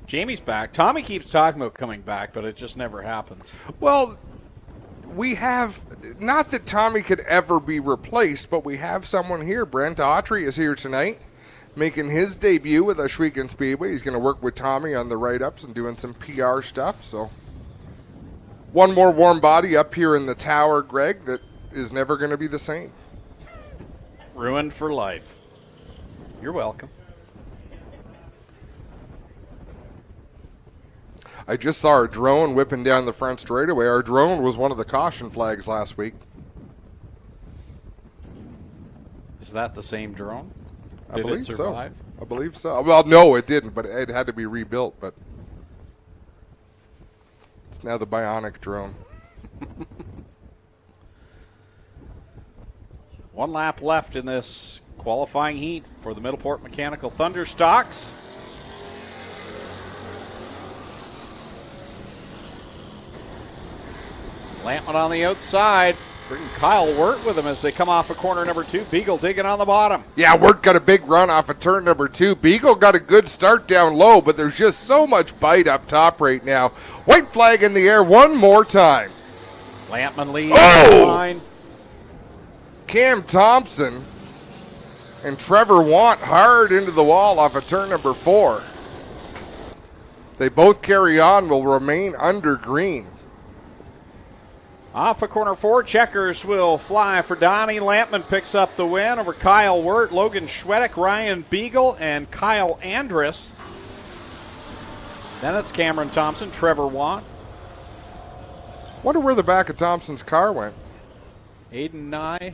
Jamie's back. Tommy keeps talking about coming back, but it just never happens. Well, we have, not that Tommy could ever be replaced, but we have someone here. Brent Autry is here tonight, making his debut with Ohsweken Speedway. He's going to work with Tommy on the write-ups and doing some PR stuff. So, one more warm body up here in the tower, Greg, that is never going to be the same. Ruined for life. You're welcome. I just saw our drone whipping down the front straightaway. Our drone was one of the caution flags last week. Is that the same drone? I Did believe it survive? so. I believe so. Well, no, it didn't, but it had to be rebuilt. But it's now the bionic drone. One lap left in this qualifying heat for the Middleport Mechanical Thunderstocks. Lampman on the outside. Bring Kyle Wirt with him as they come off of corner number 2. Beagle digging on the bottom. Yeah, Wirt got a big run off of turn number 2. Beagle got a good start down low, but there's just so much bite up top right now. White flag in the air one more time. Lampman leads. Oh! Line. Cam Thompson and Trevor Want hard into the wall off of turn number 4. They both carry on, will remain under green. Off of corner 4, checkers will fly for Donnie. Lampman picks up the win over Kyle Wirt, Logan Schwedick, Ryan Beagle, and Kyle Andrus. Then it's Cameron Thompson, Trevor Want. Wonder where the back of Thompson's car went. Aiden Nye.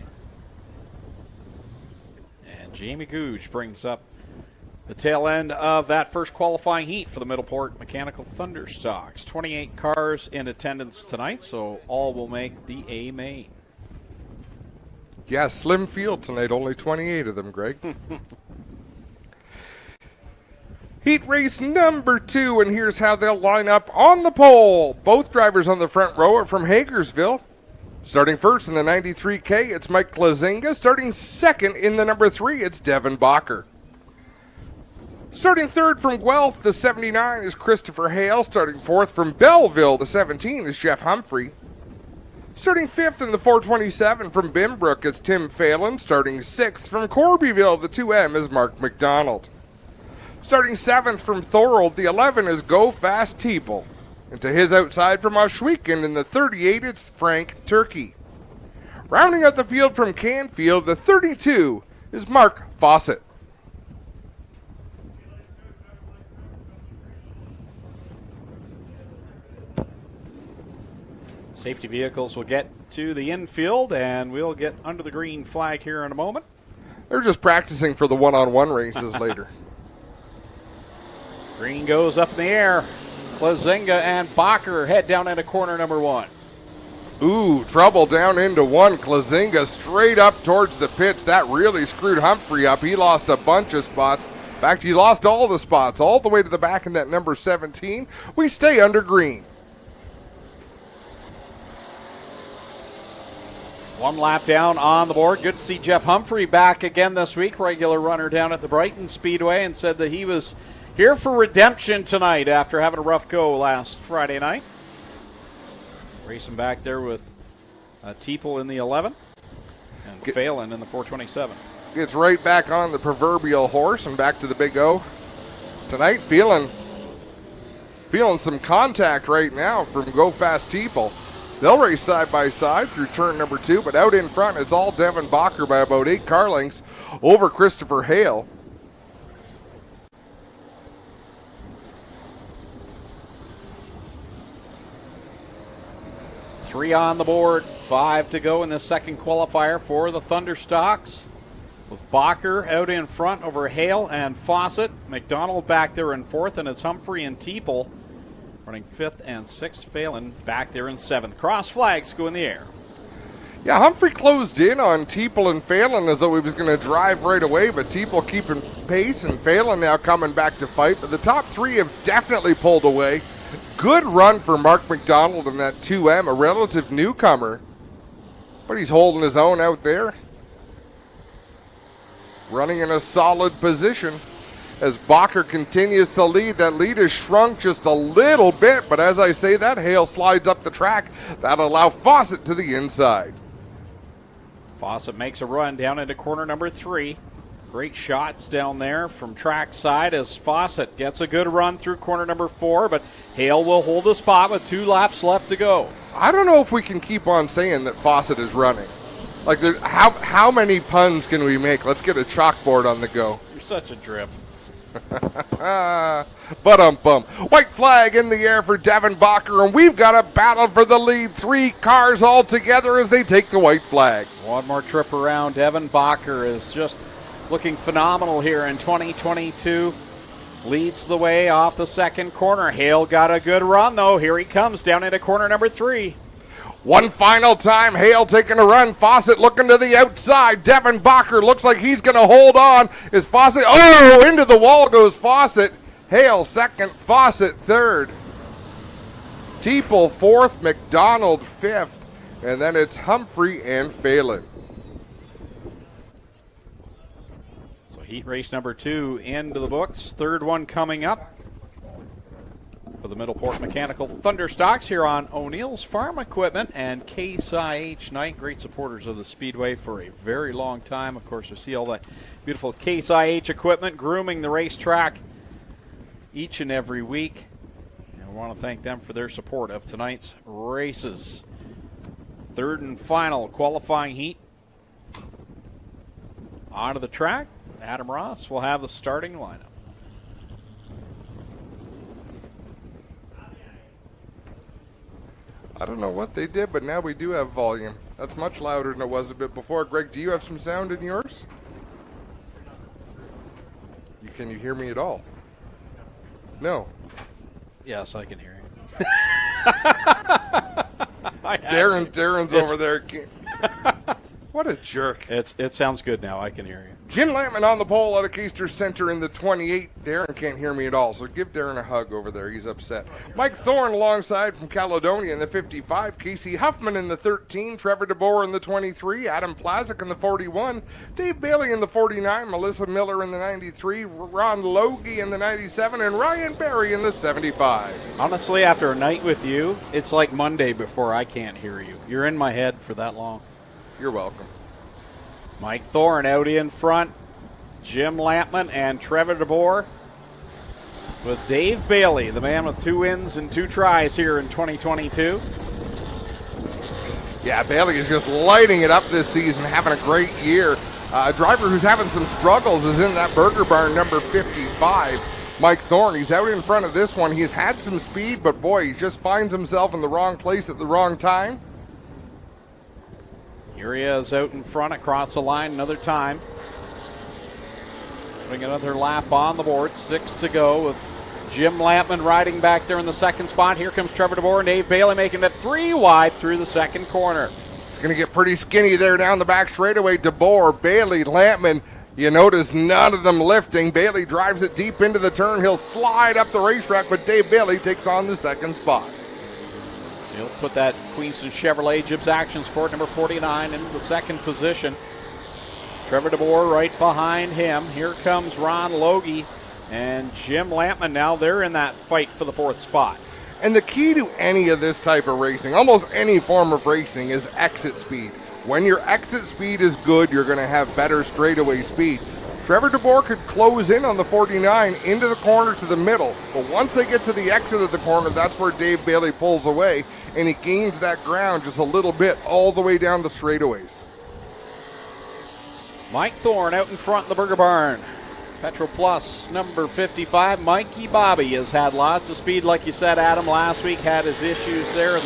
And Jamie Googe brings up the tail end of that first qualifying heat for the Middleport Mechanical Thunderstocks. 28 cars in attendance tonight, so all will make the A main. Yeah, slim field tonight, only 28 of them, Greg. Heat race number 2, and here's how they'll line up on the pole. Both drivers on the front row are from Hagersville. Starting first in the 93K, it's Mike Klazinga. Starting second in the number 3, it's Devin Bacher. Starting third from Guelph, the 79 is Christopher Hale. Starting fourth from Belleville, the 17 is Jeff Humphrey. Starting fifth in the 427 from Bimbrook, it's Tim Phelan. Starting sixth from Corbyville, the 2M is Mark McDonald. Starting seventh from Thorold, the 11 is Go Fast Teeple. And to his outside from Ohsweken in the 38, it's Frank Turkey. Rounding out the field from Canfield, the 32 is Mark Fawcett. Safety vehicles will get to the infield, and we'll get under the green flag here in a moment. They're just practicing for the one-on-one races later. Green goes up in the air. Klazinga and Bacher head down into corner number 1. Ooh, trouble down into 1. Klazinga straight up towards the pits. That really screwed Humphrey up. He lost a bunch of spots. In fact, he lost all the spots, all the way to the back in that number 17. We stay under green. One lap down on the board. Good to see Jeff Humphrey back again this week. Regular runner down at the Brighton Speedway, and said that he was here for redemption tonight after having a rough go last Friday night. Racing back there with Teeple in the 11 and Phelan in the 427. Gets right back on the proverbial horse and back to the Big O tonight. Feeling some contact right now from Go Fast Teeple. They'll race side by side through turn number 2, but out in front it's all Devin Bacher by about 8 car lengths over Christopher Hale. Three on the board, 5 to go in the second qualifier for the Thunderstocks. With Bacher out in front over Hale and Fawcett. McDonald back there in 4th, and it's Humphrey and Teeple running 5th and 6th. Phelan back there in 7th. Cross flags go in the air. Yeah, Humphrey closed in on Teeple and Phelan as though he was going to drive right away, but Teeple keeping pace and Phelan now coming back to fight. But the top 3 have definitely pulled away. Good run for Mark McDonald in that 2M, a relative newcomer. But he's holding his own out there. Running in a solid position. as Bacher continues to lead. That lead has shrunk just a little bit, but as I say that, Hale slides up the track. That'll allow Fawcett to the inside. Fawcett makes a run down into corner number 3. Great shots down there from track side as Fawcett gets a good run through corner number 4, but Hale will hold the spot with 2 laps left to go. I don't know if we can keep on saying that Fawcett is running. Like, how many puns can we make? Let's get a chalkboard on the go. You're such a drip. But white flag in the air for Devin Bacher, and we've got a battle for the lead. 3 cars all together as they take the white flag. One more trip around. Devin Bacher is just looking phenomenal here in 2022. Leads the way off the second corner. Hale got a good run, though. Here he comes down into corner number 3. One final time, Hale taking a run. Fawcett looking to the outside. Devin Bacher looks like he's going to hold on. Is Fawcett? Oh, into the wall goes Fawcett. Hale second, Fawcett third. Teeple fourth, McDonald fifth. And then it's Humphrey and Phelan. So heat race number 2 into the books. Third one coming up for the Middleport Mechanical Thunderstocks here on O'Neill's Farm Equipment and Case IH Night. Great supporters of the Speedway for a very long time. Of course, we see all that beautiful Case IH equipment grooming the racetrack each and every week. And we want to thank them for their support of tonight's races. Third and final qualifying heat. Onto the track, Adam Ross will have the starting lineup. I don't know what they did, but now we do have volume. That's much louder than it was a bit before. Greg, do you have some sound in yours? Can you hear me at all? No. Yes, I can hear you. Darren's over there. What a jerk. It sounds good now. I can hear you. Jim Lampman on the pole out of Keister Center in the 28. Darren can't hear me at all, so give Darren a hug over there. He's upset. Mike Thorne alongside from Caledonia in the 55. Casey Huffman in the 13. Trevor DeBoer in the 23. Adam Plazik in the 41. Dave Bailey in the 49. Melissa Miller in the 93. Ron Logie in the 97. And Ryan Berry in the 75. Honestly, after a night with you, it's like Monday before I can't hear you. You're in my head for that long. You're welcome. Mike Thorne out in front. Jim Lampman and Trevor DeBoer with Dave Bailey, the man with 2 wins and 2 tries here in 2022. Yeah, Bailey is just lighting it up this season, having a great year. A driver who's having some struggles is in that Burger Barn number 55. Mike Thorne, he's out in front of this one. He's had some speed, but boy, he just finds himself in the wrong place at the wrong time. Here he is out in front across the line another time. Putting another lap on the board. 6 to go with Jim Lampman riding back there in the second spot. Here comes Trevor DeBoer and Dave Bailey making it 3 wide through the second corner. It's going to get pretty skinny there down the back straightaway. DeBoer, Bailey, Lampman. You notice none of them lifting. Bailey drives it deep into the turn. He'll slide up the racetrack, but Dave Bailey takes on the second spot. He'll put that Queenston Chevrolet Gibbs Action Sport number 49 into the second position. Trevor DeBoer right behind him. Here comes Ron Logie and Jim Lampman. Now they're in that fight for the 4th spot. And the key to any of this type of racing, almost any form of racing, is exit speed. When your exit speed is good, you're going to have better straightaway speed. Trevor DeBoer could close in on the 49 into the corner to the middle, but once they get to the exit of the corner, that's where Dave Bailey pulls away, and he gains that ground just a little bit all the way down the straightaways. Mike Thorne out in front in the Burger Barn. Petro Plus number 55, Mikey Bobby has had lots of speed, like you said, Adam, last week had his issues there, and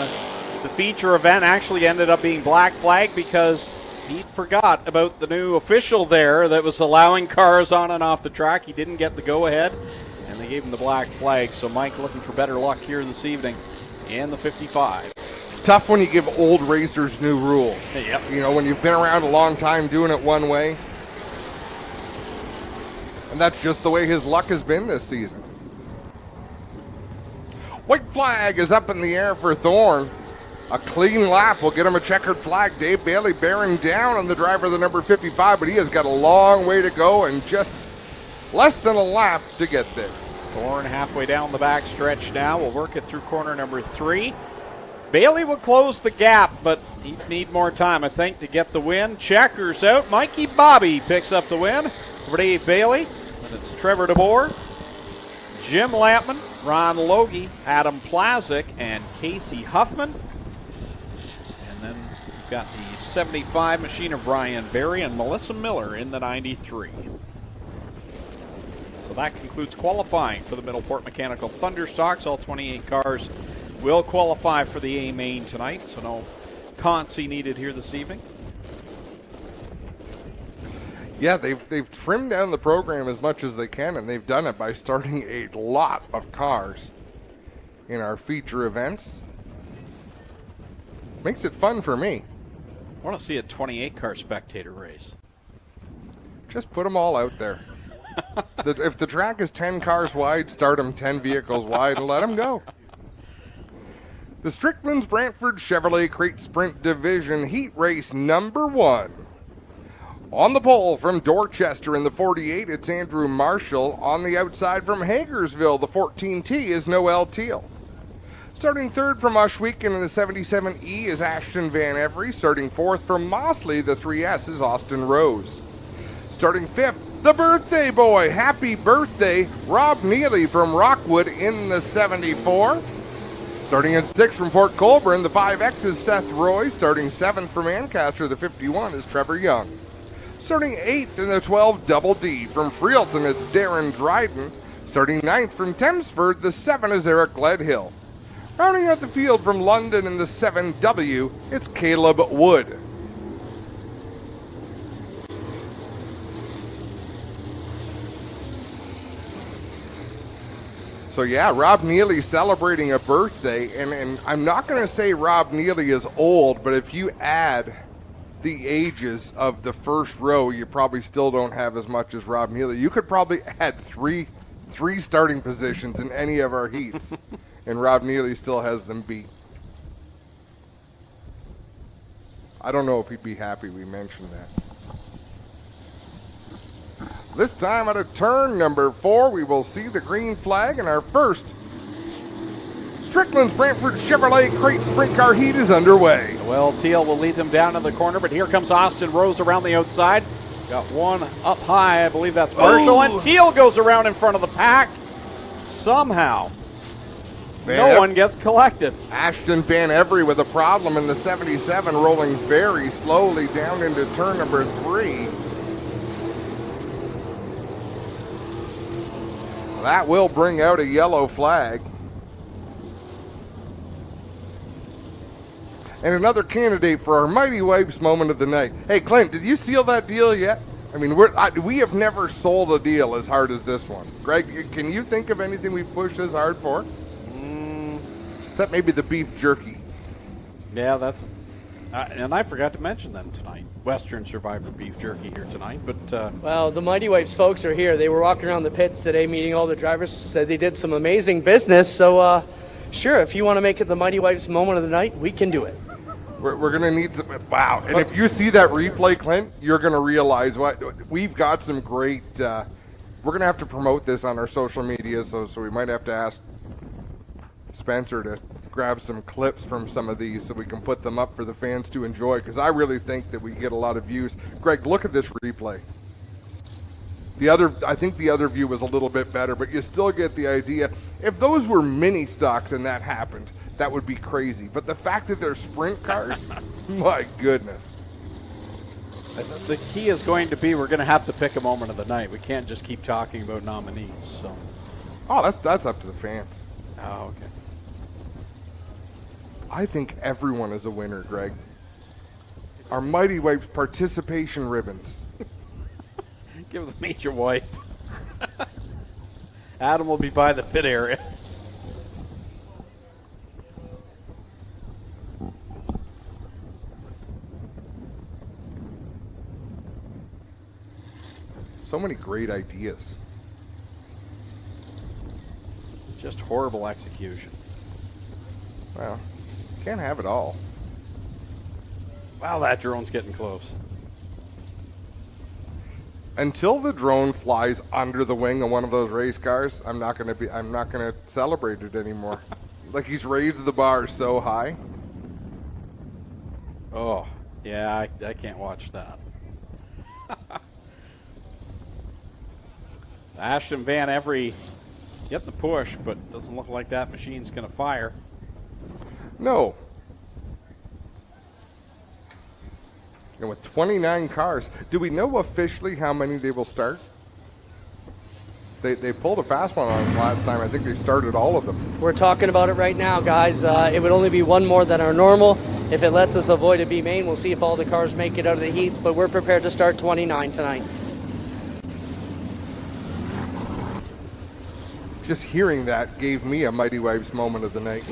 the feature event actually ended up being black flag because he forgot about the new official there that was allowing cars on and off the track. He didn't get the go-ahead, and they gave him the black flag. So Mike looking for better luck here this evening in the 55. It's tough when you give old racers new rules. Yep. You know, when you've been around a long time doing it one way. And that's just the way his luck has been this season. White flag is up in the air for Thorne. A clean lap will get him a checkered flag. Dave Bailey bearing down on the driver of the number 55, but he has got a long way to go and just Less than a lap to get there. Thorne halfway down the back stretch now. We'll work it through corner number 3. Bailey will close the gap, but he'd need more time, I think, to get the win. Checkers out. Mikey Bobby picks up the win over to Dave Bailey. And it's Trevor DeBoer, Jim Lampman, Ron Logie, Adam Plazik, and Casey Huffman. And then we've got the 75 machine of Brian Barry and Melissa Miller in the 93. So that concludes qualifying for the Middleport Mechanical Thunderstocks. All 28 cars will qualify for the A main tonight, so no Consi needed here this evening. Yeah, they've trimmed down the program as much as they can, and they've done it by starting a lot of cars in our feature events. Makes it fun for me. I want to see a 28-car spectator race. Just put them all out there. If the track is 10 cars wide, start them 10 vehicles wide and let them go. The Strickland's Brantford Chevrolet Crate Sprint Division Heat Race number 1. On the pole from Dorchester in the 48, it's Andrew Marshall. On the outside from Hagersville, the 14T is Noel Teal. Starting third from Ohsweken in the 77E is Ashton Van Every. Starting fourth from Mossley, the 3S is Austin Rose. Starting fifth, the birthday boy, happy birthday, Rob Neely from Rockwood in the 74. Starting in sixth from Port Colborne, the 5X is Seth Roy. Starting seventh from Ancaster, the 51 is Trevor Young. Starting eighth in the 12 Double D from Freelton, it's Darren Dryden. Starting ninth from Thamesford, the 7 is Eric Gledhill. Rounding out the field from London in the 7W, it's Caleb Wood. So yeah, Rob Neely celebrating a birthday, and I'm not going to say Rob Neely is old, but if you add the ages of the first row, you probably still don't have as much as Rob Neely. You could probably add three starting positions in any of our heats, and Rob Neely still has them beat. I don't know if he'd be happy we mentioned that. This time at a turn number 4, we will see the green flag, and our first Strickland's Brantford Chevrolet Crate Sprint Car Heat is underway. Well, Teal will lead them down to the corner, but here comes Austin Rose around the outside. Got one up high, I believe that's Marshall, and Teal goes around in front of the pack. Somehow, no one gets collected. Ashton Van Every with a problem in the 77, rolling very slowly down into turn number 3. That will bring out a yellow flag. And another candidate for our Mighty Wipes moment of the night. Hey, Clint, did you seal that deal yet? I mean, we have never sold a deal as hard as this one. Greg, can you think of anything we pushed as hard for? Except maybe the beef jerky. Yeah, that's... and I forgot to mention them tonight. Western Survivor beef jerky here tonight, but... Well, the Mighty Wipes folks are here. They were walking around the pits today meeting all the drivers, said they did some amazing business, so sure, if you want to make it the Mighty Wipes moment of the night, we can do it. We're going to need some... Wow, and if you see that replay, Clint, you're going to realize what we've got some great... we're going to have to promote this on our social media, so we might have to ask Spencer to grab some clips from some of these so we can put them up for the fans to enjoy, because I really think that we get a lot of views. Greg, look at this replay. I think the other view was a little bit better, but you still get the idea. If those were mini stocks and that happened, that would be crazy. But the fact that they're sprint cars, my goodness. The key is going to be we're going to have to pick a moment of the night. We can't just keep talking about nominees. So. Oh, that's up to the fans. Oh, okay. I think everyone is a winner, Greg. Our Mighty Wipes participation ribbons. Give the major wipe. Adam will be by the pit area. So many great ideas. Just horrible execution. Well, can't have it all. Wow, that drone's getting close. Until the drone flies under the wing of one of those race cars, I'm not gonna celebrate it anymore. Like, he's raised the bar so high. Oh, yeah, I can't watch that. Ashton Van Every getting the push, but doesn't look like that machine's going to fire. No. And with 29 cars, do we know officially how many they will start? They pulled a fast one on us last time. I think they started all of them. We're talking about it right now, guys. It would only be one more than our normal. If it lets us avoid a B main, we'll see if all the cars make it out of the heats, but we're prepared to start 29 tonight. Just hearing that gave me a Mighty Wives moment of the night.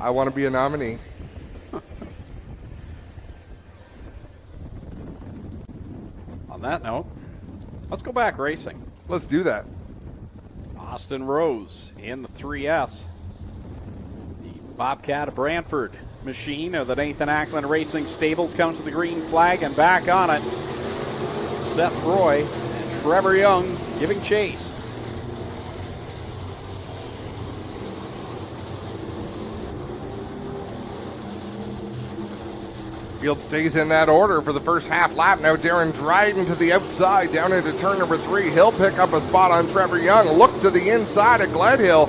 I want to be a nominee. On that note, let's go back racing. Let's do that. Austin Rose in the 3S. The Bobcat of Brantford machine of the Nathan Ackland Racing Stables comes to the green flag, and back on it, Seth Roy and Trevor Young giving chase. Field stays in that order for the first half lap. Now Darren Dryden to the outside, down into turn number 3. He'll pick up a spot on Trevor Young. Look to the inside of Gledhill.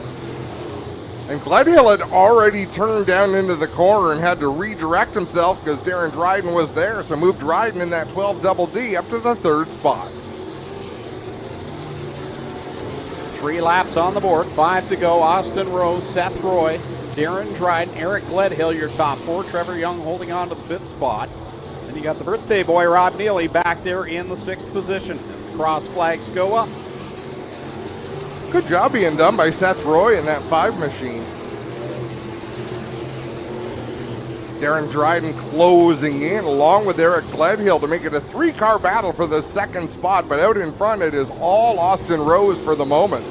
And Gledhill had already turned down into the corner and had to redirect himself because Darren Dryden was there. So moved Dryden in that 12 double D up to the 3rd spot. 3 laps on the board, 5 to go. Austin Rose, Seth Roy, Darren Dryden, Eric Gledhill, your top 4. Trevor Young holding on to the 5th spot. Then you got the birthday boy, Rob Neely, back there in the 6th position as the cross flags go up. Good job being done by Seth Roy in that 5 machine. Darren Dryden closing in along with Eric Gledhill to make it a 3-car battle for the 2nd spot, but out in front it is all Austin Rose for the moment.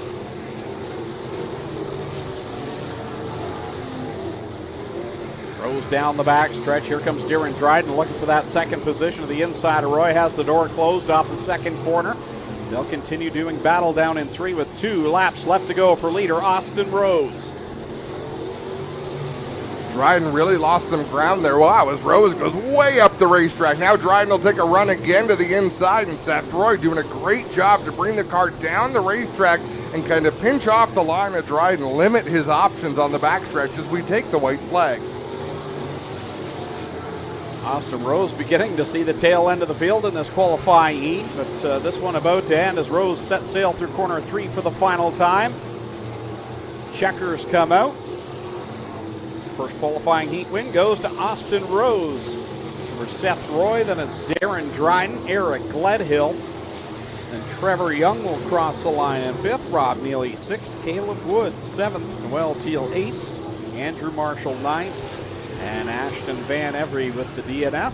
Rose down the back stretch. Here comes Darren Dryden looking for that 2nd position to the inside. Roy has the door closed off the 2nd corner. They'll continue doing battle down in 3 with 2 laps left to go for leader Austin Rose. Dryden really lost some ground there. Wow, as Rose goes way up the racetrack. Now Dryden will take a run again to the inside, and Seth Roy doing a great job to bring the car down the racetrack and kind of pinch off the line of Dryden, limit his options on the backstretch as we take the white flag. Austin Rose beginning to see the tail end of the field in this qualifying heat, but this one about to end as Rose set sail through corner 3 for the final time. Checkers come out. First qualifying heat win goes to Austin Rose. For Seth Roy, then it's Darren Dryden, Eric Gledhill, and Trevor Young will cross the line in 5th. Rob Neely 6th, Caleb Woods 7th, Noel Teal 8th, Andrew Marshall 9th, and Ashton Van Every with the DNF.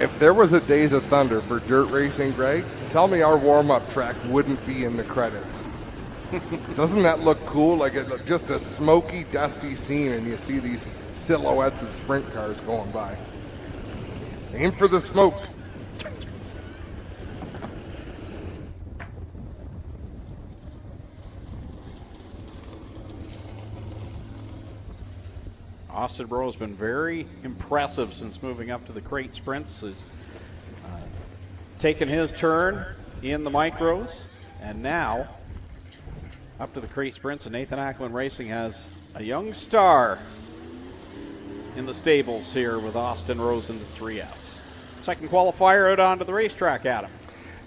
If there was a Days of Thunder for dirt racing, Greg, tell me our warm-up track wouldn't be in the credits. Doesn't that look cool? Like just a smoky, dusty scene, and you see these silhouettes of sprint cars going by. Aim for the smoke. Austin Rose has been very impressive since moving up to the crate sprints. He's taken his turn in the micros, and now up to the crate sprints, and Nathan Ackland Racing has a young star in the stables here with Austin Rose in the 3S. 2nd qualifier out onto the racetrack, Adam.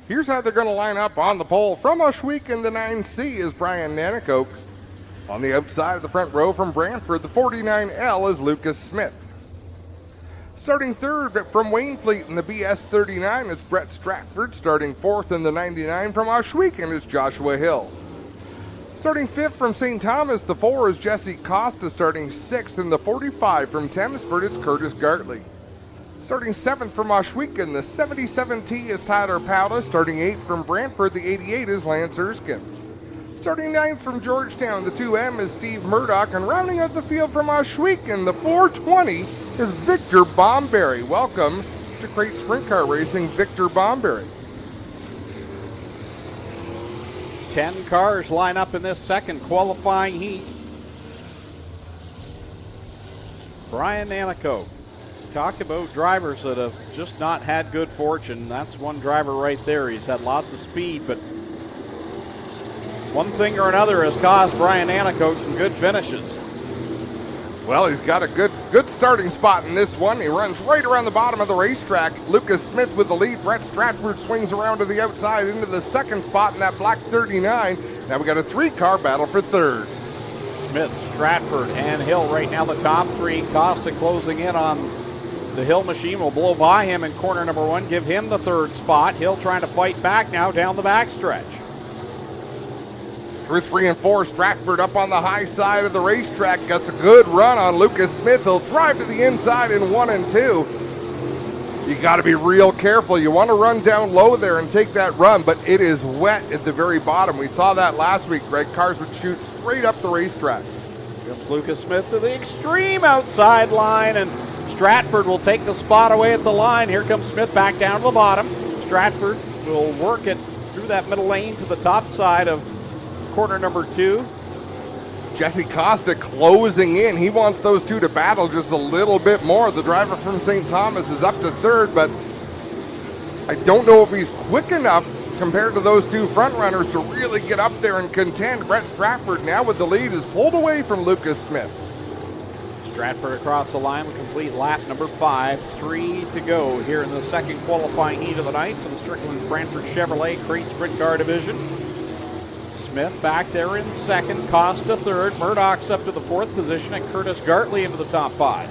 Here's how they're going to line up on the pole. From Ohsweken, the 9C is Brian Nanakoke. On the outside of the front row from Brantford, the 49L is Lucas Smith. Starting 3rd from Waynfleet in the BS39 is Brett Stratford. Starting 4th in the 99 from Ohsweken is Joshua Hill. Starting 5th from St. Thomas, the 4 is Jesse Costa. Starting 6th in the 45 from Thamesford, it's Curtis Gartley. Starting 7th from Ohsweken, the 77T is Tyler Powda. Starting 8th from Brantford, the 88 is Lance Erskine. Starting 9th from Georgetown, the 2M is Steve Murdoch, and rounding out the field from Ohsweken, the 420 is Victor Bomberry. Welcome to crate sprint car racing, Victor Bomberry. 10 cars line up in this second qualifying heat. Brian Nanico. Talk about drivers that have just not had good fortune. That's one driver right there. He's had lots of speed, but one thing or another has cost Brian Nanico some good finishes. Well, he's got a good starting spot in this one. He runs right around the bottom of the racetrack. Lucas Smith with the lead. Brett Stratford swings around to the outside into the second spot in that black 39. Now we got a 3-car battle for third. Smith, Stratford, and Hill right now the top three. Costa closing in on the Hill machine. Will blow by him in corner number 1, give him the third spot. Hill trying to fight back now down the backstretch. Through 3 and 4, Stratford up on the high side of the racetrack. Gets a good run on Lucas Smith. He'll drive to the inside in 1 and 2. You got to be real careful. You want to run down low there and take that run, but it is wet at the very bottom. We saw that last week, Greg. Cars would shoot straight up the racetrack. Comes Lucas Smith to the extreme outside line, and Stratford will take the spot away at the line. Here comes Smith back down to the bottom. Stratford will work it through that middle lane to the top side of corner number 2. Jesse Costa closing in. He wants those two to battle just a little bit more. The driver from St. Thomas is up to third, but I don't know if he's quick enough compared to those two front runners to really get up there and contend. Brett Stratford now with the lead is pulled away from Lucas Smith. Stratford across the line with complete lap number 5. 3 to go here in the second qualifying heat of the night for the Strickland's Brantford Chevrolet Crate Sprint Car Division. Smith back there in second, Costa third, Murdoch's up to the 4th position, and Curtis Gartley into the top 5.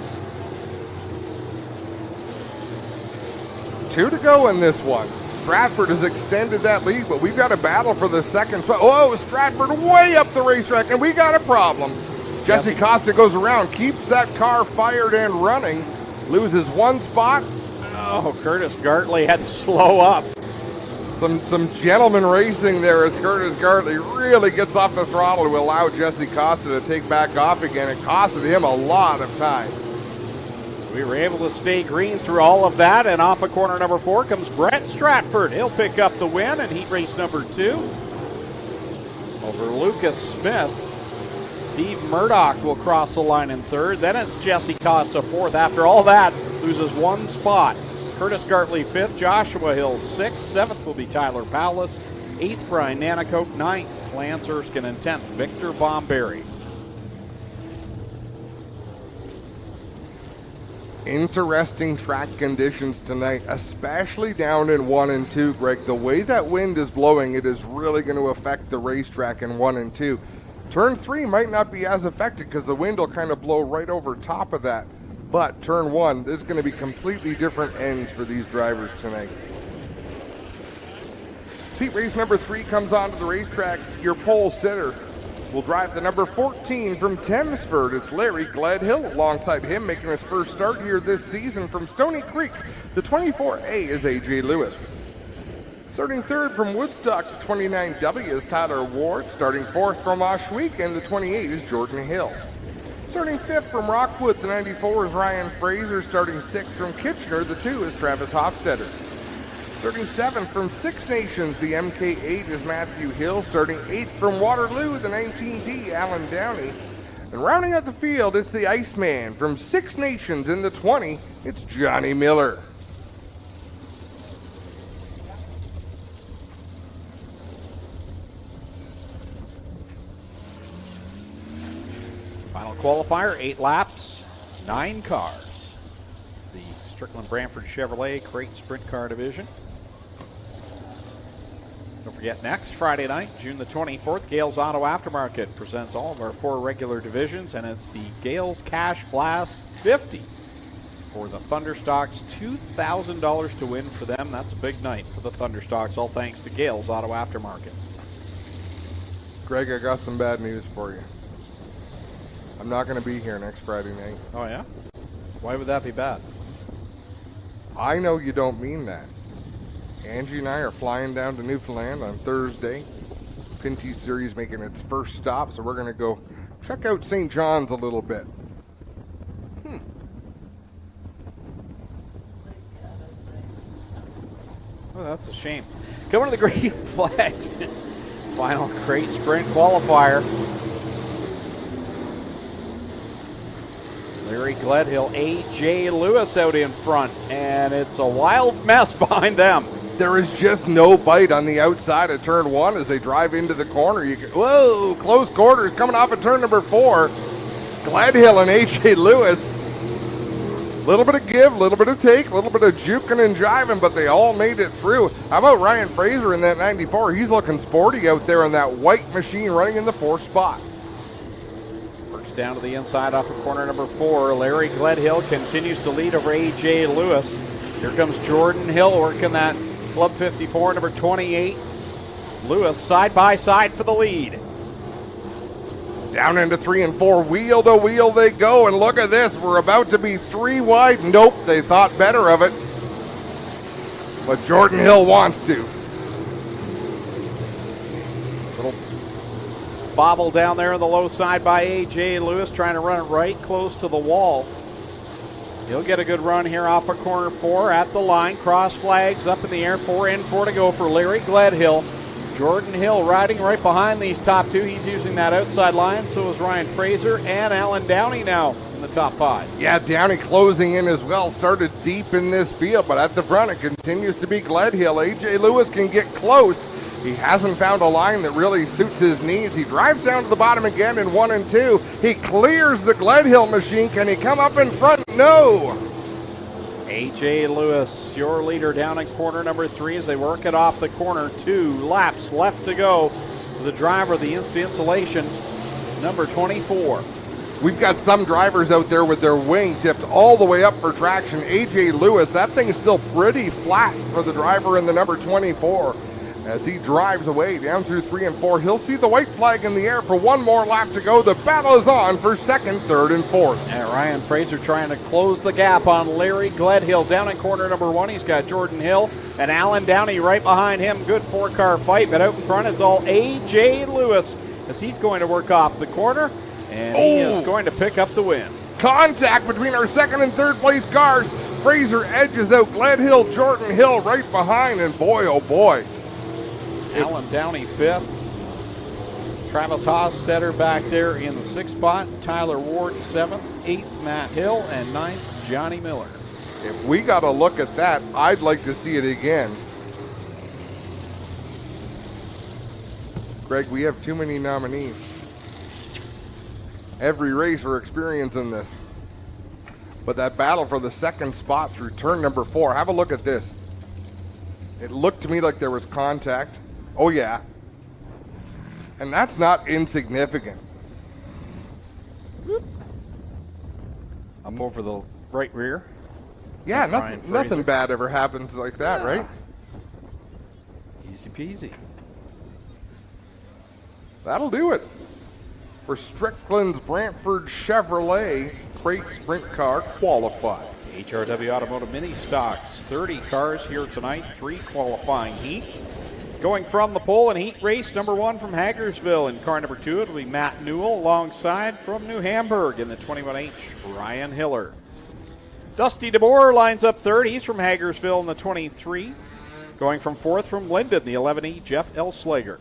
2 to go in this one. Stratford has extended that lead, but we've got a battle for the second spot. Oh, Stratford way up the racetrack, and we got a problem. Jesse Costa goes around, keeps that car fired and running, loses 1 spot. Oh, Curtis Gartley had to slow up. Some gentleman racing there as Curtis Gartley really gets off the throttle to allow Jesse Costa to take back off again. It costed him a lot of time. We were able to stay green through all of that, and off of corner number 4 comes Brett Stratford. He'll pick up the win in heat race number 2 over Lucas Smith. Steve Murdoch will cross the line in 3rd. Then it's Jesse Costa 4th. After all that, loses 1 spot. Curtis Gartley 5th, Joshua Hill 6th, 7th will be Tyler Powless, 8th Brian Nanico, 9th Lance Erskine, and 10th Victor Bomberry. Interesting track conditions tonight, especially down in 1 and 2, Greg. The way that wind is blowing, it is really going to affect the racetrack in 1 and 2. Turn 3 might not be as affected because the wind will kind of blow right over top of that. But turn 1, there's going to be completely different ends for these drivers tonight. Heat race number 3 comes onto the racetrack. Your pole sitter will drive the number 14 from Thamesford. It's Larry Gladhill. Alongside him, making his first start here this season from Stony Creek, the 24A is AJ Lewis. Starting 3rd from Woodstock, the 29W is Tyler Ward. Starting 4th from Ohsweken, the 28 is Jordan Hill. Starting 5th from Rockwood, the 94 is Ryan Fraser. Starting 6th from Kitchener, the 2 is Travis Hofstetter. Starting 7th from Six Nations, the MK8 is Matthew Hill. Starting 8th from Waterloo, the 19D, Alan Downey. And rounding out the field, it's the Iceman. From Six Nations in the 20, it's Johnny Miller. Final qualifier, 8 laps, 9 cars. The Strickland Brantford Chevrolet Crate Sprint Car Division. Don't forget, next Friday night, June the 24th, Gales Auto Aftermarket presents all of our 4 regular divisions, and it's the Gales Cash Blast 50 for the Thunderstocks. $2,000 to win for them. That's a big night for the Thunderstocks, all thanks to Gales Auto Aftermarket. Greg, I got some bad news for you. I'm not going to be here next Friday night. Oh, yeah? Why would that be bad? I know you don't mean that. Angie and I are flying down to Newfoundland on Thursday. Pinty Series making its first stop, so we're going to go check out St. John's a little bit. that's a shame. Coming to the green flag. Final crate sprint qualifier. Larry Gledhill, A.J. Lewis out in front, and it's a wild mess behind them. There is just no bite on the outside of turn 1 as they drive into the corner. Whoa, close quarters coming off of turn number 4. Gledhill and A.J. Lewis. A little bit of give, a little bit of take, a little bit of juking and jiving, but they all made it through. How about Ryan Fraser in that 94? He's looking sporty out there in that white machine running in the 4th spot. Works down to the inside off of corner number 4. Larry Gledhill continues to lead over A.J. Lewis. Here comes Jordan Hill working that Club 54, number 28. Lewis side by side for the lead. Down into 3 and 4, wheel to wheel they go, and look at this. We're about to be 3 wide. Nope, they thought better of it. But Jordan Hill wants to. Little bobble down there on the low side by A.J. Lewis, trying to run it right close to the wall. He'll get a good run here off of corner 4 at the line. Cross flags up in the air, 4 in, 4 to go for Larry Gledhill. Jordan Hill riding right behind these top 2. He's using that outside line. So is Ryan Fraser and Alan Downey now in the top 5. Yeah, Downey closing in as well. Started deep in this field, but at the front it continues to be Gledhill. A.J. Lewis can get close. He hasn't found a line that really suits his needs. He drives down to the bottom again in 1 and 2. He clears the Gledhill machine. Can he come up in front? No. A.J. Lewis, your leader down in corner number 3 as they work it off the corner. 2 laps left to go for the driver of the instant insulation, number 24. We've got some drivers out there with their wing tipped all the way up for traction. A.J. Lewis, that thing is still pretty flat for the driver in the number 24. As he drives away down through 3 and 4, he'll see the white flag in the air for 1 more lap to go. The battle is on for 2nd, 3rd, and 4th. And Ryan Fraser trying to close the gap on Larry Gledhill. Down in corner number 1, he's got Jordan Hill and Alan Downey right behind him. Good 4-car fight, but out in front it's all A.J. Lewis as he's going to work off the corner, and he is going to pick up the win. Contact between our 2nd and 3rd place cars. Fraser edges out Gledhill, Jordan Hill right behind, and boy, oh boy. Alan Downey 5th. Travis Hostetter back there in the 6th spot. Tyler Ward 7th. 8th, Matt Hill. And 9th, Johnny Miller. If we got a look at that, I'd like to see it again. Greg, we have too many nominees. Every race we're experiencing this. But that battle for the 2nd spot through turn number 4, have a look at this. It looked to me like there was contact. Oh, yeah. And that's not insignificant. Up over the right rear. Yeah, nothing bad ever happens like that, right? Easy peasy. That'll do it for Strickland's Brantford Chevrolet Crate Sprint Car Qualified. HRW Automotive Mini Stocks, 30 cars here tonight, 3 qualifying heats. Going from the pole in heat race number 1 from Hagersville. In car number 2, it'll be Matt Newell alongside from New Hamburg in the 21H, Ryan Hiller. Dusty DeBoer lines up 3rd. He's from Hagersville in the 23. Going from 4th from Linden, the 11E, Jeff Elslager.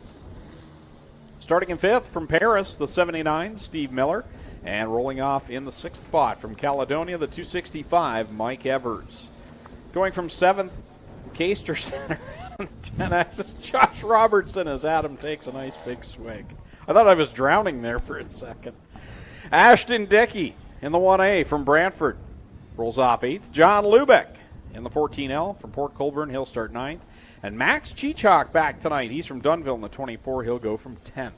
Starting in 5th from Paris, the 79, Steve Miller. And rolling off in the 6th spot from Caledonia, the 265, Mike Evers. Going from 7th, Caister Center, 10X's Josh Robertson as Adam takes a nice big swig. I thought I was drowning there for a second. Ashton Dickey in the 1A from Brantford rolls off 8th. John Lubeck in the 14L from Port Colborne. He'll start 9th. And Max Cheechak back tonight. He's from Dunnville in the 24. He'll go from 10th.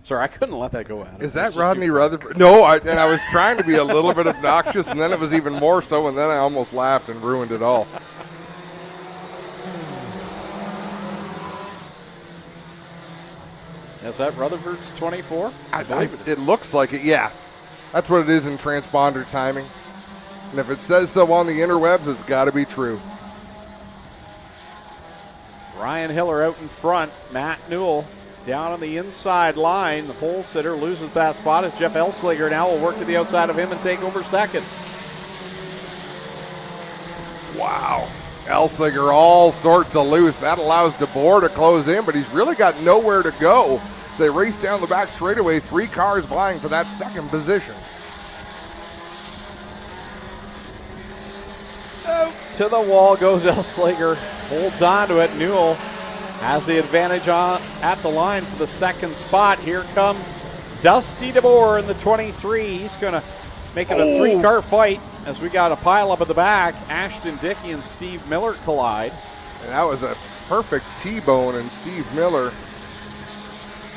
Sorry, I couldn't let that go out. Is that Rodney Rutherford? No, I was trying to be a little bit obnoxious, and then it was even more so, and then I almost laughed and ruined it all. Is that Rutherford's 24? It looks like it, yeah. That's what it is in transponder timing. And if it says so on the interwebs, it's got to be true. Ryan Hiller out in front. Matt Newell down on the inside line. The pole sitter loses that spot as Jeff Elslager now will work to the outside of him and take over 2nd. Wow. Elsinger all sorts of loose. That allows DeBoer to close in, but he's really got nowhere to go. So they race down the back straightaway, 3 cars vying for that second position. To the wall goes Elsinger, holds on to it. Newell has the advantage at the line for the second spot. Here comes Dusty DeBoer in the 23. He's going to make it a 3-car fight as we got a pileup at the back. Ashton Dickey and Steve Miller collide. And that was a perfect T-bone, and Steve Miller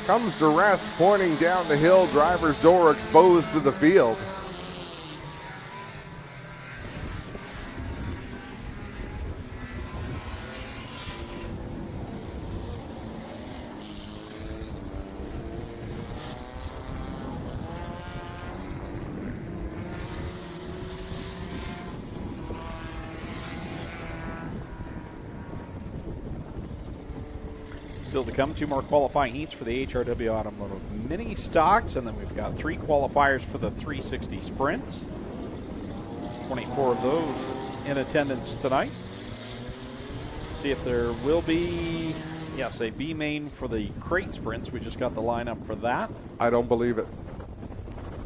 comes to rest, pointing down the hill, driver's door exposed to the field. Still to come, 2 more qualifying heats for the HRW Automotive Mini Stocks, and then we've got 3 qualifiers for the 360 Sprints. 24 of those in attendance tonight. See if there will be, yes, a B main for the crate sprints. We just got the lineup for that. I don't believe it.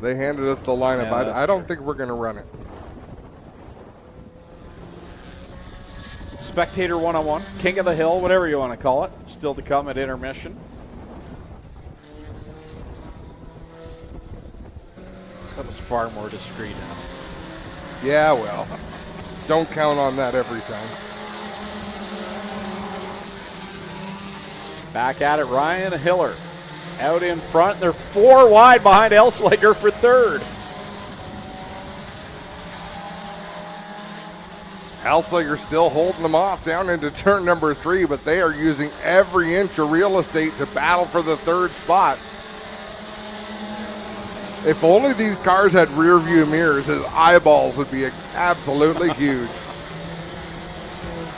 They handed us the lineup. Yeah, I don't think we're going to run it. Spectator 101, King of the Hill, whatever you want to call it, still to come at intermission. That was far more discreet. Yeah, well, don't count on that every time. Back at it, Ryan Hiller out in front. They're 4 wide behind Elsinger for third. Elsinger still holding them off down into turn number 3, but they are using every inch of real estate to battle for the third spot. If only these cars had rear view mirrors, his eyeballs would be absolutely huge.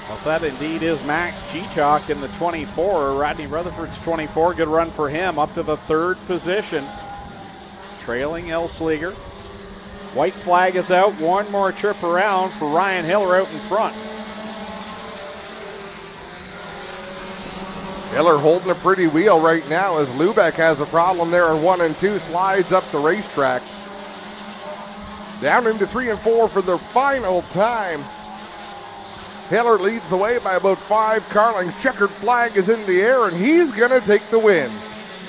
Well, that indeed is Max Chichok in the 24. Rodney Rutherford's 24. Good run for him up to the 3rd position. Trailing Elsinger. White flag is out. 1 more trip around for Ryan Hiller out in front. Hiller holding a pretty wheel right now as Lubeck has a problem there in 1 and 2, slides up the racetrack. Down into 3 and 4 for the final time. Hiller leads the way by about 5 car lengths. Checkered flag is in the air, and he's going to take the win.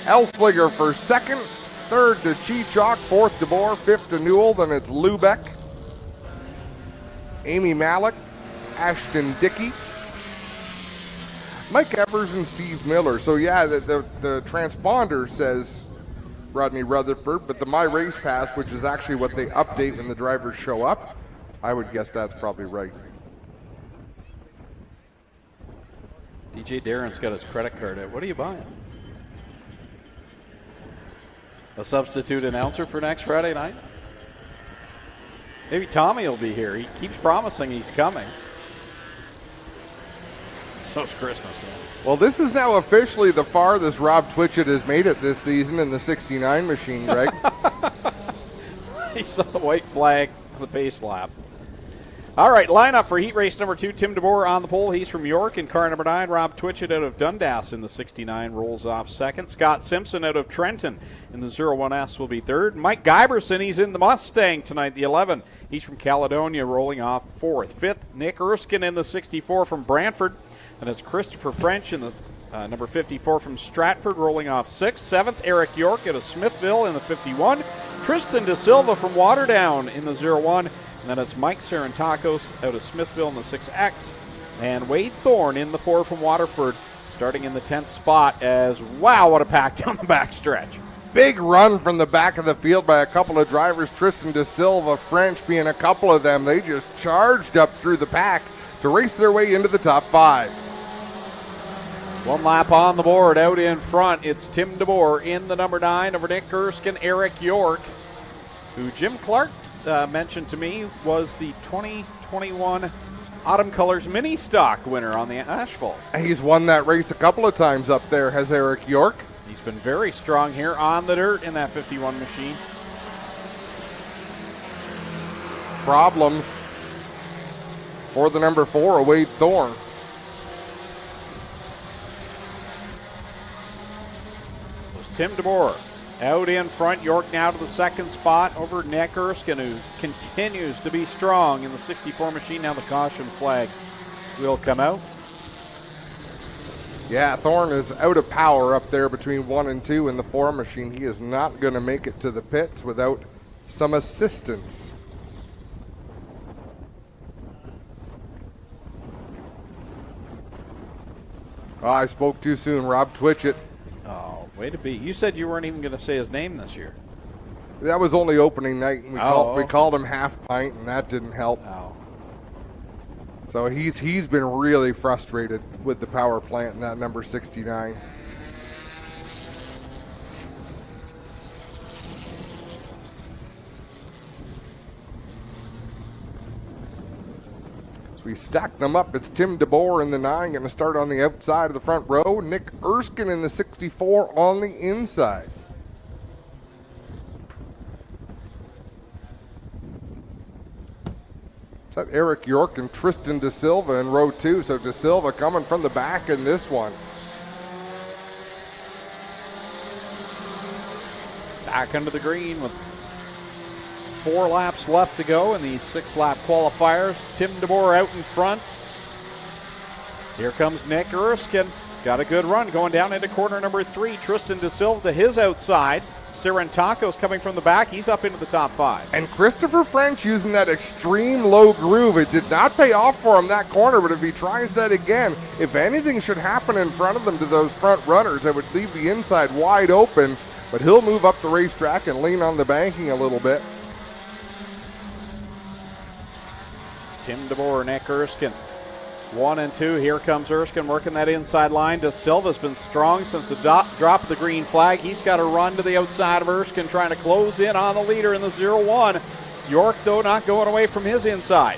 Elsinger for 2nd, 3rd to Chichok, 4th DeBoer, 5th to Newell, then it's Lubeck, Amy Malik, Ashton Dickey, Mike Evers, and Steve Miller. So yeah, the transponder says Rodney Rutherford, but the My Race Pass, which is actually what they update when the drivers show up, I would guess that's probably right. DJ Darren's got his credit card out. What are you buying? A substitute announcer for next Friday night? Maybe Tommy will be here. He keeps promising he's coming. So it's Christmas. Yeah. Well, this is now officially the farthest Rob Twitchett has made it this season in the 69 machine, Greg. He saw the white flag on the pace lap. All right, lineup for heat race number 2. Tim DeBoer on the pole. He's from York in car number 9. Rob Twitchett out of Dundas in the 69 rolls off 2nd. Scott Simpson out of Trenton in the 01S will be 3rd. Mike Giberson, he's in the Mustang tonight, the 11. He's from Caledonia rolling off 4th. 5th, Nick Erskine in the 64 from Brantford. And it's Christopher French in the number 54 from Stratford rolling off 6th. 7th, Eric York out of Smithville in the 51. Tristan De Silva from Waterdown in the 01. And then it's Mike Sarantakos out of Smithville in the 6X. And Wade Thorne in the 4 from Waterford, starting in the 10th spot as, wow, what a pack down the backstretch. Big run from the back of the field by a couple of drivers, Tristan De Silva, French being a couple of them. They just charged up through the pack to race their way into the top 5. 1 lap on the board. Out in front, it's Tim DeBoer in the number 9 over Nick Erskine, Eric York, who Jim Clark mentioned to me was the 2021 Autumn Colors Mini Stock winner on the asphalt. He's won that race a couple of times up there, has Eric York. He's been very strong here on the dirt in that 51 machine. Problems for the number 4, Wade Thorne. Tim DeBoer out in front. York now to the second spot over Nick Erskine, who continues to be strong in the 64 machine. Now the caution flag will come out. Yeah, Thorne is out of power up there between 1 and 2 in the 4 machine. He is not going to make it to the pits without some assistance. Oh, I spoke too soon. Rob Twitchett. Oh, way to be. You said you weren't even going to say his name this year. That was only opening night, and we called him Half Pint, and that didn't help. Oh. So he's been really frustrated with the power plant in that number 69. So we stacked them up. It's Tim DeBoer in the 9, going to start on the outside of the front row. Nick Erskine in the 64 on the inside. That Eric York and Tristan De Silva in row 2. So De Silva coming from the back in this one. Back under the green with 4 laps left to go in these 6-lap qualifiers. Tim DeBoer out in front. Here comes Nick Erskine. Got a good run going down into corner number 3. Tristan De Silva to his outside. Sirantako's coming from the back. He's up into the top 5. And Christopher French using that extreme low groove. It did not pay off for him that corner, but if he tries that again, if anything should happen in front of them to those front runners, that would leave the inside wide open, but he'll move up the racetrack and lean on the banking a little bit. Tim DeBoer, Nick Erskine. 1 and 2. Here comes Erskine working that inside line. De Silva's been strong since the drop of the green flag. He's got to run to the outside of Erskine, trying to close in on the leader in the 0-1. York, though, not going away from his inside.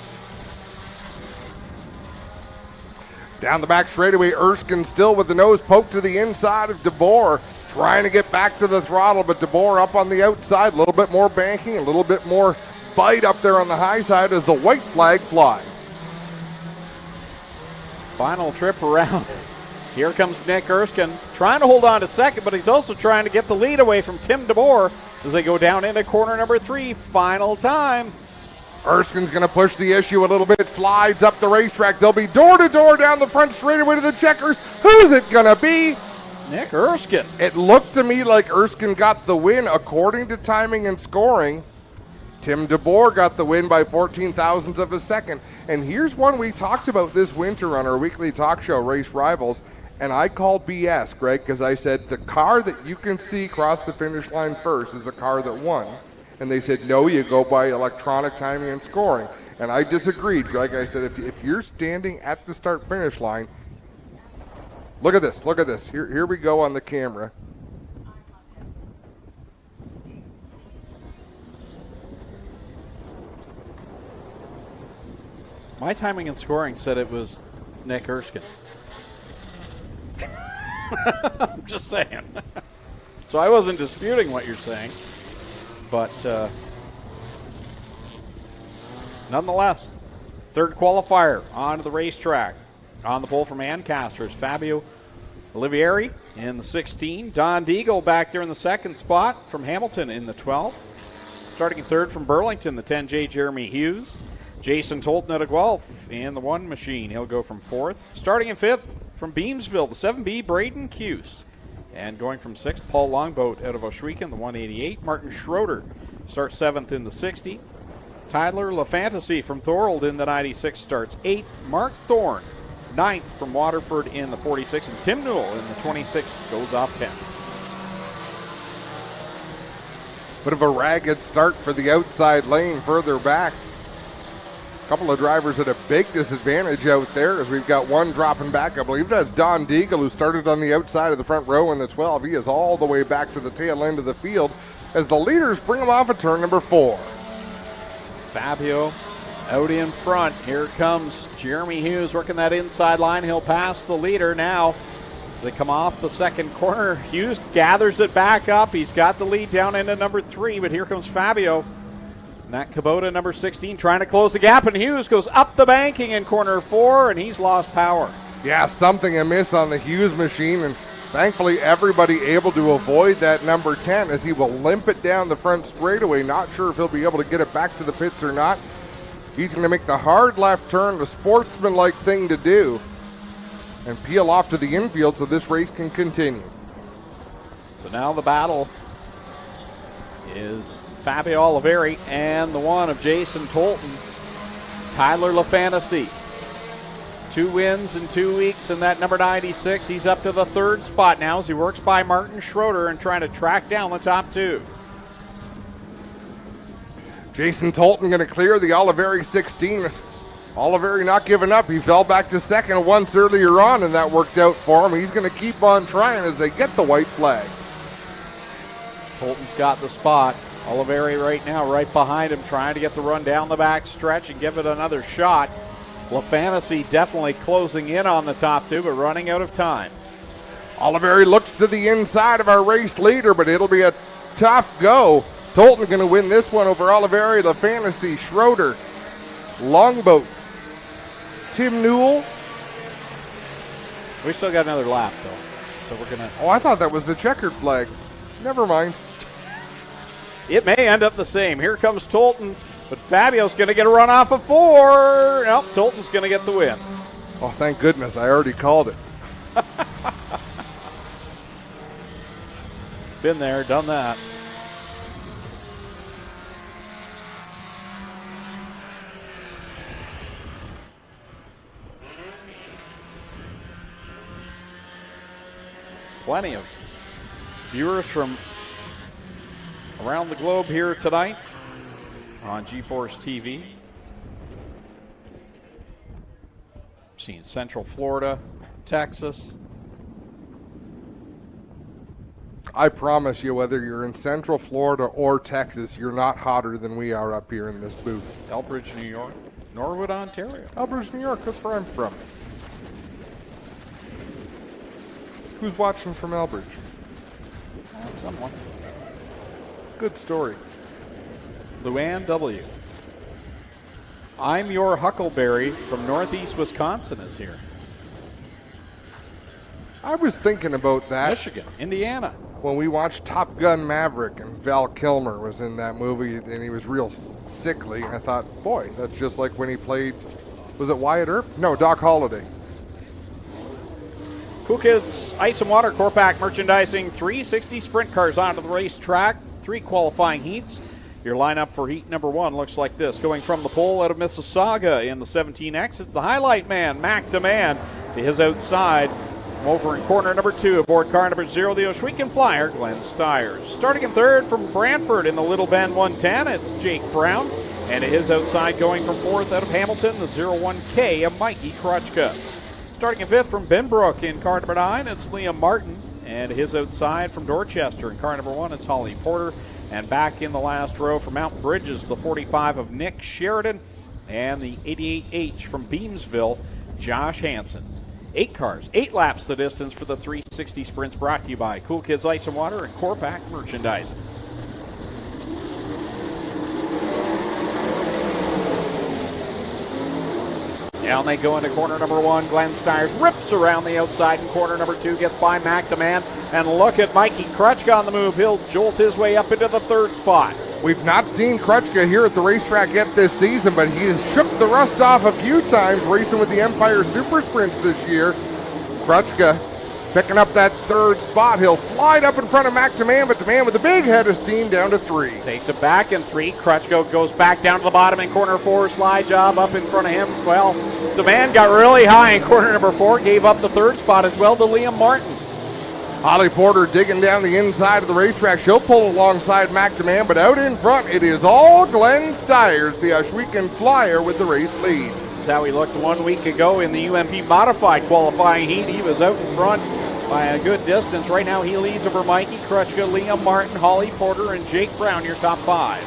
Down the back straightaway, Erskine still with the nose poked to the inside of DeBoer, trying to get back to the throttle, but DeBoer up on the outside, a little bit more banking, a little bit more bite up there on the high side as the white flag flies. Final trip around. Here comes Nick Erskine, trying to hold on to second, but he's also trying to get the lead away from Tim DeBoer as they go down into corner number 3. Final time. Erskine's going to push the issue a little bit, slides up the racetrack. They'll be door-to-door down the front straightaway to the checkers. Who's it going to be? Nick Erskine. It looked to me like Erskine got the win according to timing and scoring. Tim DeBoer got the win by 14 thousandths of a second. And here's one we talked about this winter on our weekly talk show, Race Rivals, and I called BS, Greg, because I said the car that you can see cross the finish line first is the car that won. And they said, no, you go by electronic timing and scoring. And I disagreed, Greg. I said, if you're standing at the start-finish line, look at this, look at this. Here we go on the camera. My timing and scoring said it was Nick Erskine. I'm just saying. So I wasn't disputing what you're saying. But nonetheless, third qualifier onto the racetrack. On the pole from Ancasters, Fabio Olivieri in the 16. Don Deagle back there in the second spot from Hamilton in the 12. Starting third from Burlington, the 10J Jeremy Hughes. Jason Tolton out of Guelph in the 1 machine. He'll go from 4th. Starting in 5th from Beamsville, the 7B Braden Cuse. And going from 6th, Paul Longboat out of Ohsweken, the 188. Martin Schroeder starts 7th in the 60. Tyler LaFantasy from Thorold in the 96 starts 8th. Mark Thorne, 9th from Waterford in the 46. And Tim Newell in the 26 goes off 10th. Bit of a ragged start for the outside lane further back. Couple of drivers at a big disadvantage out there as we've got one dropping back. I believe that's Don Deagle, who started on the outside of the front row in the 12. He is all the way back to the tail end of the field as the leaders bring him off at turn number 4. Fabio out in front. Here comes Jeremy Hughes working that inside line. He'll pass the leader now. They come off the second corner. Hughes gathers it back up. He's got the lead down into number 3, but here comes Fabio. And that Kubota, number 16, trying to close the gap, and Hughes goes up the banking in corner 4, and he's lost power. Yeah, something amiss on the Hughes machine, and thankfully everybody able to avoid that number 10 as he will limp it down the front straightaway. Not sure if he'll be able to get it back to the pits or not. He's going to make the hard left turn, the sportsmanlike thing to do, and peel off to the infield so this race can continue. So now the battle is Fabio Oliveri and the one of Jason Tolton. Tyler LaFantasy. 2 wins in 2 weeks in that number 96. He's up to the 3rd spot now as he works by Martin Schroeder and trying to track down the top 2. Jason Tolton going to clear the Oliveri 16. Oliveri not giving up. He fell back to second once earlier on, and that worked out for him. He's going to keep on trying as they get the white flag. Tolton's got the spot. Oliveri right now right behind him trying to get the run down the back stretch and give it another shot. LaFantasy definitely closing in on the top 2, but running out of time. Oliveri looks to the inside of our race leader, but it'll be a tough go. Tolton going to win this one over Oliveri, LaFantasy, Schroeder, Longboat, Tim Newell. We still got another lap, though, so we're going to... Oh, I thought that was the checkered flag. Never mind. It may end up the same. Here comes Tolton, but Fabio's going to get a run off of 4. Nope, Tolton's going to get the win. Oh, thank goodness. I already called it. Been there, done that. Plenty of viewers from around the globe here tonight on GeForce TV. Seen Central Florida, Texas. I promise you, whether you're in Central Florida or Texas, you're not hotter than we are up here in this booth. Elbridge, New York. Norwood, Ontario. Elbridge, New York, that's where I'm from. Who's watching from Elbridge? Someone. Good story. Luann W. I'm Your Huckleberry from Northeast Wisconsin is here. I was thinking about that. Michigan, Indiana. When we watched Top Gun Maverick and Val Kilmer was in that movie and he was real sickly. I thought, boy, that's just like when he played, was it Wyatt Earp? No, Doc Holliday. Cool Kids Ice and Water Core Pack merchandising 360 sprint cars onto the racetrack, 3 qualifying heats. Your lineup for heat number 1 looks like this. Going from the pole out of Mississauga in the 17X, it's the highlight man, Mac Demand, to his outside. Over in corner number 2, aboard car number 0, the Ohsweken Flyer, Glenn Stiers. Starting in 3rd from Brantford in the Little Bend 110, it's Jake Brown. And to his outside, going from 4th out of Hamilton, the 01K of Mikey Krutchka. Starting in 5th from Benbrook in car number 9, it's Liam Martin. And his outside from Dorchester in car number 1, it's Holly Porter. And back in the last row from Mountain Bridges, the 45 of Nick Sheridan. And the 88H from Beamsville, Josh Hansen. 8 cars, 8 laps the distance for the 360 sprints, brought to you by Cool Kids Ice and Water and Core Pack Merchandising. Down they go into corner number 1. Glenn Stiers rips around the outside in corner number 2, gets by Mac Demand. And look at Mikey Krutchka on the move. He'll jolt his way up into the 3rd spot. We've not seen Krutchka here at the racetrack yet this season, but he has shook the rust off a few times racing with the Empire Super Sprints this year. Krutchka picking up that 3rd spot. He'll slide up in front of Mac Demand, but Demand with a big head of steam down to 3. Takes it back in 3. Krutchka goes back down to the bottom in corner 4. Slide job up in front of him. Well, Demand got really high in corner number 4. Gave up the 3rd spot as well to Liam Martin. Holly Porter digging down the inside of the racetrack. She'll pull alongside Mac Demand, but out in front, it is all Glenn Stiers, the Ohsweken Flyer, with the race lead. This is how he looked 1 week ago in the UMP Modified qualifying heat. He was out in front by a good distance. Right now he leads over Mikey Krutchka, Liam Martin, Holly Porter, and Jake Brown, your top 5.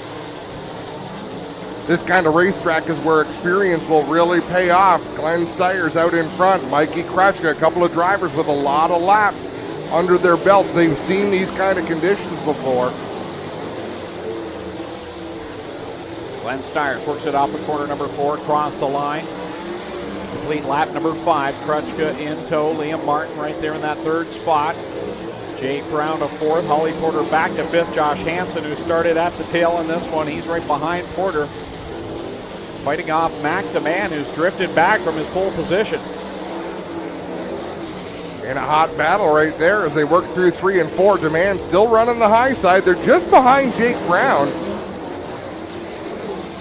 This kind of racetrack is where experience will really pay off. Glenn Stiers out in front. Mikey Krutchka, a couple of drivers with a lot of laps under their belts. They've seen these kind of conditions before. Glenn Stiers works it off the corner number 4, across the line. Complete lap number 5. Krutchka in tow. Liam Martin right there in that 3rd spot. Jake Brown to 4th. Holly Porter back to 5th. Josh Hansen, who started at the tail in this one, he's right behind Porter. Fighting off Mac DeMann, who's drifted back from his pole position. In a hot battle right there as they work through 3 and 4. DeMann still running the high side. They're just behind Jake Brown.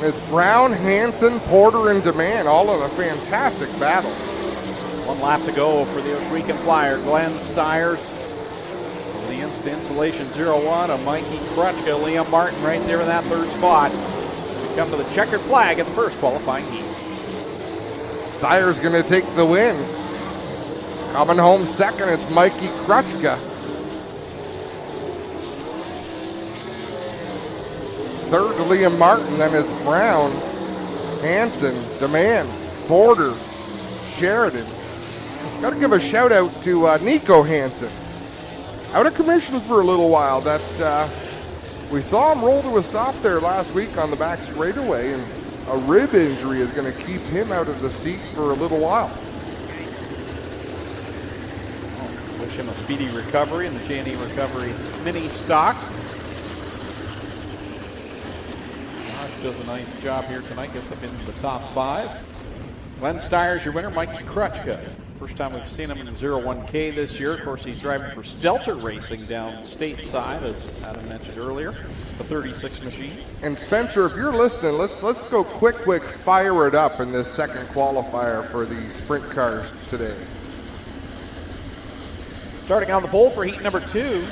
It's Brown, Hansen, Porter, and DeMann all in a fantastic battle. 1 lap to go for the Ohsweken Flyer. Glenn Stiers from the Insulation 0-1 of Mikey Krutchka. Liam Martin right there in that 3rd spot. We come to the checkered flag in the first qualifying heat. Stiers going to take the win. Coming home second, it's Mikey Krutchka. 3rd to Liam Martin, then it's Brown, Hansen, DeMann, Porter, Sheridan. Got to give a shout out to Nico Hansen. Out of commission for a little while. That we saw him roll to a stop there last week on the back straightaway, and a rib injury is going to keep him out of the seat for a little while. Wish him a speedy recovery in the J&E Recovery Mini Stock. Josh does a nice job here tonight, gets up into the top 5. Glenn Stiers, your winner. Mikey Krutchka. First time we've seen him in the 01K this year. Of course, he's driving for Stelter Racing down stateside, as Adam mentioned earlier, the 36 machine. And Spencer, if you're listening, let's go quick fire it up in this second qualifier for the sprint cars today. Starting on the pole for heat number 2,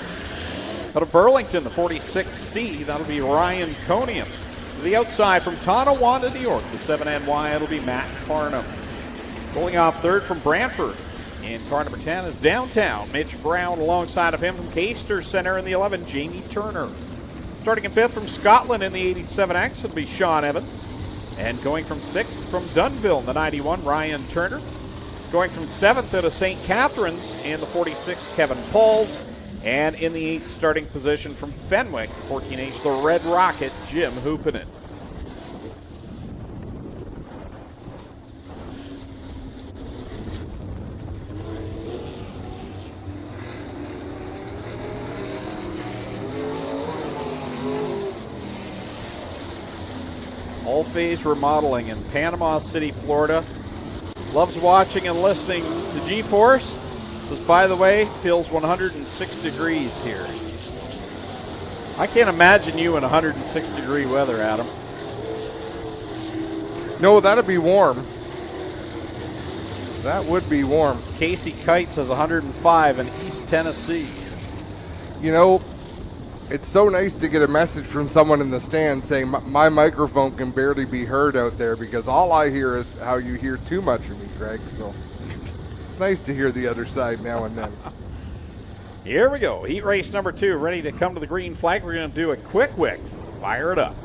out of Burlington, the 46C, that'll be Ryan Coniam. To the outside from Tonawanda, New York, the 7NY, it'll be Matt Farnham. Pulling off 3rd from Brantford. In car number 10 is Downtown. Mitch Brown alongside of him from Caister Center in the 11, Jamie Turner. Starting in 5th from Scotland in the 87X, it'll be Sean Evans. And going from 6th from Dunville in the 91, Ryan Turner. Going from 7th out of St. Catharines in the 46, Kevin Pauls. And in the 8th starting position from Fenwick, 14H, the Red Rocket, Jim Hoopinen. All Phase Remodeling in Panama City, Florida. Loves watching and listening to G-Force. Says, by the way, feels 106 degrees here. I can't imagine you in 106 degree weather, Adam. No, that'd be warm. That would be warm. Casey Kite says 105 in East Tennessee. You know, it's so nice to get a message from someone in the stand saying my microphone can barely be heard out there because all I hear is how you hear too much of me, Greg. So it's nice to hear the other side now and then. Here we go. Heat race number 2 ready to come to the green flag. We're going to do a quick fire it up.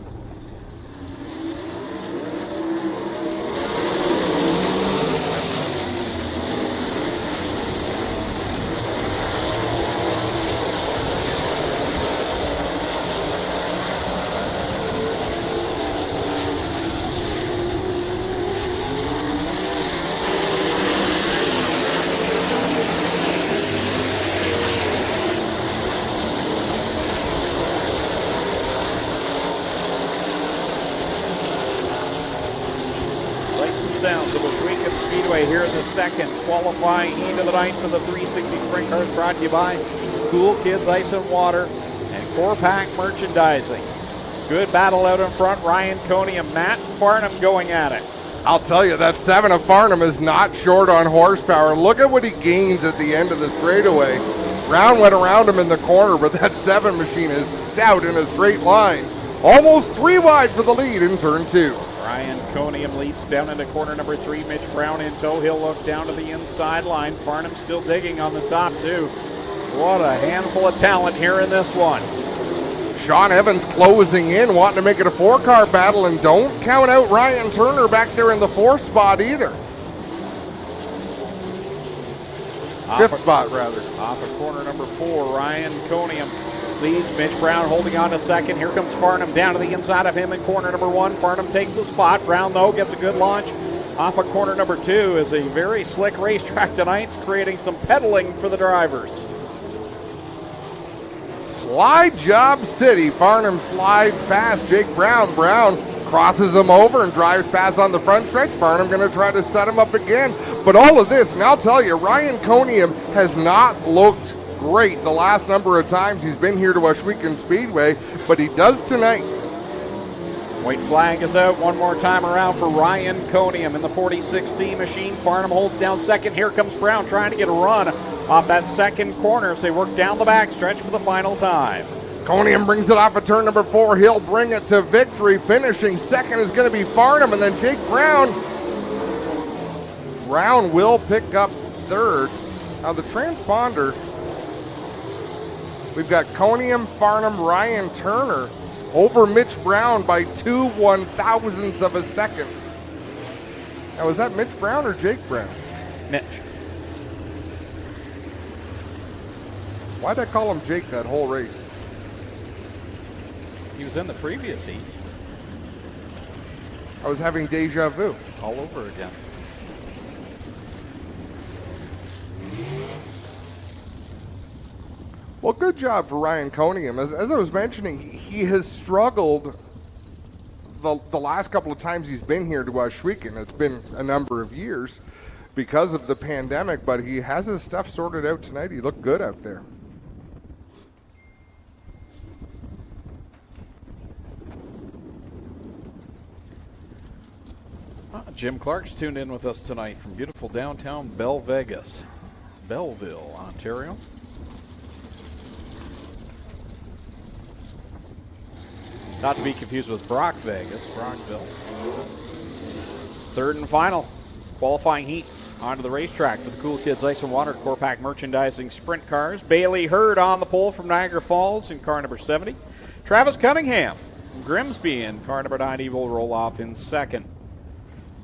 Sounds of Ohsweken Speedway here in the second qualifying heat of the night for the 360 Sprint Cars, brought to you by Cool Kids Ice and Water and Core Pack Merchandising. Good battle out in front. Ryan Coney and Matt Farnham going at it. I'll tell you, that 7 of Farnham is not short on horsepower. Look at what he gains at the end of the straightaway. Brown went around him in the corner, but that 7 machine is stout in a straight line. Almost 3 wide for the lead in turn 2. Ryan Coniam leads down into corner number 3. Mitch Brown in tow. He'll look down to the inside line. Farnham still digging on the top 2. What a handful of talent here in this one. Sean Evans closing in, wanting to make it a 4-car battle, and don't count out Ryan Turner back there in the 4th spot either. 5th spot, rather. Off of corner number 4, Ryan Coniam leads. Mitch Brown holding on to second. Here comes Farnham down to the inside of him in corner number 1. Farnham takes the spot. Brown, though, gets a good launch off of corner number 2. Is a very slick racetrack tonight. It's creating some pedaling for the drivers. Slide job city. Farnham slides past Jake Brown. Brown crosses him over and drives past on the front stretch. Farnham going to try to set him up again. But all of this, and I'll tell you, Ryan Conium has not looked great the last number of times he's been here to Ohsweken Speedway, but he does tonight. White flag is out one more time around for Ryan Conium in the 46C machine. Farnham holds down second. Here comes Brown trying to get a run off that second corner as they work down the backstretch for the final time. Conium brings it off of turn number 4. He'll bring it to victory. Finishing second is going to be Farnham, and then Jake Brown. Brown will pick up third. Now the transponder, we've got Conium, Farnham, Ryan Turner over Mitch Brown by 2 1,000ths of a second. Now is that Mitch Brown or Jake Brown? Mitch. Why'd I call him Jake that whole race? He was in the previous heat. I was having deja vu. All over again. Well, good job for Ryan Conium. As I was mentioning, he has struggled the last couple of times he's been here to Ohsweken. It's been a number of years because of the pandemic, but he has his stuff sorted out tonight. He looked good out there. Jim Clark's tuned in with us tonight from beautiful downtown Belleville, Ontario. Not to be confused with Brock Vegas, Brockville. Third and final qualifying heat onto the racetrack for the Cool Kids Ice and Water Core Pack Merchandising Sprint Cars. Bailey Hurd on the pole from Niagara Falls in car number 70. Travis Cunningham from Grimsby in car number 90 will roll off in second.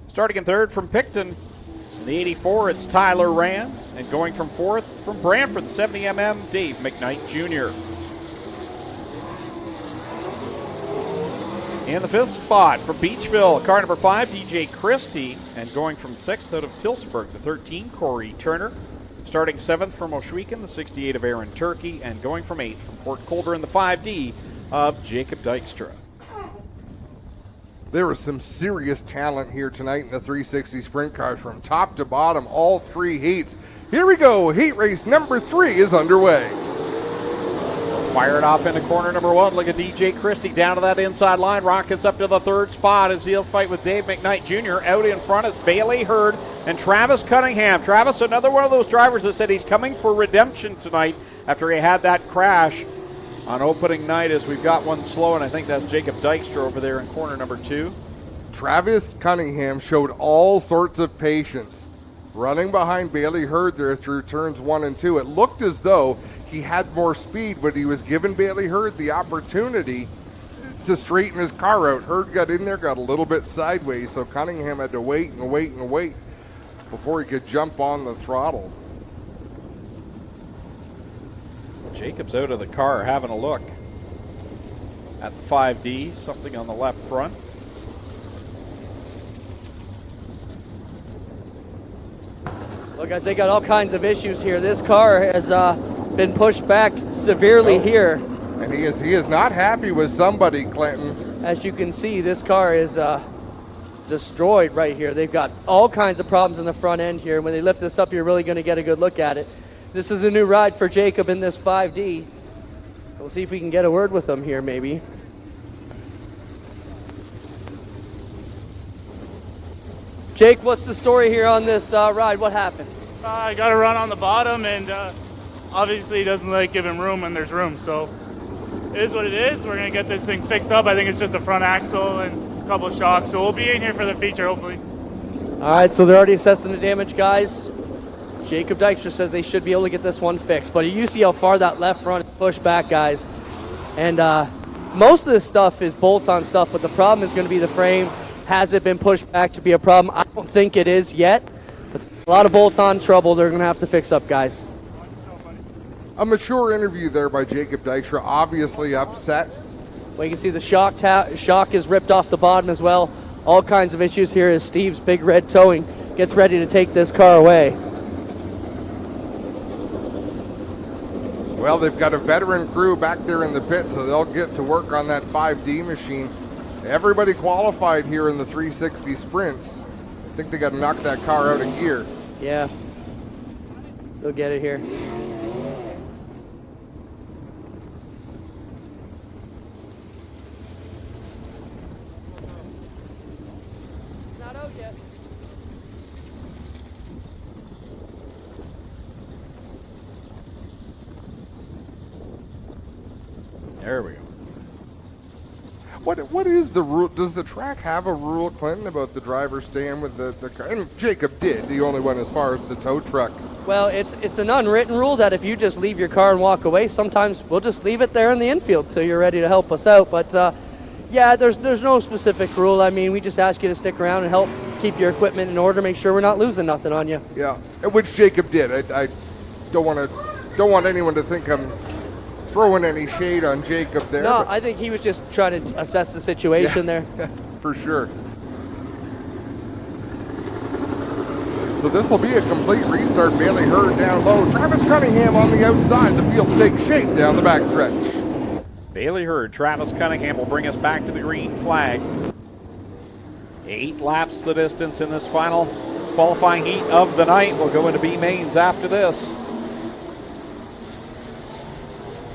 Starting in third from Picton, in the 84, it's Tyler Rand. And going from fourth from Brantford, the 70mm, Dave McKnight Jr. In the fifth spot from Beachville, car number 5, DJ Christie. And going from sixth out of Tilsburg, the 13, Corey Turner. Starting seventh from Ohsweken, the 68 of Aaron Turkey. And going from eighth from Port Colborne, the 5D of Jacob Dykstra. There was some serious talent here tonight in the 360 sprint cars from top to bottom, all three heats. Here we go, heat race number 3 is underway. Fired off into corner number 1. Look at DJ Christie down to that inside line. Rockets up to the third spot as he'll fight with Dave McKnight Jr. Out in front is Bailey Hurd and Travis Cunningham. Travis, another one of those drivers that said he's coming for redemption tonight after he had that crash on opening night, as we've got one slow, and I think that's Jacob Dykstra over there in corner number 2. Travis Cunningham showed all sorts of patience running behind Bailey Hurd there through turns 1 and 2. It looked as though he had more speed, but he was giving Bailey Hurd the opportunity to straighten his car out. Hurd got in there, got a little bit sideways, so Cunningham had to wait and wait and wait before he could jump on the throttle. Jacob's out of the car having a look at the 5D, something on the left front. Well, guys, they got all kinds of issues here. This car has been pushed back severely here. And he is not happy with somebody, Clinton. As you can see, this car is destroyed right here. They've got all kinds of problems in the front end here. When they lift this up, you're really going to get a good look at it. This is a new ride for Jacob in this 5D. We'll see if we can get a word with him here, maybe. Jake, what's the story here on this ride? What happened? I got to run on the bottom, and obviously he doesn't like giving room when there's room. So it is what it is. We're going to get this thing fixed up. I think it's just a front axle and a couple of shocks. So we'll be in here for the feature, hopefully. All right, so they're already assessing the damage, guys. Jacob Dykstra says they should be able to get this one fixed. But you see how far that left front is pushed back, guys. And most of this stuff is bolt-on stuff, but the problem is going to be the frame. Has it been pushed back to be a problem? I don't think it is yet. But a lot of bolt-on trouble they're going to have to fix up, guys. a mature interview there by Jacob Dykstra, obviously upset. Well, you can see the shock is ripped off the bottom as well. All kinds of issues here as Steve's Big Red Towing gets ready to take this car away. Well, they've got a veteran crew back there in the pit, so they'll get to work on that 5D machine. Everybody qualified here in the 360 sprints. I think they got to knock that car out of gear. Yeah, they'll get it here. Not out yet. There we go. What is the rule? Does the track have a rule, Clinton, about the driver staying with the car? And Jacob did, the only one as far as the tow truck. Well, it's an unwritten rule that if you just leave your car and walk away, sometimes we'll just leave it there in the infield till you're ready to help us out. But yeah, there's no specific rule. I mean, we just ask you to stick around and help keep your equipment in order, make sure we're not losing nothing on you. Yeah, which Jacob did. I don't want anyone to think I'm throwing any shade on Jacob there. No, I think he was just trying to assess the situation there. For sure. So this will be a complete restart. Bailey Hurd down low. Travis Cunningham on the outside. The field takes shape down the backstretch. Bailey Hurd, Travis Cunningham will bring us back to the green flag. 8 laps the distance in this final qualifying heat of the night. We'll go into B mains after this.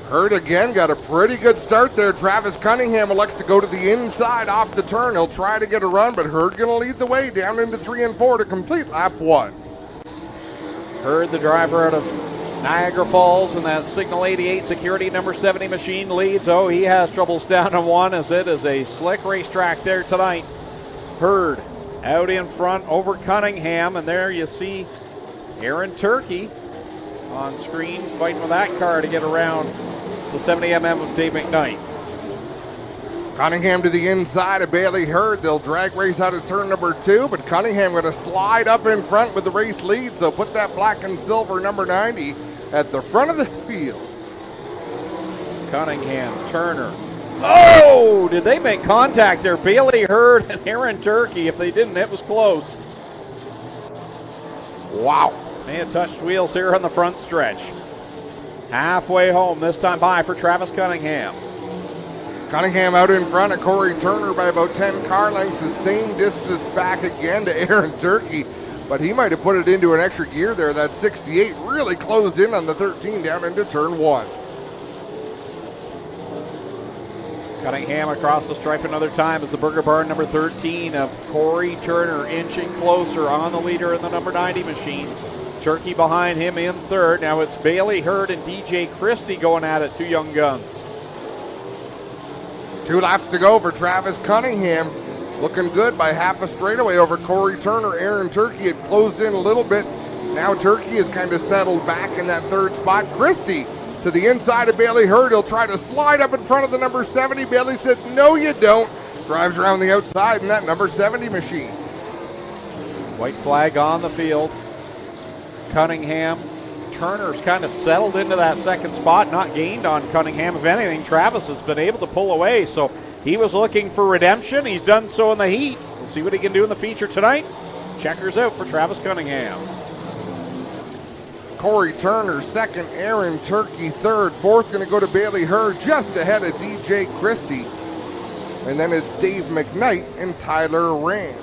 Hurd again got a pretty good start there. Travis Cunningham elects to go to the inside off the turn. He'll try to get a run, but Hurd going to lead the way down into 3 and 4 to complete lap 1. Hurd, the driver out of Niagara Falls, and that Signal 88 security number 70 machine leads. Oh, he has troubles down to 1 as it is a slick racetrack there tonight. Hurd out in front over Cunningham, and there you see Aaron Turkey on screen fighting with that car to get around the 70mm of Dave McKnight. Cunningham to the inside of Bailey Hurd. They'll drag race out of turn number 2, but Cunningham going to slide up in front with the race lead, so put that black and silver number 90 at the front of the field. Cunningham, Turner. Oh, did they make contact there? Bailey Hurd and Aaron Turkey. If they didn't, it was close. Wow. They had touched wheels here on the front stretch. Halfway home, this time by for Travis Cunningham. Cunningham out in front of Corey Turner by about 10 car lengths, the same distance back again to Aaron Turkey, but he might have put it into an extra gear there. That 68 really closed in on the 13 down into turn 1. Cunningham across the stripe another time as the Burger Barn number 13 of Corey Turner inching closer on the leader in the number 90 machine. Turkey behind him in third. Now it's Bailey Hurd and DJ Christie going at it, 2 young guns. 2 laps to go for Travis Cunningham. Looking good by half a straightaway over Corey Turner. Aaron Turkey had closed in a little bit. Now Turkey is kind of settled back in that third spot. Christie to the inside of Bailey Hurd. He'll try to slide up in front of the number 70. Bailey said, no you don't. Drives around the outside in that number 70 machine. White flag on the field. Cunningham. Turner's kind of settled into that second spot, not gained on Cunningham. If anything, Travis has been able to pull away, so he was looking for redemption. He's done so in the heat. We'll see what he can do in the feature tonight. Checkers out for Travis Cunningham. Corey Turner second, Aaron Turkey third. Fourth going to go to Bailey Hurd, just ahead of DJ Christie. And then it's Dave McKnight and Tyler Rand.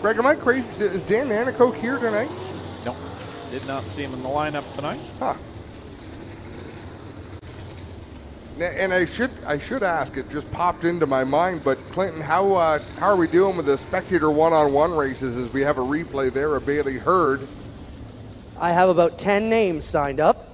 Greg, am I crazy? Is Dan Nanicoke here tonight? Nope. Did not see him in the lineup tonight. Huh. And I should ask, it just popped into my mind, but Clinton, how are we doing with the Spectator one-on-one races as we have a replay there of Bailey Hurd? I have about 10 names signed up.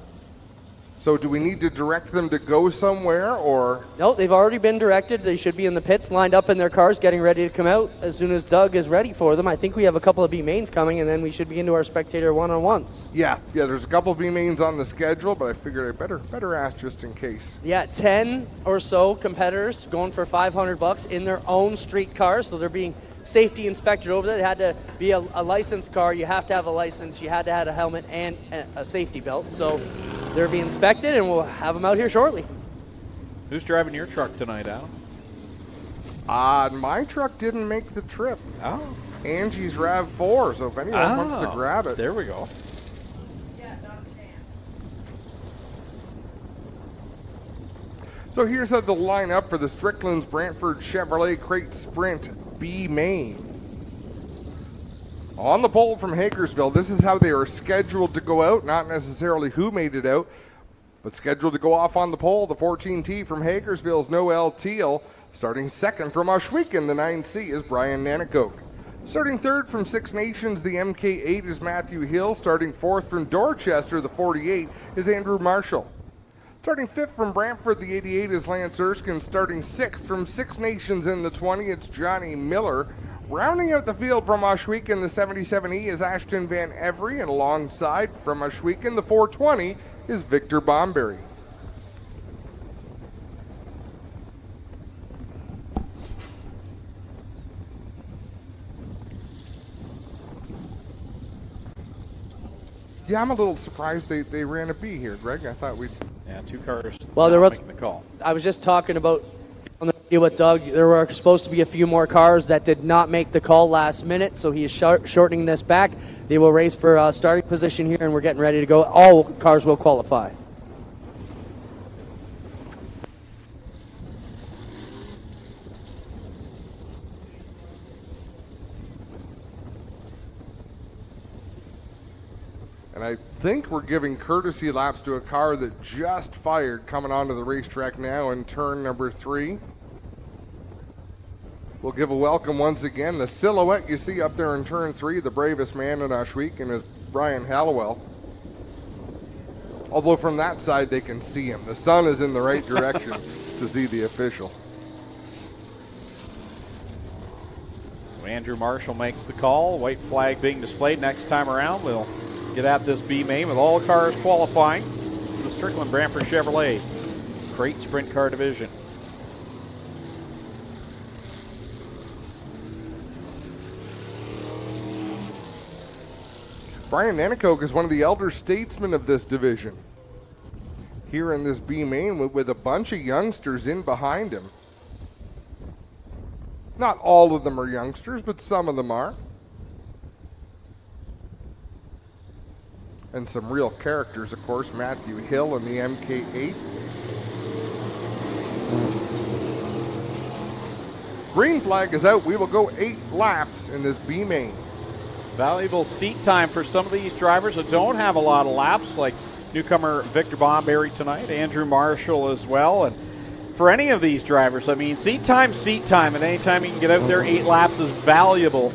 So do we need to direct them to go somewhere, or? No, they've already been directed. They should be in the pits, lined up in their cars, getting ready to come out as soon as Doug is ready for them. I think we have a couple of B mains coming, and then we should be into our Spectator one-on-ones. Yeah, there's a couple of B mains on the schedule, but I figured I better ask just in case. Yeah, 10 or so competitors going for $500 in their own street cars, so they're being safety inspected over there. They had to be a licensed car. You have to have a license. You had to have a helmet and a safety belt. So they're being inspected, and we'll have them out here shortly. Who's driving your truck tonight, Adam? My truck didn't make the trip. Oh. Angie's RAV4, so if anyone wants to grab it. There we go. So here's how they'll line up for the Strickland's Brantford Chevrolet Crate Sprint B main. On the pole from Hagersville, this is how they are scheduled to go out, not necessarily who made it out, but scheduled to go off on the pole. The 14T from Hagersville's Noel Teal. Starting second from Ohsweken, the 9C, is Brian Nanakoke. Starting third from Six Nations, the MK8, is Matthew Hill. Starting fourth from Dorchester, the 48, is Andrew Marshall. Starting fifth from Brantford, the 88, is Lance Erskine. Starting sixth from Six Nations in the 20, it's Johnny Miller. Rounding out the field from Ohsweken, the 77E, is Ashton Van Every. And alongside from Ohsweken, the 420, is Victor Bomberry. Yeah, I'm a little surprised they ran a B here, Greg. I thought we'd... Yeah, 2 cars. Well, there was making the call. I was just talking about on the video with Doug. There were supposed to be a few more cars that did not make the call last minute, so he is shortening this back. They will race for starting position here, and we're getting ready to go. All cars will qualify. And I think we're giving courtesy laps to a car that just fired coming onto the racetrack now in turn number 3. We'll give a welcome once again. The silhouette you see up there in turn 3, the bravest man in Ohsweken, is Brian Hallowell. Although from that side they can see him. The sun is in the right direction to see the official. Andrew Marshall makes the call. White flag being displayed next time around. We'll get at this B main with all cars qualifying for the Strickland Brantford Chevrolet Crate Sprint Car Division. Brian Nanakoke is one of the elder statesmen of this division. Here in this B main with a bunch of youngsters in behind him. Not all of them are youngsters, but some of them are. And some real characters, of course, Matthew Hill and the MK8. Green flag is out. We will go 8 laps in this B main. Valuable seat time for some of these drivers that don't have a lot of laps, like newcomer Victor Bomberry tonight, Andrew Marshall as well. And for any of these drivers, I mean, seat time, and anytime you can get out there, 8 laps is valuable.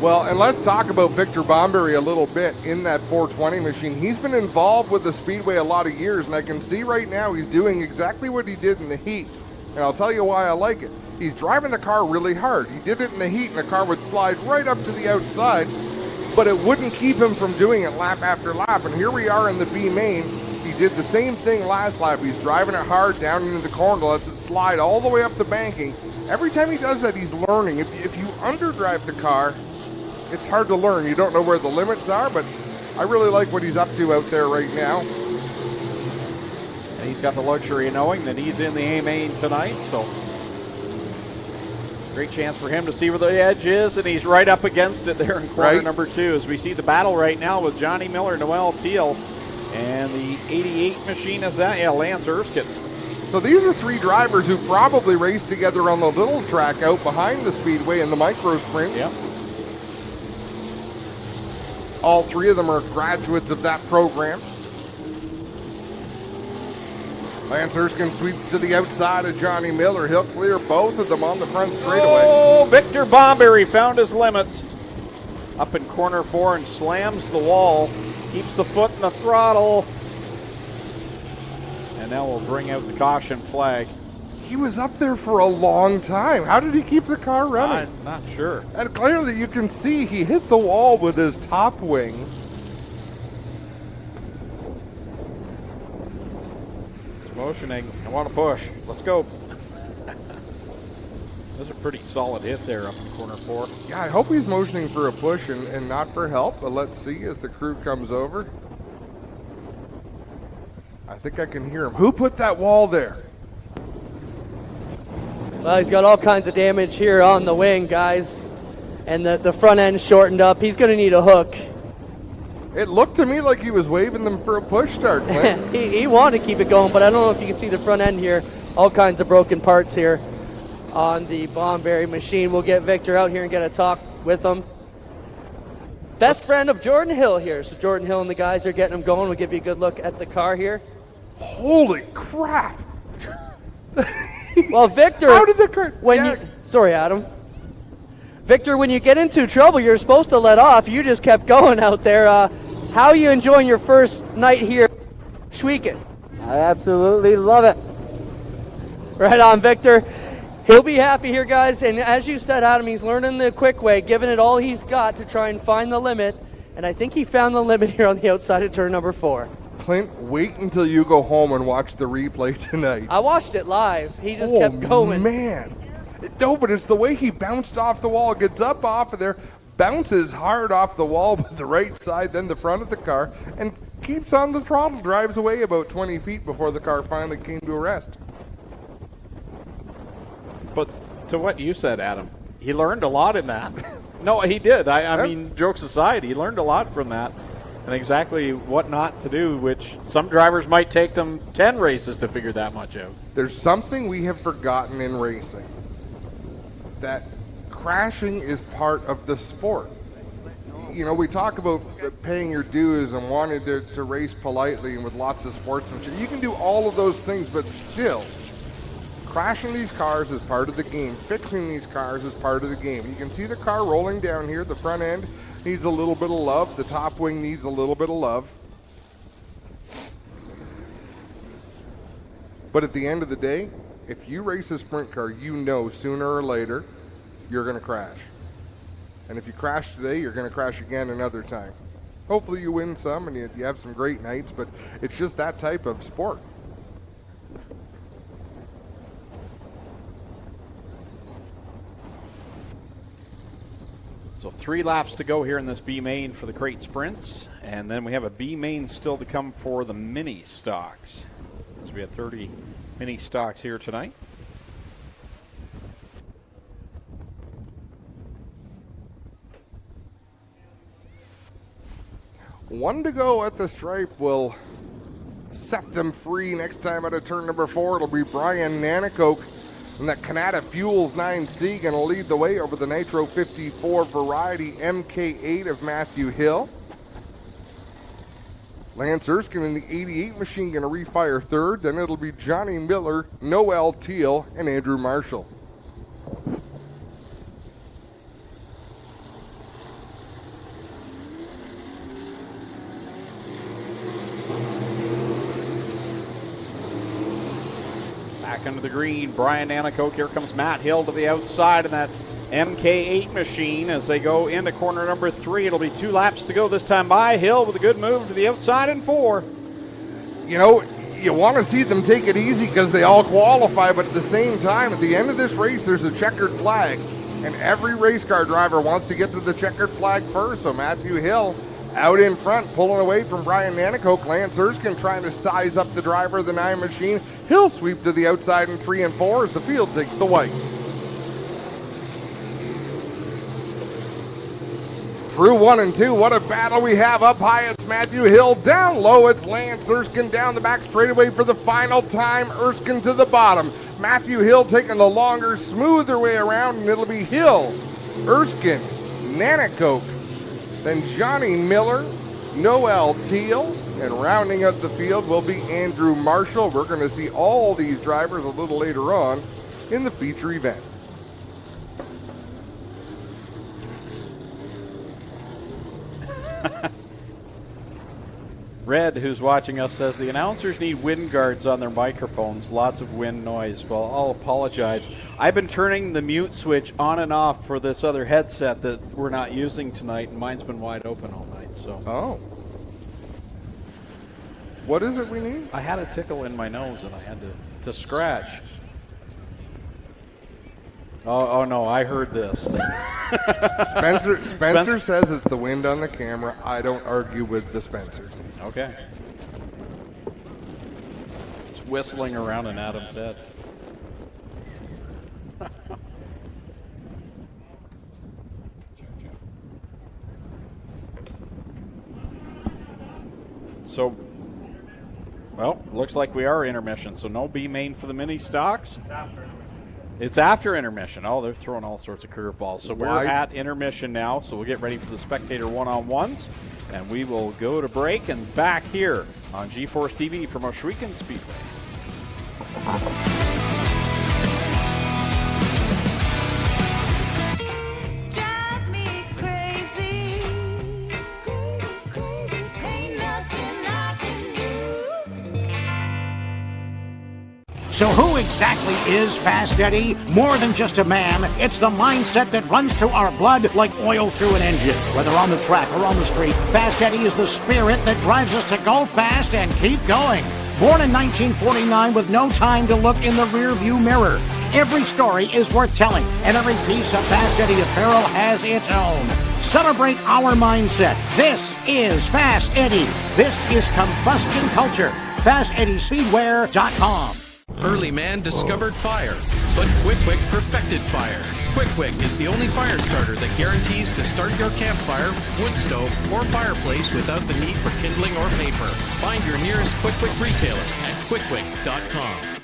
Well, and let's talk about Victor Bomberry a little bit in that 420 machine. He's been involved with the Speedway a lot of years, and I can see right now he's doing exactly what he did in the heat. And I'll tell you why I like it. He's driving the car really hard. He did it in the heat, and the car would slide right up to the outside, but it wouldn't keep him from doing it lap after lap. And here we are in the B main. He did the same thing last lap. He's driving it hard down into the corner, lets it slide all the way up the banking. Every time he does that, he's learning. If you underdrive the car, it's hard to learn. You don't know where the limits are, but I really like what he's up to out there right now. And he's got the luxury of knowing that he's in the A main tonight, so great chance for him to see where the edge is, and he's right up against it there in corner number 2 as we see the battle right now with Johnny Miller, Noel Teal, and the 88 machine is that? Yeah, Lance Erskine. So these are 3 drivers who probably raced together on the little track out behind the Speedway in the micro sprints. Yep. All 3 of them are graduates of that program. Lance Erskine sweeps to the outside of Johnny Miller. He'll clear both of them on the front straightaway. Oh, Victor Bomberry found his limits. Up in corner 4 and slams the wall. Keeps the foot in the throttle. And now we'll bring out the caution flag. He was up there for a long time. How did he keep the car running? I'm not sure. And clearly you can see he hit the wall with his top wing. He's motioning. I want to push. Let's go. That's a pretty solid hit there up in corner 4. Yeah, I hope he's motioning for a push and not for help, but let's see as the crew comes over. I think I can hear him. Who put that wall there? Well, he's got all kinds of damage here on the wing, guys. And the front end shortened up. He's going to need a hook. It looked to me like he was waving them for a push start, Clint. he wanted to keep it going, but I don't know if you can see the front end here. All kinds of broken parts here on the Bomberry machine. We'll get Victor out here and get a talk with him. Best friend of Jordan Hill here. So Jordan Hill and the guys are getting him going. We'll give you a good look at the car here. Holy crap! Well, Victor, how did the car? Sorry, Adam. Victor, when you get into trouble, you're supposed to let off. You just kept going out there. How are you enjoying your first night here, Ohsweken? I absolutely love it. Right on, Victor. He'll be happy here, guys. And as you said, Adam, he's learning the quick way, giving it all he's got to try and find the limit. And I think he found the limit here on the outside of turn number 4. Clint, wait until you go home and watch the replay tonight. I watched it live. He just kept going. Man. No, but it's the way he bounced off the wall, gets up off of there, bounces hard off the wall with the right side, then the front of the car, and keeps on the throttle, drives away about 20 feet before the car finally came to a rest. But to what you said, Adam, he learned a lot in that. No, he did. I mean, jokes aside, he learned a lot from that and exactly what not to do, which some drivers might take them 10 races to figure that much out. There's something we have forgotten in racing, that crashing is part of the sport. You know, we talk about paying your dues and wanting to race politely and with lots of sportsmanship. You can do all of those things, but still, crashing these cars is part of the game. Fixing these cars is part of the game. You can see the car rolling down here. The front end needs a little bit of love. The top wing needs a little bit of love. But at the end of the day, if you race a sprint car, you know sooner or later you're going to crash. And if you crash today, you're going to crash again another time. Hopefully you win some and you have some great nights, but it's just that type of sport. So 3 laps to go here in this B main for the crate sprints, and then we have a B main still to come for the mini stocks. So we have 30 mini stocks here tonight. One to go at the stripe will set them free. Next time out of turn number 4, it'll be Brian Nanakoke. And that Canada Fuels 9C going to lead the way over the Nitro 54 variety MK8 of Matthew Hill. Lance Erskine in the 88 machine going to refire third. Then it'll be Johnny Miller, Noel Teal, and Andrew Marshall. Back into the green, Brian Nanakoke. Here comes Matt Hill to the outside in that MK8 machine as they go into corner number 3. It'll be 2 laps to go this time by. Hill with a good move to the outside in 4. You know, you want to see them take it easy because they all qualify, but at the same time, at the end of this race, there's a checkered flag, and every race car driver wants to get to the checkered flag first. So Matthew Hill out in front, pulling away from Brian Nanakoke. Lance Erskine trying to size up the driver of the 9 machine. He'll sweep to the outside in 3 and 4 as the field takes the white. Through 1 and 2, what a battle we have. Up high, it's Matthew Hill. Down low, it's Lance Erskine down the back straightaway for the final time. Erskine to the bottom. Matthew Hill taking the longer, smoother way around, and it'll be Hill, Erskine, Nanakoke, then Johnny Miller, Noel Teal, and rounding out the field will be Andrew Marshall. We're going to see all these drivers a little later on in the feature event. Red, who's watching us, says the announcers need wind guards on their microphones. Lots of wind noise. Well, I'll apologize. I've been turning the mute switch on and off for this other headset that we're not using tonight, and mine's been wide open all night. So. Oh. What is it we need? I had a tickle in my nose, and I had to scratch. Oh no, I heard this. Spencer says it's the wind on the camera. I don't argue with the Spencers. Okay. whistling around in Adam's head. So, well, looks like we are intermission. So no B main for the mini stocks. It's after intermission. Oh, they're throwing all sorts of curveballs. So we're at intermission now. So we'll get ready for the Spectator one-on-ones, and we will go to break and back here on G-Force TV from Ohsweken Speedway. So who exactly is Fast Eddie? More than just a man, it's the mindset that runs through our blood like oil through an engine. Whether on the track or on the street, Fast Eddie is the spirit that drives us to go fast and keep going. Born in 1949 with no time to look in the rearview mirror. Every story is worth telling, and every piece of Fast Eddie apparel has its own. Celebrate our mindset. This is Fast Eddie. This is combustion culture. FastEddieSpeedwear.com. Early man discovered fire, but Quick perfected fire. Quick is the only fire starter that guarantees to start your campfire, wood stove, or fireplace without the need for kindling or paper. Find your nearest Quick retailer at quickwick.com.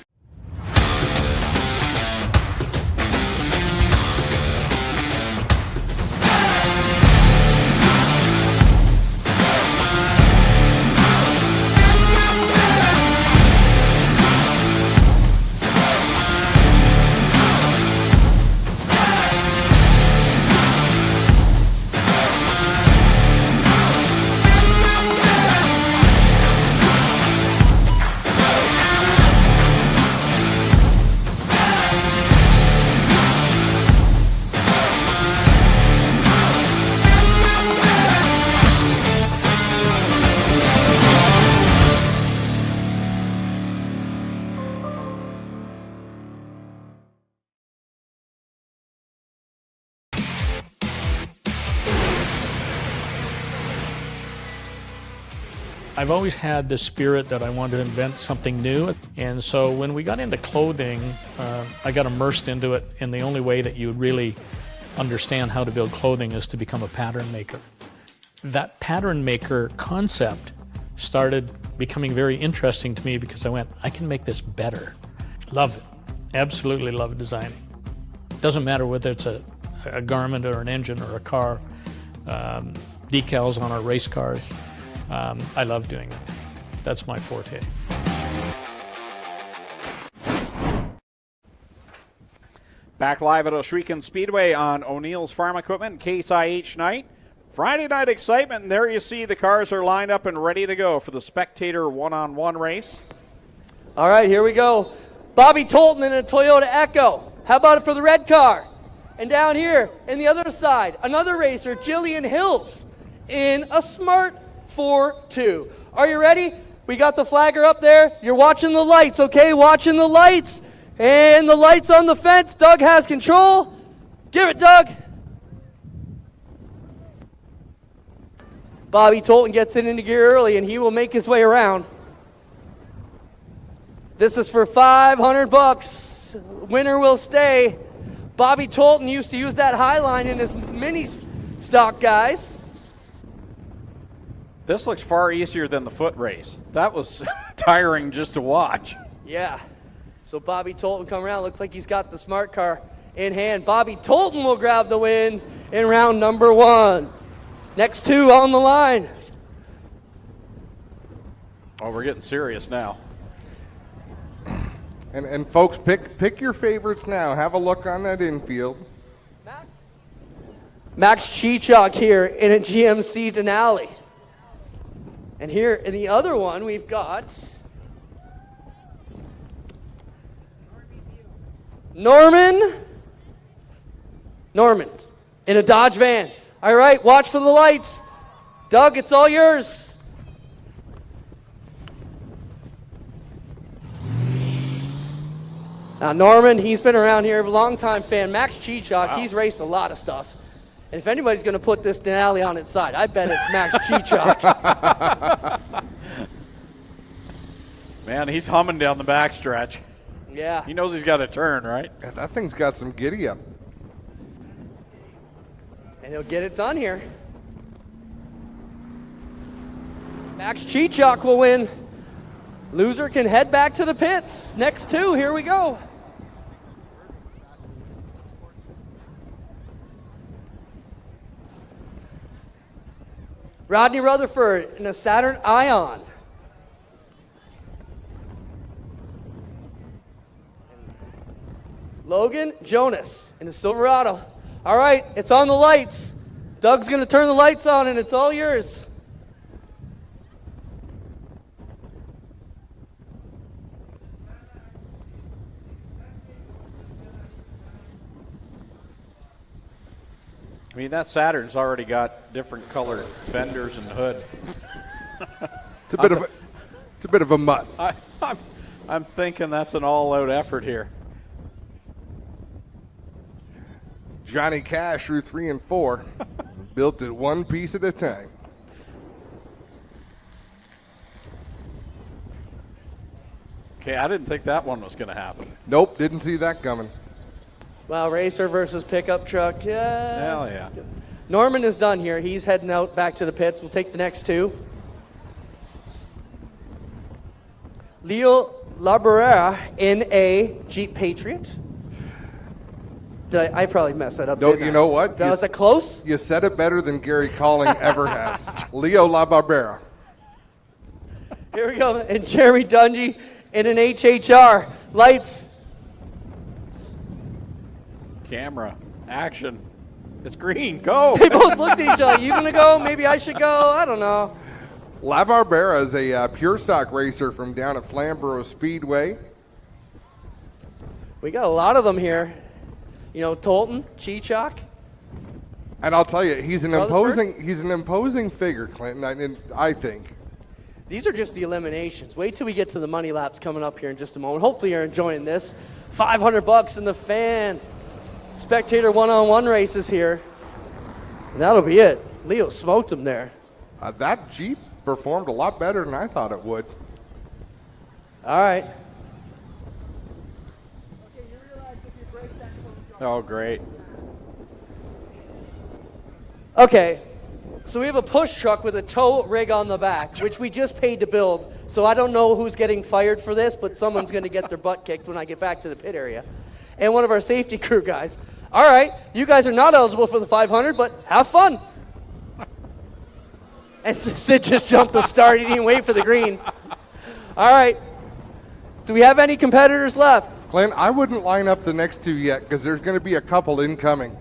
I've always had the spirit that I wanted to invent something new, and so when we got into clothing, I got immersed into it, and the only way that you really understand how to build clothing is to become a pattern maker. That pattern maker concept started becoming very interesting to me because I went, I can make this better. Love it. Absolutely love designing. Doesn't matter whether it's a garment or an engine or a car, decals on our race cars. I love doing it. That's my forte. Back live at Ohsweken Speedway on O'Neill's Farm Equipment, Case IH night. Friday night excitement, and there you see the cars are lined up and ready to go for the Spectator one-on-one race. All right, here we go. Bobby Tolton in a Toyota Echo. How about it for the red car? And down here, in the other side, another racer, Jillian Hills, in a Smart 4-2. Are you ready? We got the flagger up there. You're watching the lights, okay? Watching the lights. And the lights on the fence. Doug has control. Give it, Doug. Bobby Tolton gets it into gear early, and he will make his way around. This is for $500. Winner will stay. Bobby Tolton used to use that high line in his mini stock, guys. This looks far easier than the foot race. That was tiring just to watch. Yeah. So Bobby Tolton come around. Looks like he's got the smart car in hand. Bobby Tolton will grab the win in round number 1. Next 2 on the line. Oh, we're getting serious now. And folks, pick your favorites now. Have a look on that infield. Max Chichok here in a GMC Denali. And here in the other one, we've got Norman in a Dodge van. All right, watch for the lights. Doug, it's all yours. Now, Norman, he's been around here, a long-time fan. Max Chichok, He's raced a lot of stuff. And if anybody's going to put this Denali on its side, I bet it's Max Chichok. Man, he's humming down the backstretch. Yeah. He knows he's got to turn, right? Yeah, that thing's got some giddy up. And he'll get it done here. Max Chichok will win. Loser can head back to the pits. Next two, here we go. Rodney Rutherford in a Saturn Ion. Logan Jonas in a Silverado. All right, it's on the lights. Doug's going to turn the lights on, and it's all yours. I mean, that Saturn's already got different colored fenders and hood. It's a bit of a mutt. I'm thinking that's an all-out effort here. Johnny Cash through 3 and 4. Built it one piece at a time. Okay, I didn't think that one was going to happen. Nope, didn't see that coming. Wow, racer versus pickup truck. Yeah. Hell yeah. Norman is done here. He's heading out back to the pits. We'll take the next two. Leo Labarera in a Jeep Patriot. I probably messed that up. No, didn't I? you know what? Was it close? You said it better than Gary Calling ever has. Leo LaBarbera. Here we go. And Jeremy Dungy in an HHR. Lights. Camera. Action. It's green. Go. They both looked at each other. You gonna go? Maybe I should go. I don't know. LaBarbera is a pure stock racer from down at Flamborough Speedway. We got a lot of them here. You know, Tolton, Chichok. And I'll tell you, he's an Rutherford? imposing figure, Clinton. I think. These are just the eliminations. Wait till we get to the money laps coming up here in just a moment. Hopefully you're enjoying this. $500 in the fan. Spectator one-on-one races here. And that'll be it. Leo smoked him there. That Jeep performed a lot better than I thought it would. All right. Oh, great. Okay, so we have a push truck with a tow rig on the back, which we just paid to build. So I don't know who's getting fired for this, but someone's going to get their butt kicked when I get back to the pit area. And one of our safety crew guys. All right, you guys are not eligible for the 500, but have fun. And Sid just jumped the start. He didn't wait for the green. All right. Do we have any competitors left? Clint, I wouldn't line up the next two yet because there's going to be a couple incoming.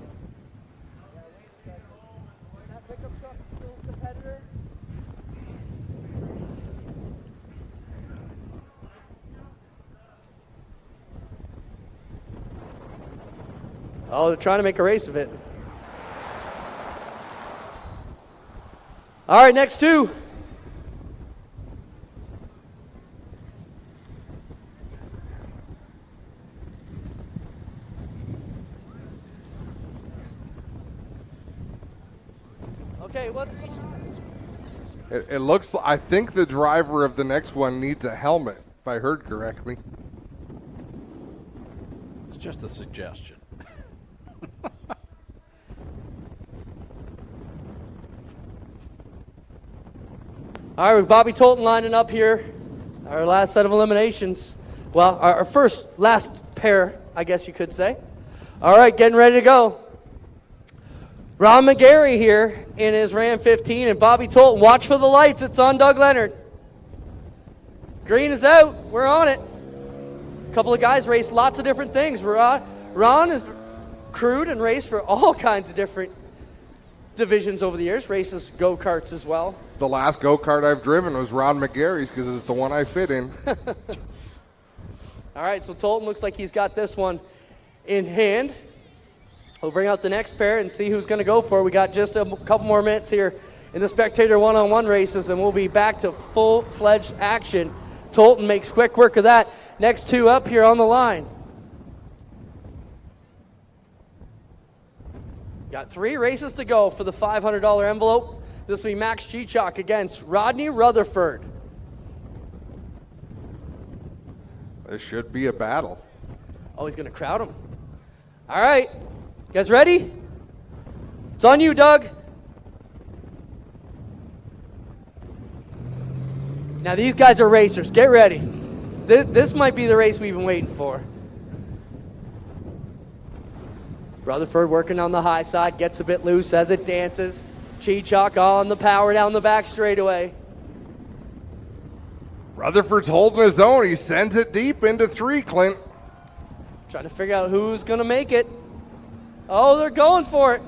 Oh, they're trying to make a race of it. All right, next two. Okay, It looks, I think the driver of the next one needs a helmet, if I heard correctly. It's just a suggestion. All right, with Bobby Tolton lining up here. Our last set of eliminations. Well, our last pair, I guess you could say. All right, getting ready to go. Ron McGarry here in his Ram 15, and Bobby Tolton. Watch for the lights. It's on Doug Leonard. Green is out. We're on it. A couple of guys raced lots of different things. Ron has crewed and raced for all kinds of different divisions over the years. Races go-karts as well. The last go-kart I've driven was Ron McGarry's because it's the one I fit in. All right, so Tolton looks like he's got this one in hand. We'll bring out the next pair and see who's going to go for it. We got just a couple more minutes here in the Spectator one-on-one races, and we'll be back to full-fledged action. Tolton makes quick work of that. Next two up here on the line. Got 3 races to go for the $500 envelope. This will be Max Chichok against Rodney Rutherford. This should be a battle. Oh, he's going to crowd him. All right. You guys ready? It's on you, Doug. Now, these guys are racers. Get ready. This might be the race we've been waiting for. Rutherford working on the high side, gets a bit loose as it dances. Cheechak on the power down the back straightaway. Rutherford's holding his own. He sends it deep into 3, Clint. Trying to figure out who's going to make it. Oh, they're going for it.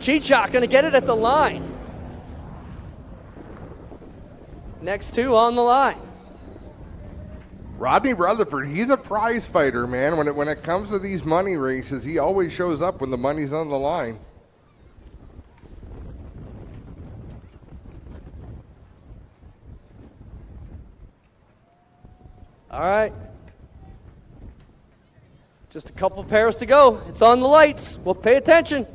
Cheechak going to get it at the line. Next 2 on the line. Rodney Rutherford, he's a prize fighter, man. When it comes to these money races, he always shows up when the money's on the line. All right. Just a couple pairs to go. It's on the lights. Well, pay attention.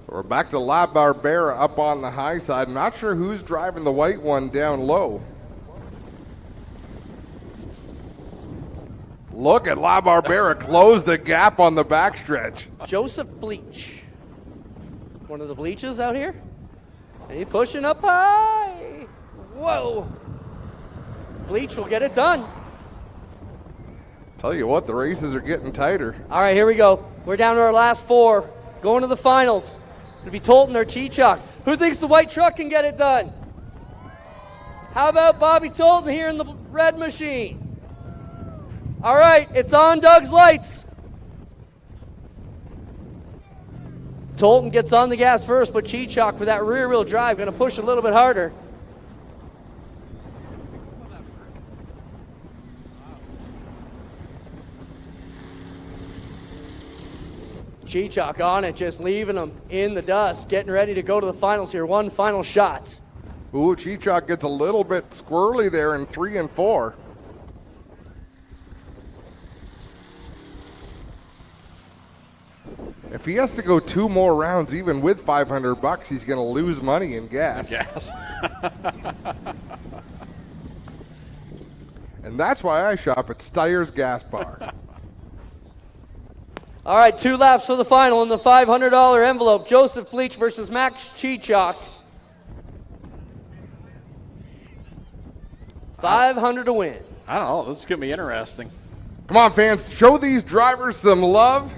So we're back to La Barbera up on the high side. I'm not sure who's driving the white one down low. Look at La Barbera close the gap on the backstretch. Joseph Bleach. One of the Bleaches out here. And he's pushing up high. Whoa. Bleach will get it done. Tell you what, the races are getting tighter. All right, here we go. We're down to our last 4. Going to the finals. It'll be Tolton or Cheechak. Who thinks the white truck can get it done? How about Bobby Tolton here in the red machine? All right, it's on Doug's lights. Tolton gets on the gas first, but Cheechak with that rear wheel drive going to push a little bit harder. Cheechak on it, just leaving him in the dust, getting ready to go to the finals here. One final shot. Ooh, Cheechak gets a little bit squirrely there in 3 and 4. If he has to go 2 more rounds, even with $500, he's going to lose money in gas. Yes. And that's why I shop at Steyer's Gas Bar. All right, 2 laps for the final in the $500 envelope. Joseph Bleach versus Max Cheechak. $500 to win. I don't know. This is going to be interesting. Come on, fans. Show these drivers some love.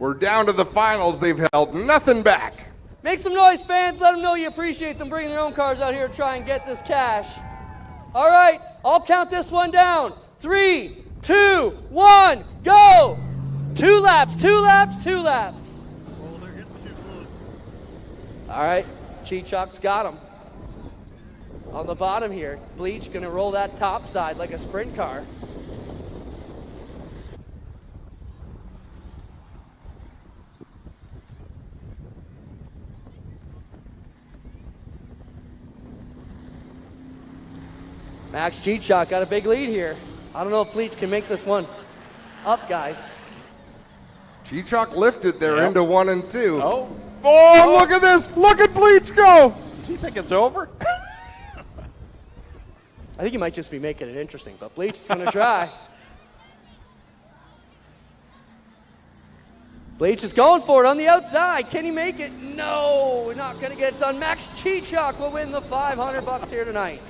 We're down to the finals. They've held nothing back. Make some noise, fans. Let them know you appreciate them bringing their own cars out here to try and get this cash. All right, I'll count this one down. 3, 2, 1, go! 2 laps, 2 laps, 2 laps. Oh, they're getting too close. All right, Cheechak's got him. On the bottom here, Bleach gonna roll that top side like a sprint car. Max Cheechak got a big lead here. I don't know if Bleach can make this one up, guys. Cheechak lifted there into 1 and 2. Oh. Oh, look at this. Look at Bleach go. Does he think it's over? I think he might just be making it interesting, but Bleach is going to try. Bleach is going for it on the outside. Can he make it? No, we're not going to get it done. Max Cheechak will win the $500 here tonight.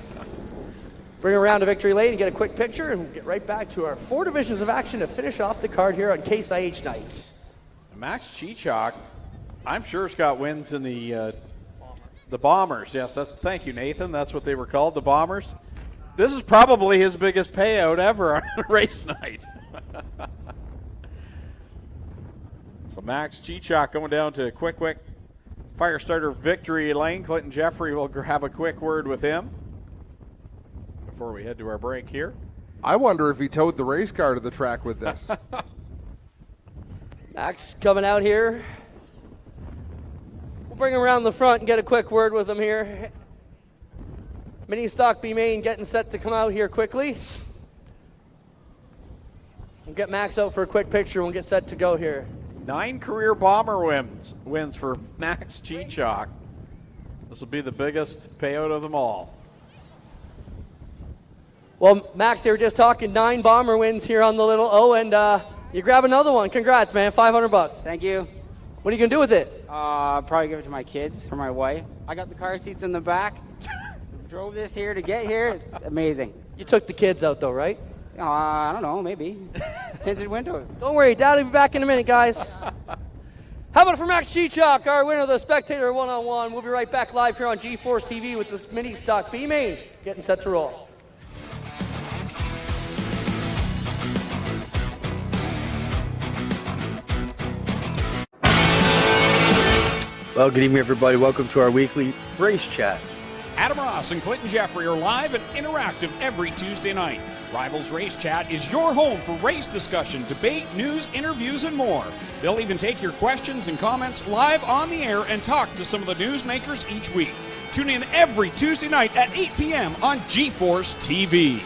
Bring around to victory lane and get a quick picture, and we'll get right back to our 4 divisions of action to finish off the card here on Case IH night. Max Cheechak, I'm sure, has got wins in the Bombers. Yes, thank you, Nathan. That's what they were called, the Bombers. This is probably his biggest payout ever on a race night. So Max Cheechak going down to quick fire starter victory lane. Clinton Jeffrey will grab a quick word with him before we head to our break here. I wonder if he towed the race car to the track with this. Max coming out here. We'll bring him around the front and get a quick word with him here. Mini Stock B Main getting set to come out here quickly. We'll get Max out for a quick picture and we'll get set to go here. 9 career Bomber wins for Max Cheechak. This will be the biggest payout of them all. Well, Max, they were just talking 9 bomber wins here on the Little O, and you grab another one. Congrats, man. $500. Thank you. What are you going to do with it? Probably give it to my kids, for my wife. I got the car seats in the back. Drove this here to get here. It's amazing. You took the kids out, though, right? I don't know, maybe. Tinted windows. Don't worry, Dad will be back in a minute, guys. How about it for Max Chichok, our winner of the Spectator one-on-one? We'll be right back live here on G-Force TV with this mini stock B-Main getting set to roll. Well, good evening, everybody. Welcome to our weekly race chat. Adam Ross and Clinton Jeffrey are live and interactive every Tuesday night. Rivals Race Chat is your home for race discussion, debate, news, interviews, and more. They'll even take your questions and comments live on the air and talk to some of the newsmakers each week. Tune in every Tuesday night at 8 p.m. on G-Force TV.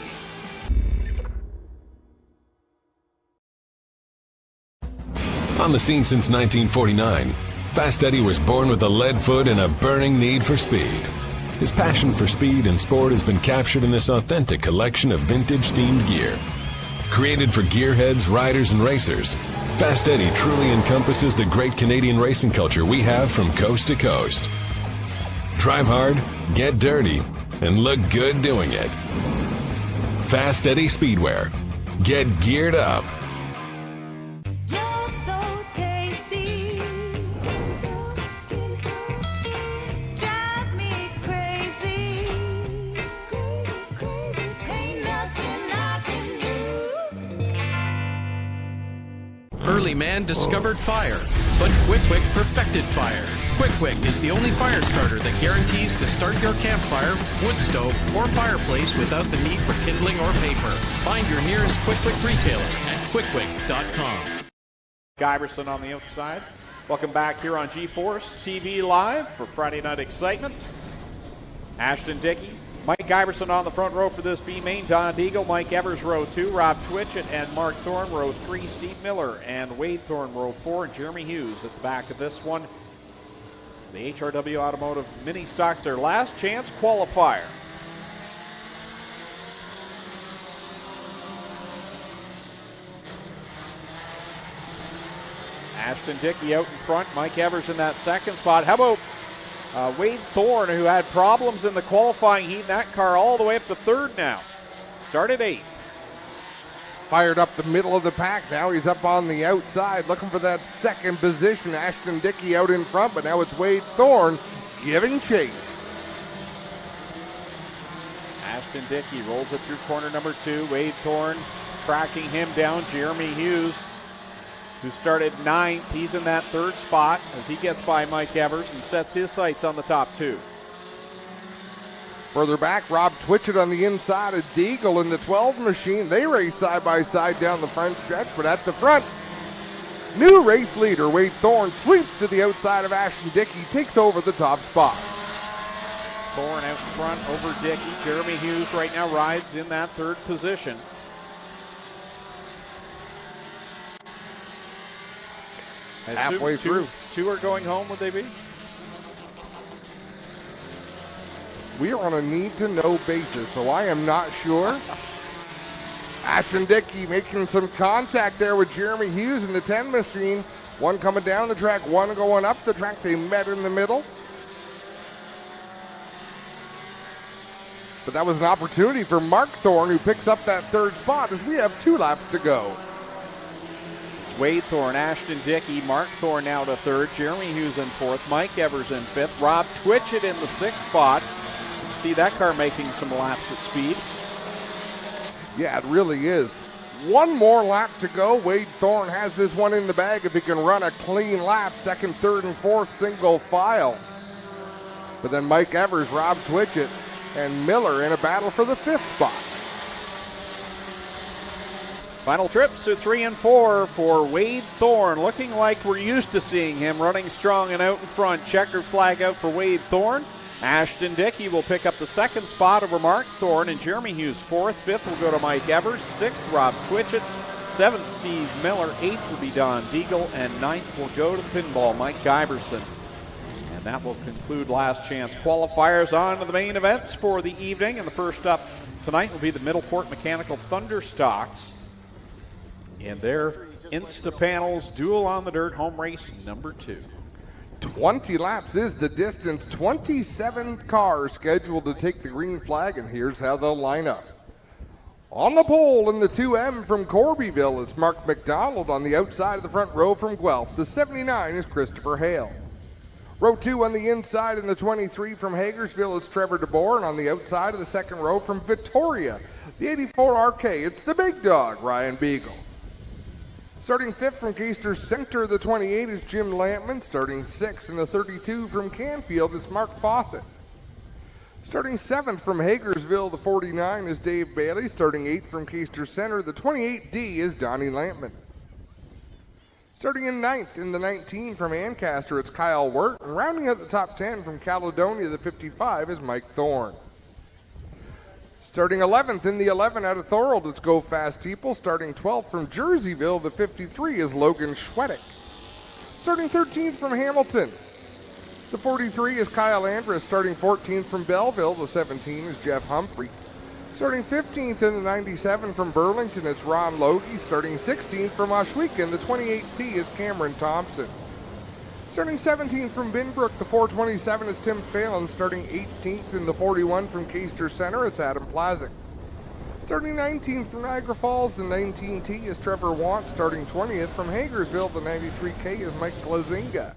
On the scene since 1949, Fast Eddie was born with a lead foot and a burning need for speed. His passion for speed and sport has been captured in this authentic collection of vintage-themed gear. Created for gearheads, riders, and racers, Fast Eddie truly encompasses the great Canadian racing culture we have from coast to coast. Drive hard, get dirty, and look good doing it. Fast Eddie Speedwear. Get geared up. Early man discovered fire, but Quick perfected fire. Quick is the only fire starter that guarantees to start your campfire, wood stove, or fireplace without the need for kindling or paper. Find your nearest Quick retailer at quickquick.com. Giberson on the outside. Welcome back here on G-Force TV Live for Friday Night Excitement. Ashton Dickey, Mike Giberson on the front row for this B-Main. Don Deagle, Mike Evers, row 2. Rob Twitchett and Mark Thorne, row 3. Steve Miller and Wade Thorne, row 4. And Jeremy Hughes at the back of this one. The HRW Automotive Mini Stocks, their last chance qualifier. Ashton Dickey out in front. Mike Evers in that second spot. How about Wade Thorne, who had problems in the qualifying heat in that car, all the way up to third now. Started 8th. Fired up the middle of the pack. Now he's up on the outside looking for that second position. Ashton Dickey out in front, but now it's Wade Thorne giving chase. Ashton Dickey rolls it through corner number 2. Wade Thorne tracking him down. Jeremy Hughes, who started 9th. He's in that third spot as he gets by Mike Evers and sets his sights on the top 2. Further back, Rob Twitchett on the inside of Deagle in the 12 machine. They race side by side down the front stretch, but at the front, new race leader Wade Thorne sweeps to the outside of Ashton Dickey, takes over the top spot. Thorne out in front over Dickey. Jeremy Hughes right now rides in that third position. Halfway through. Two are going home, would they be? We are on a need-to-know basis, so I am not sure. Ashton Dickey making some contact there with Jeremy Hughes in the 10 machine. One coming down the track, one going up the track. They met in the middle. But that was an opportunity for Mark Thorne, who picks up that third spot as we have 2 laps to go. Wade Thorne, Ashton Dickey, Mark Thorne now to third, Jeremy Hughes in fourth, Mike Evers in fifth, Rob Twitchett in the 6th spot. You see that car making some laps at speed. Yeah, it really is. One more lap to go. Wade Thorne has this one in the bag if he can run a clean lap, 2nd, 3rd, and 4th single file. But then Mike Evers, Rob Twitchett, and Miller in a battle for the 5th spot. Final trips to 3 and 4 for Wade Thorne. Looking like we're used to seeing him running strong and out in front. Checkered flag out for Wade Thorne. Ashton Dickey will pick up the 2nd spot over Mark Thorne, and Jeremy Hughes 4th. 5th will go to Mike Evers. 6th, Rob Twitchett. 7th, Steve Miller. 8th will be Don Deagle, and 9th will go to the pinball, Mike Giberson. And And that will conclude last chance qualifiers. On to the main events for the evening. And the first up tonight will be the Middleport Mechanical Thunderstocks and their Instapanels Duel on the Dirt home race number 2. 20 laps is the distance. 27 cars scheduled to take the green flag, and here's how they'll line up. On the pole in the 2M from Corbyville, it's Mark McDonald. On the outside of the front row from Guelph, the 79 is Christopher Hale. Row 2 on the inside in the 23 from Hagersville, it's Trevor DeBoer. And on the outside of the second row from Victoria, the 84 RK, it's the big dog, Ryan Beagle. Starting 5th from Caister Center, the 28 is Jim Lampman. Starting 6th in the 32 from Canfield, it's Mark Fawcett. Starting 7th from Hagersville, the 49 is Dave Bailey. Starting 8th from Caister Center, the 28D is Donnie Lampman. Starting in 9th in the 19 from Ancaster, it's Kyle Wirt. And rounding out the top 10 from Caledonia, the 55 is Mike Thorne. Starting 11th in the 11 out of Thorold, it's Go Fast Teeple. Starting 12th from Jerseyville, the 53 is Logan Schwedick. Starting 13th from Hamilton, the 43 is Kyle Andrus. Starting 14th from Belleville, the 17 is Jeff Humphrey. Starting 15th in the 97 from Burlington, it's Ron Logie. Starting 16th from Ohsweken, the 28T is Cameron Thompson. Starting 17th from Binbrook, the 427 is Tim Phelan. Starting 18th in the 41 from Caister Center, it's Adam Plazik. Starting 19th from Niagara Falls, the 19T is Trevor Want. Starting 20th from Hagersville, the 93K is Mike Glazinga.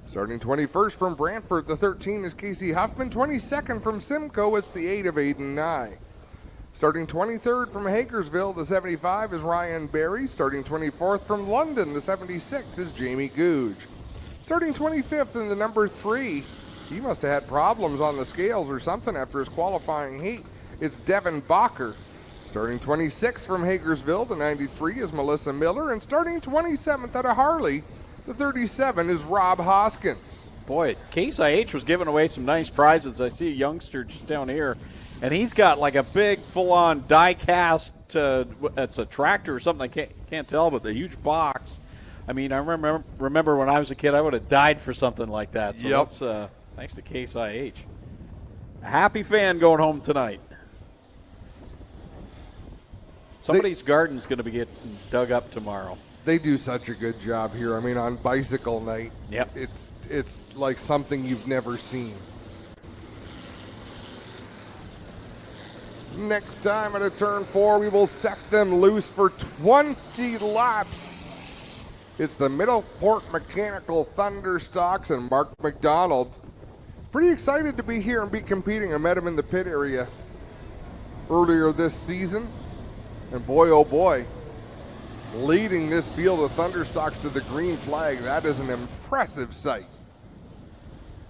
Starting 21st from Brantford, the 13 is Casey Huffman. 22nd from Simcoe, it's the 8 of Aiden Nye. Starting 23rd from Hagersville, the 75 is Ryan Berry. Starting 24th from London, the 76 is Jamie Googe. Starting 25th in the number 3, he must have had problems on the scales or something after his qualifying heat, it's Devin Bacher. Starting 26th from Hagersville, the 93 is Melissa Miller. And starting 27th out of Harley, the 37 is Rob Hoskins. Boy, Case IH was giving away some nice prizes. I see a youngster just down here, and he's got like a big full-on die-cast, it's a tractor or something, I can't tell, but the huge box. I mean, I remember when I was a kid, I would have died for something like that. So that's thanks to Case IH. A happy fan going home tonight. Somebody's garden's going to be getting dug up tomorrow. They do such a good job here. I mean, on bicycle night, yep, it's like something you've never seen. Next time at a turn 4, we will set them loose for 20 laps. It's the Middleport Mechanical Thunderstocks and Mark McDonald. Pretty excited to be here and be competing. I met him in the pit area earlier this season. And boy, oh boy, leading this field of Thunderstocks to the green flag. That is an impressive sight.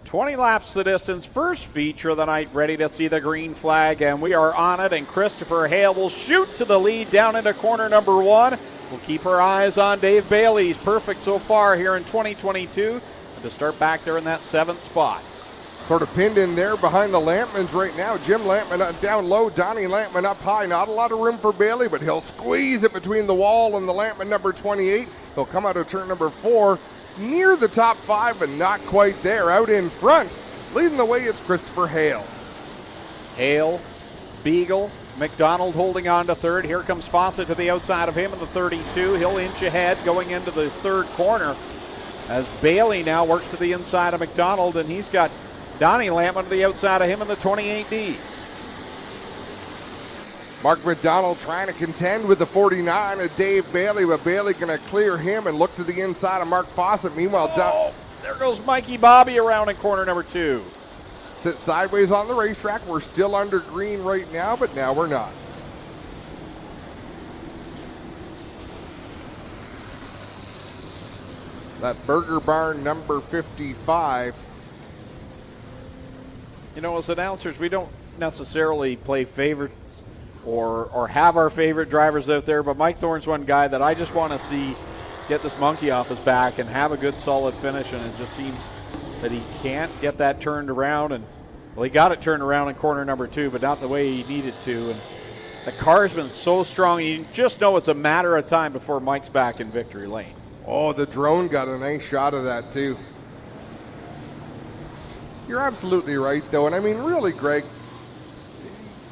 20 laps the distance, first feature of the night, ready to see the green flag, and we are on it, and Christopher Hale will shoot to the lead down into corner number 1. We'll keep our eyes on Dave Bailey. He's perfect so far here in 2022, and to start back there in that 7th spot. Sort of pinned in there behind the Lampmans right now. Jim Lampman down low, Donnie Lampman up high. Not a lot of room for Bailey, but he'll squeeze it between the wall and the Lampman number 28. He'll come out of turn number 4, near the top 5, but not quite there. Out in front, leading the way, it's Christopher Hale. Hale, Beagle, McDonald holding on to 3rd. Here comes Fawcett to the outside of him in the 32. He'll inch ahead going into the 3rd corner as Bailey now works to the inside of McDonald, and he's got Donnie Lampman to the outside of him in the 28D. Mark McDonald trying to contend with the 49 of Dave Bailey, but Bailey going to clear him and look to the inside of Mark Fawcett. Meanwhile, there goes Mikey Bobby around in corner number 2. Sit sideways on the racetrack. We're still under green right now, but now we're not. That Burger Barn number 55. You know, as announcers, we don't necessarily play favorites or have our favorite drivers out there, but Mike Thorne's one guy that I just want to see get this monkey off his back and have a good solid finish, and it just seems that he can't get that turned around. And well, he got it turned around in corner number 2, but not the way he needed to. And the car's been so strong, you just know it's a matter of time before Mike's back in victory lane. Oh, the drone got a nice shot of that too. You're absolutely right, though. And I mean, really, Greg,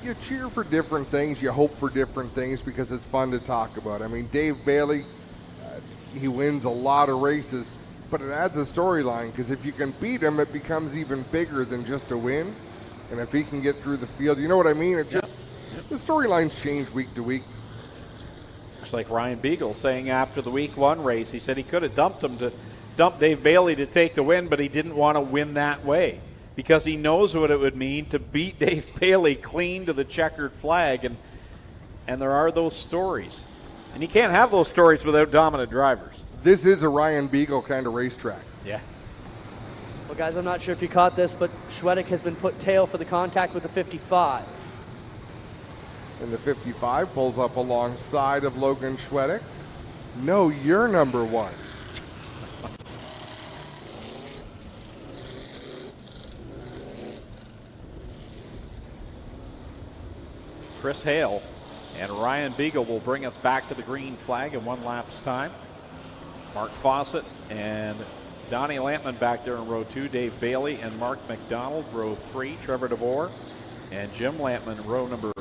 you cheer for different things. You hope for different things because it's fun to talk about. I mean, Dave Bailey, he wins a lot of races, but it adds a storyline because if you can beat him, it becomes even bigger than just a win. And if he can get through the field, you know what I mean? It just, the storylines change week to week. It's like Ryan Beagle saying after the week 1 race, he said he could have dumped Dave Bailey to take the win, but he didn't want to win that way because he knows what it would mean to beat Dave Bailey clean to the checkered flag, and there are those stories. And you can't have those stories without dominant drivers. This is a Ryan Beagle kind of racetrack. Yeah. Well, guys, I'm not sure if you caught this, but Ohsweken has been put tail for the contact with the 55. And the 55 pulls up alongside of Logan Ohsweken. No, you're number 1. Chris Hale and Ryan Beagle will bring us back to the green flag in 1 lap's time. Mark Fawcett and Donnie Lampman back there in row 2. Dave Bailey and Mark McDonald, row 3. Trevor DeBoer and Jim Lampman, row number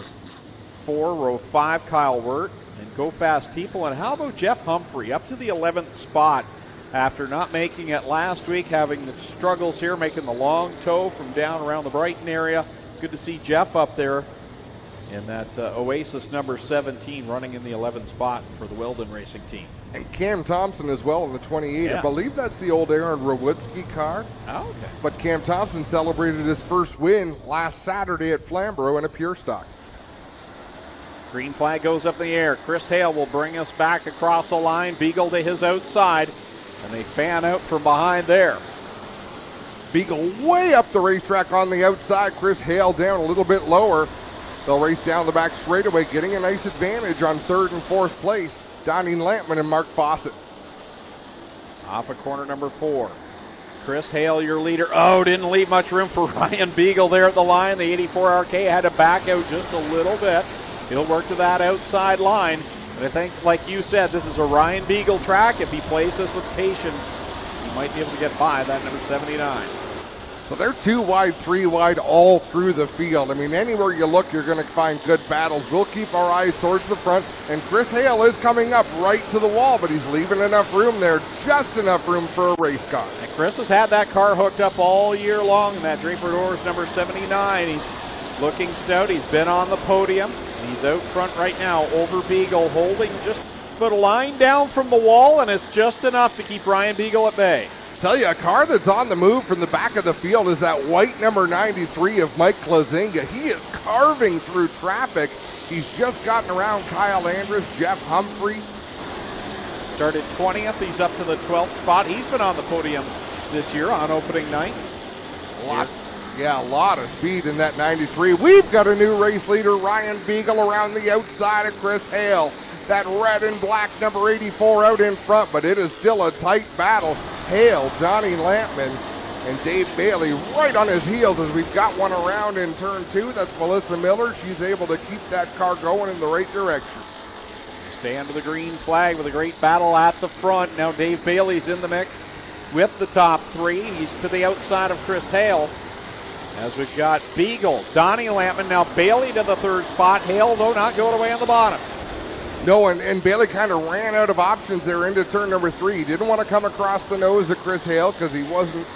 4. Row 5, Kyle Wirt and Go Fast Teeple. And how about Jeff Humphrey up to the 11th spot after not making it last week, having the struggles here, making the long tow from down around the Brighton area. Good to see Jeff up there in that Oasis number 17, running in the 11th spot for the Weldon Racing team. And Cam Thompson as well in the 28. Yeah. I believe that's the old Aaron Rawitsky car. Oh, okay. But Cam Thompson celebrated his first win last Saturday at Flamborough in a pure stock. Green flag goes up in the air. Chris Hale will bring us back across the line. Beagle to his outside, and they fan out from behind there. Beagle way up the racetrack on the outside. Chris Hale down a little bit lower. They'll race down the back straightaway, getting a nice advantage on 3rd and 4th place. Donnie Lampman and Mark Fawcett. Off of corner number 4. Chris Hale, your leader. Oh, didn't leave much room for Ryan Beagle there at the line. The 84 RK had to back out just a little bit. He'll work to that outside line. And I think, like you said, this is a Ryan Beagle track. If he plays this with patience, he might be able to get by that number 79. So they're 2 wide, 3 wide all through the field. I mean, anywhere you look, you're going to find good battles. We'll keep our eyes towards the front. And Chris Hale is coming up right to the wall, but he's leaving enough room there, just enough room for a race car. And Chris has had that car hooked up all year long in that Draper Doors number 79. He's looking stout. He's been on the podium. He's out front right now over Beagle, holding just about a line down from the wall, and it's just enough to keep Ryan Beagle at bay. Tell you, a car that's on the move from the back of the field is that white number 93 of Mike Klazinga. He is carving through traffic. He's just gotten around Kyle Andrus, Jeff Humphrey. Started 20th. He's up to the 12th spot. He's been on the podium this year on opening night. A lot of speed in that 93. We've got a new race leader, Ryan Beagle, around the outside of Chris Hale. That red and black number 84 out in front, but it is still a tight battle. Hale, Donnie Lampman, and Dave Bailey right on his heels as we've got one around in turn 2. That's Melissa Miller. She's able to keep that car going in the right direction. Stay under the green flag with a great battle at the front. Now Dave Bailey's in the mix with the top 3. He's to the outside of Chris Hale. As we've got Beagle, Donnie Lampman, now Bailey to the 3rd spot. Hale, though, not going away on the bottom. No, and Bailey kind of ran out of options there into turn number 3. He didn't want to come across the nose of Chris Hale because he wasn't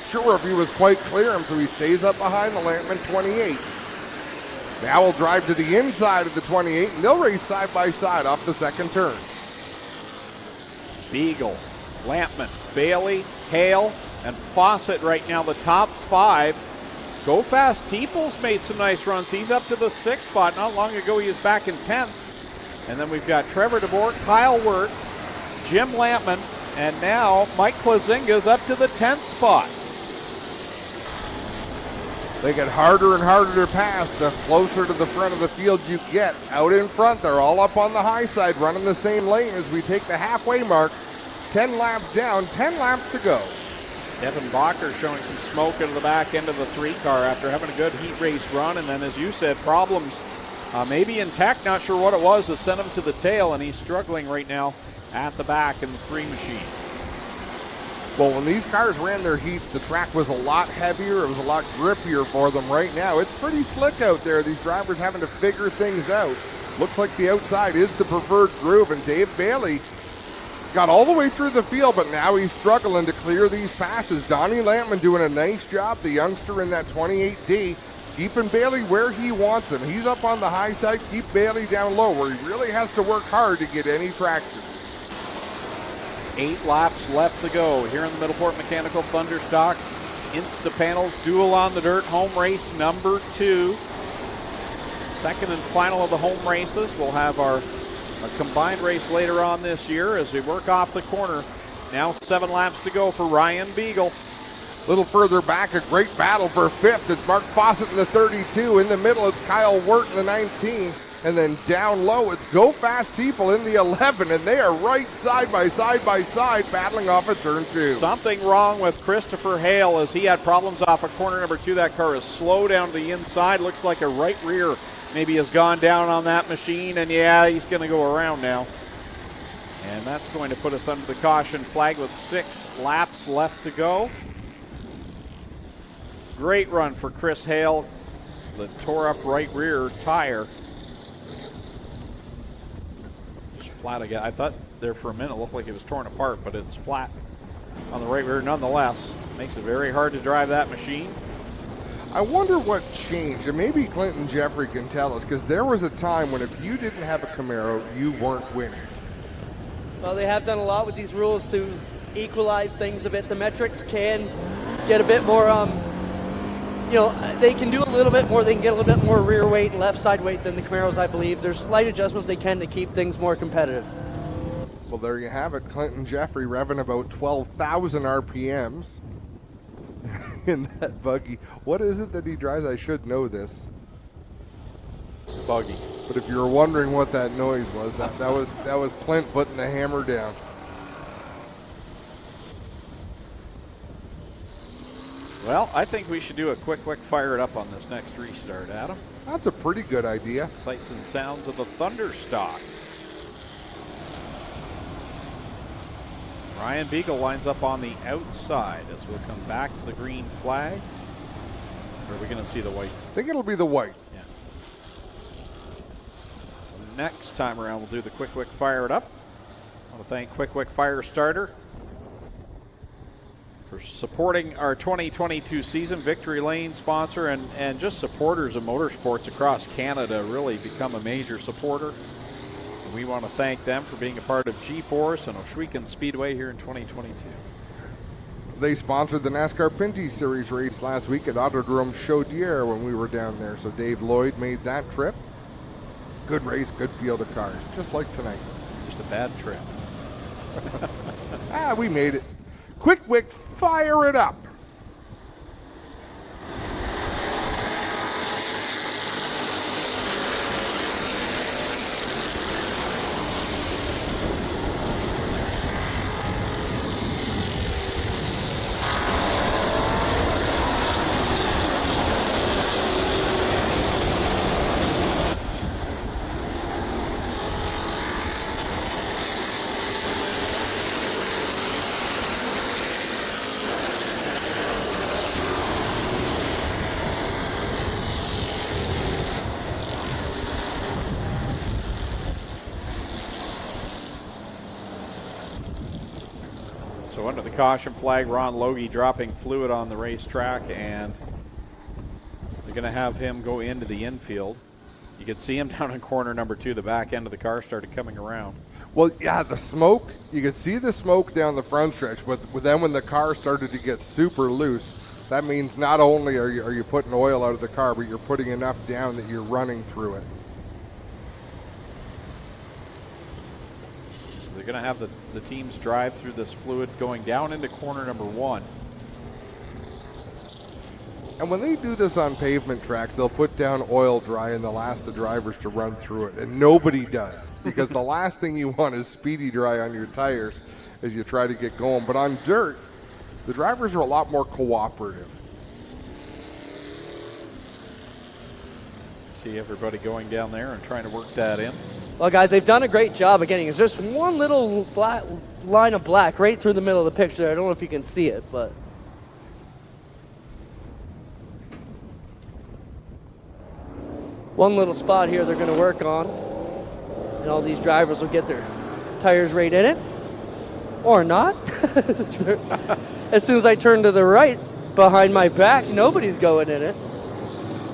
sure if he was quite clear him, so he stays up behind the Lampman 28. Now we'll drive to the inside of the 28, and they'll race side by side off the 2nd turn. Beagle, Lampman, Bailey, Hale, and Fawcett right now, the top 5. Go Fast Teeple's made some nice runs. He's up to the 6th spot. Not long ago, he was back in 10th. And then we've got Trevor DeBoer, Kyle Wirt, Jim Lampman, and now Mike Klazinga's up to the 10th spot. They get harder and harder to pass the closer to the front of the field you get. Out in front, they're all up on the high side, running the same lane as we take the halfway mark. 10 laps down, 10 laps to go. Devin Bacher showing some smoke out of the back end of the 3 car after having a good heat race run. And then, as you said, problems maybe in tech, not sure what it was that sent him to the tail, and he's struggling right now at the back in the 3 machine. Well, when these cars ran their heats, the track was a lot heavier. It was a lot grippier for them. Right now, it's pretty slick out there. These drivers having to figure things out. Looks like the outside is the preferred groove, and Dave Bailey got all the way through the field, but now he's struggling to clear these passes. Donnie Lampman doing a nice job, the youngster in that 28D, keeping Bailey where he wants him. He's up on the high side, keep Bailey down low, where he really has to work hard to get any traction. 8 laps left to go here in the Middleport Mechanical Thunderstocks. Instapanels, Duel on the Dirt, home race number 2. Second and final of the home races. We'll have a combined race later on this year as we work off the corner. Now 7 laps to go for Ryan Beagle. A little further back, a great battle for 5th. It's Mark Fawcett in the 32. In the middle, it's Kyle Wirt in the 19. And then down low, it's Go Fast People in the 11, and they are right side by side battling off at turn 2. Something wrong with Christopher Hale as he had problems off of corner number 2. That car is slow down to the inside. Looks like a right rear maybe has gone down on that machine, and yeah, he's going to go around now. And that's going to put us under the caution flag with 6 laps left to go. Great run for Chris Hale. The tore up right rear tire. Flat again. I thought there for a minute it looked like it was torn apart, but it's flat on the right rear nonetheless. Makes it very hard to drive that machine. I wonder what changed, and maybe Clinton Jeffrey can tell us, because there was a time when if you didn't have a Camaro, you weren't winning. Well, they have done a lot with these rules to equalize things a bit. The metrics can get a bit more, they can do a little bit more. They can get a little bit more rear weight and left side weight than the Camaros, I believe. There's slight adjustments they can to keep things more competitive. Well, there you have it. Clinton Jeffrey revving about 12,000 RPMs in that buggy. What is it that he drives? I should know this. Buggy. But if you were wondering what that noise was, that was Clint putting the hammer down. Well, I think we should do a quick fire it up on this next restart, Adam. That's a pretty good idea. Sights and sounds of the Thunderstocks. Ryan Beagle lines up on the outside as we'll come back to the green flag. Or are we going to see the white? I think it'll be the white. Yeah. So next time around we'll do the quick fire it up. I want to thank Quick Fire Starter for supporting our 2022 season. Victory Lane sponsor and just supporters of motorsports across Canada, really become a major supporter. And we want to thank them for being a part of G-Force and Ohsweken Speedway here in 2022. They sponsored the NASCAR Pinty Series race last week at Autodrome Chaudière when we were down there. So Dave Lloyd made that trip. Good race, good field of cars, just like tonight. Just a bad trip. We made it. Quick, fire it up. So under the caution flag, Ron Logie dropping fluid on the racetrack, and they're going to have him go into the infield. You could see him down in corner number 2. The back end of the car started coming around. Well, yeah, the smoke, you could see the smoke down the front stretch, but then when the car started to get super loose, that means not only are you putting oil out of the car, but you're putting enough down that you're running through it. They're going to have the teams drive through this fluid going down into corner number 1. And when they do this on pavement tracks, they'll put down oil dry and they'll ask the drivers to run through it. And nobody does, because the last thing you want is speedy dry on your tires as you try to get going. But on dirt, the drivers are a lot more cooperative. See everybody going down there and trying to work that in. Well, guys, they've done a great job of getting. It's just one little line of black right through the middle of the picture. I don't know if you can see it, but one little spot here they're going to work on, and all these drivers will get their tires right in it, or not. As soon as I turn to the right behind my back, nobody's going in it.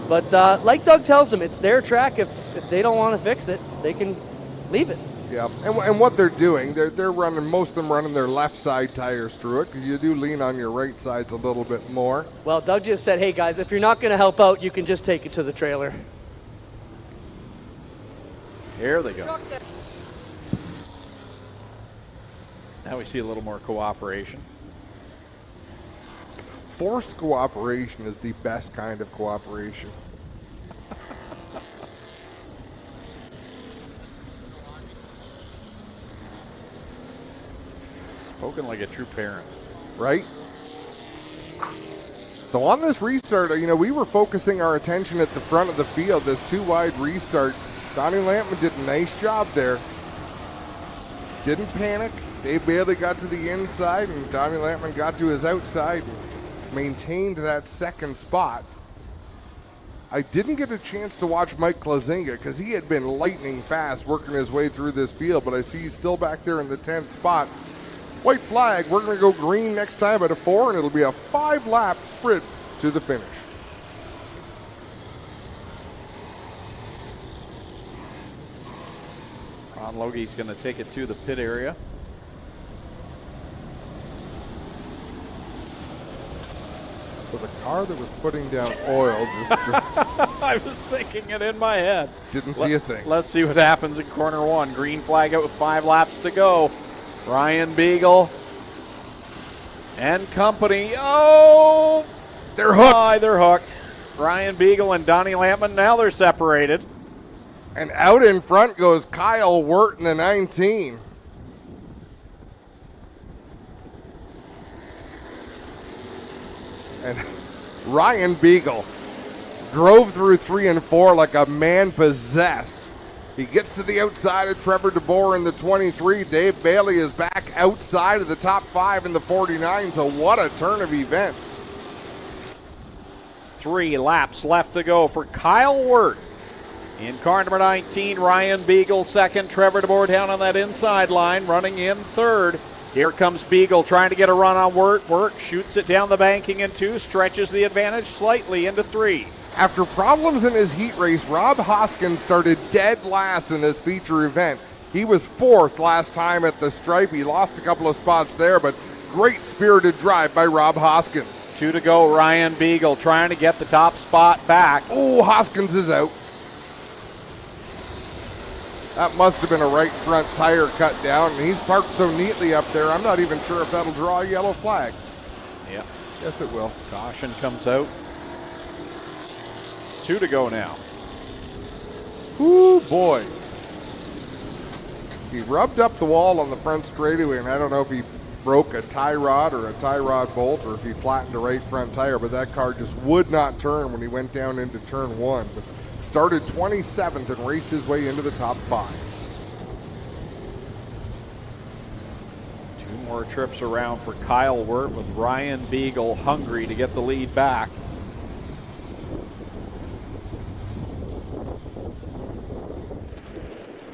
But like Doug tells them, it's their track. If they don't want to fix it, they can leave it. Yeah, and what they're doing, they're running, most of them running their left side tires through it, because you do lean on your right sides a little bit more. Well, Doug just said, hey guys, if you're not going to help out, you can just take it to the trailer. Here they go. Now we see a little more cooperation. Forced cooperation is the best kind of cooperation. Spoken like a true parent. Right? So on this restart, we were focusing our attention at the front of the field, this 2-wide restart. Donnie Lampman did a nice job there. Didn't panic. Dave Bailey got to the inside, and Donnie Lampman got to his outside and maintained that second spot. I didn't get a chance to watch Mike Klazinga because he had been lightning fast working his way through this field, but I see he's still back there in the 10th spot. White flag, we're going to go green next time at a 4, and it'll be a 5-lap sprint to the finish. Ron Logie's going to take it to the pit area. So the car that was putting down oil just I was thinking it in my head. Didn't see a thing. Let's see what happens in corner 1. Green flag out with 5 laps to go. Ryan Beagle and company. Oh, they're hooked. They're hooked. Ryan Beagle and Donnie Lampman, now they're separated. And out in front goes Kyle Wirt in the 19. And Ryan Beagle drove through 3 and 4 like a man possessed. He gets to the outside of Trevor DeBoer in the 23. Dave Bailey is back outside of the top 5 in the 49. So what a turn of events. 3 laps left to go for Kyle Wirt. In car number 19, Ryan Beagle second. Trevor DeBoer down on that inside line, running in third. Here comes Beagle trying to get a run on Wirt. Wirt shoots it down the banking in 2, stretches the advantage slightly into 3. After problems in his heat race, Rob Hoskins started dead last in this feature event. He was 4th last time at the stripe. He lost a couple of spots there, but great spirited drive by Rob Hoskins. 2 to go, Ryan Beagle trying to get the top spot back. Oh, Hoskins is out. That must have been a right front tire cut down, and he's parked so neatly up there, I'm not even sure if that'll draw a yellow flag. Yep. Yes, it will. Caution comes out. 2 to go now. Ooh, boy. He rubbed up the wall on the front straightaway, and I don't know if he broke a tie rod or a tie rod bolt or if he flattened a right front tire, but that car just would not turn when he went down into turn 1. But started 27th and raced his way into the top 5. 2 more trips around for Kyle Wirt with Ryan Beagle hungry to get the lead back.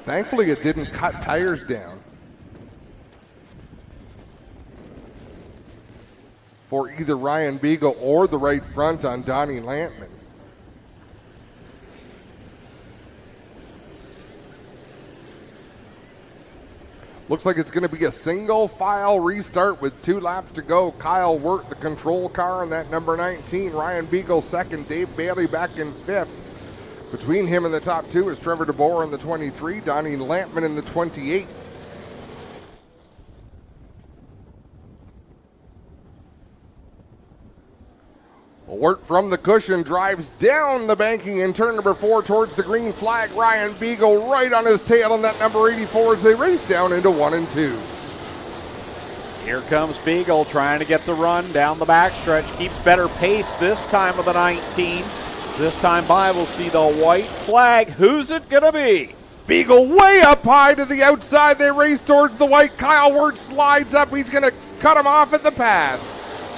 Thankfully, it didn't cut tires down for either Ryan Beagle or the right front on Donnie Lampman. Looks like it's going to be a single file restart with 2 laps to go. Kyle Wirt, the control car in that number 19. Ryan Beagle second. Dave Bailey back in 5th. Between him and the top 2 is Trevor DeBoer in the 23, Donnie Lampman in the 28. Wirt from the cushion drives down the banking in turn number 4 towards the green flag. Ryan Beagle right on his tail in that number 84 as they race down into 1 and 2. Here comes Beagle trying to get the run down the backstretch. Keeps better pace this time with the 19. This time by, we'll see the white flag. Who's it going to be? Beagle way up high to the outside. They race towards the white. Kyle Wirt slides up. He's going to cut him off at the pass.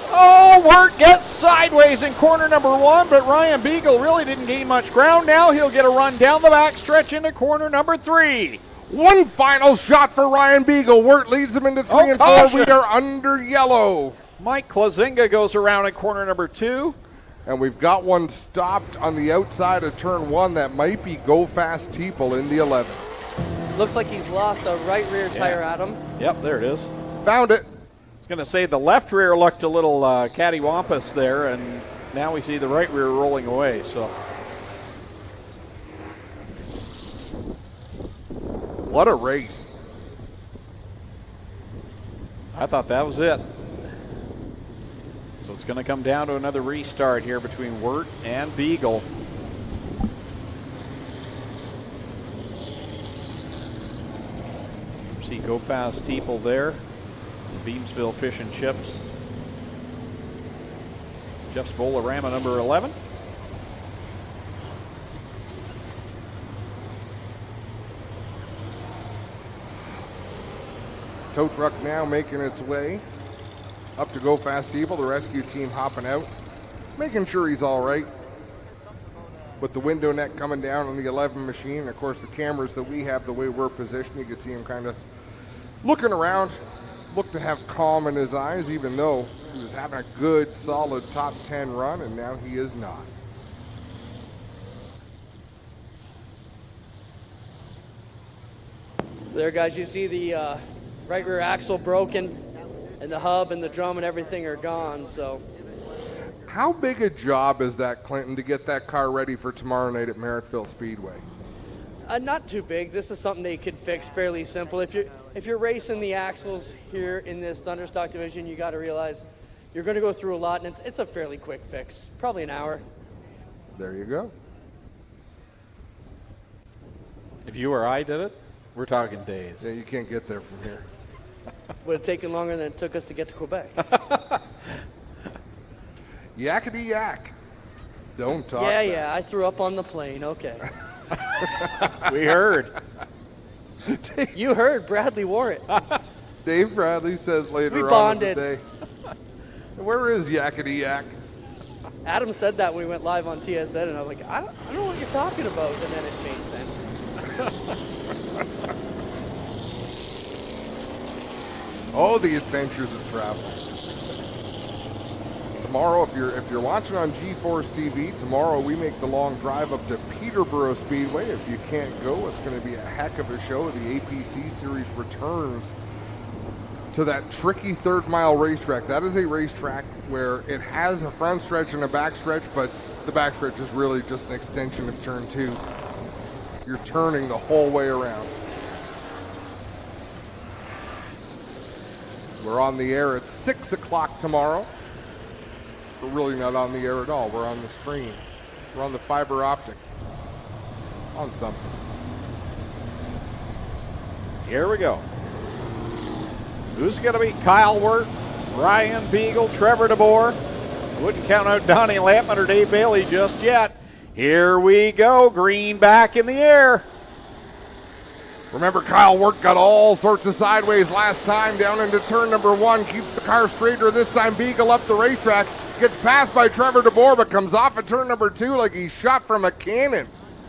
Oh, Wirt gets sideways in corner number 1, but Ryan Beagle really didn't gain much ground. Now he'll get a run down the back stretch into corner number 3. One final shot for Ryan Beagle. Wirt leads him into 3 and 4. We are under yellow. Mike Klazinga goes around in corner number 2. And we've got one stopped on the outside of turn 1. That might be Go Fast Teeple in the 11. Looks like he's lost a right rear tire, Adam. Yep, there it is. Found it. I was going to say the left rear looked a little cattywampus there, and now we see the right rear rolling away. So, what a race. I thought that was it. So it's going to come down to another restart here between Wirt and Beagle. See Go Fast Steeple there. Beamsville Fish and Chips. Jeff's Bolarama number 11. Tow truck now making its way up to Go Fast Steeple. The rescue team hopping out, making sure he's all right. With the window net coming down on the 11 machine, of course the cameras that we have, the way we're positioned, you can see him kind of looking around. Looked to have calm in his eyes, even though he was having a good, solid top 10 run, and now he is not. There, guys, you see the right rear axle broken, and the hub and the drum and everything are gone. So, how big a job is that, Clinton, to get that car ready for tomorrow night at Merrittville Speedway? Not too big. This is something they could fix fairly simple. If you're racing the axles here in this Thunderstock division, you got to realize you're going to go through a lot, and it's a fairly quick fix, probably an hour. There you go. If you or I did it, we're talking days. Yeah, you can't get there from here. Would have taken longer than it took us to get to Quebec. Yakety yak. Don't talk. Yeah, I threw up on the plane. Okay. We heard. You heard. Bradley wore it. Dave Bradley says later We on bonded. in the day. Where is Yakety yak? Adam said that when we went live on TSN, and I was like, I don't know what you're talking about, and then it made sense. Oh, the adventures of travel. Tomorrow, if you're watching on GeForce TV, tomorrow we make the long drive up to Peterborough Speedway. If you can't go, it's going to be a heck of a show. The APC Series returns to that tricky third-mile racetrack. That is a racetrack where it has a front stretch and a back stretch, but the back stretch is really just an extension of turn 2. You're turning the whole way around. We're on the air at 6 o'clock tomorrow. We're really not on the air at all. We're on the screen. We're on the fiber optic. On something. Here we go. Who's going to be Kyle Wirt, Ryan Beagle, Trevor DeBoer? I wouldn't count out Donnie Lampman or Dave Bailey just yet. Here we go. Green back in the air. Remember, Kyle Wirt got all sorts of sideways last time down into turn number 1. Keeps the car straighter this time. Beagle up the racetrack. Gets passed by Trevor DeBoer, but comes off at turn number 2 like he's shot from a cannon.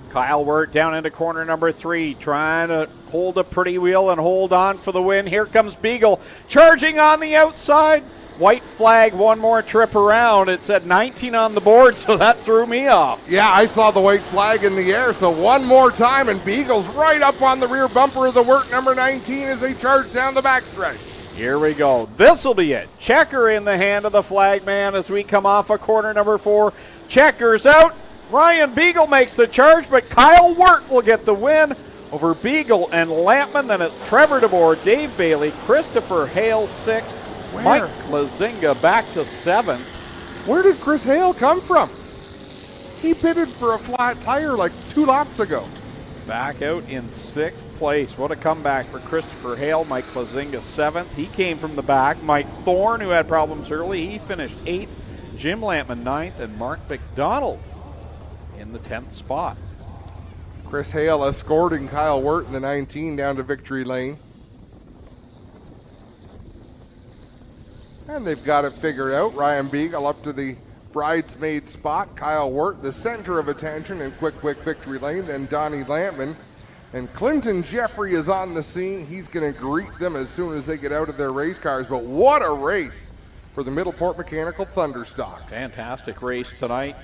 Kyle Wirt down into corner number 3, trying to hold a pretty wheel and hold on for the win. Here comes Beagle, charging on the outside. White flag, one more trip around. It said 19 on the board, so that threw me off. Yeah, I saw the white flag in the air, so one more time, and Beagle's right up on the rear bumper of the Wirt number 19 as they charge down the backstretch. Here we go. This will be it. Checker in the hand of the flag man as we come off of corner number 4. Checker's out. Ryan Beagle makes the charge, but Kyle Wirt will get the win over Beagle and Lampman. Then it's Trevor DeBoer, Dave Bailey, Christopher Hale 6th. Mike Lazinga back to 7th. Where did Chris Hale come from? He pitted for a flat tire like 2 laps ago. Back out in 6th place. What a comeback for Christopher Hale. Mike Lazinga 7th. He came from the back. Mike Thorne, who had problems early, he finished 8th. Jim Lampman 9th, and Mark McDonald in the 10th spot. Chris Hale escorting Kyle Wirt in the 19 down to victory lane. And they've got it figured out. Ryan Beagle up to the bridesmaid spot. Kyle Wirt, the center of attention in quick victory lane. Then Donnie Lampman. And Clinton Jeffrey is on the scene. He's going to greet them as soon as they get out of their race cars. But what a race for the Middleport Mechanical Thunderstocks. Fantastic race tonight.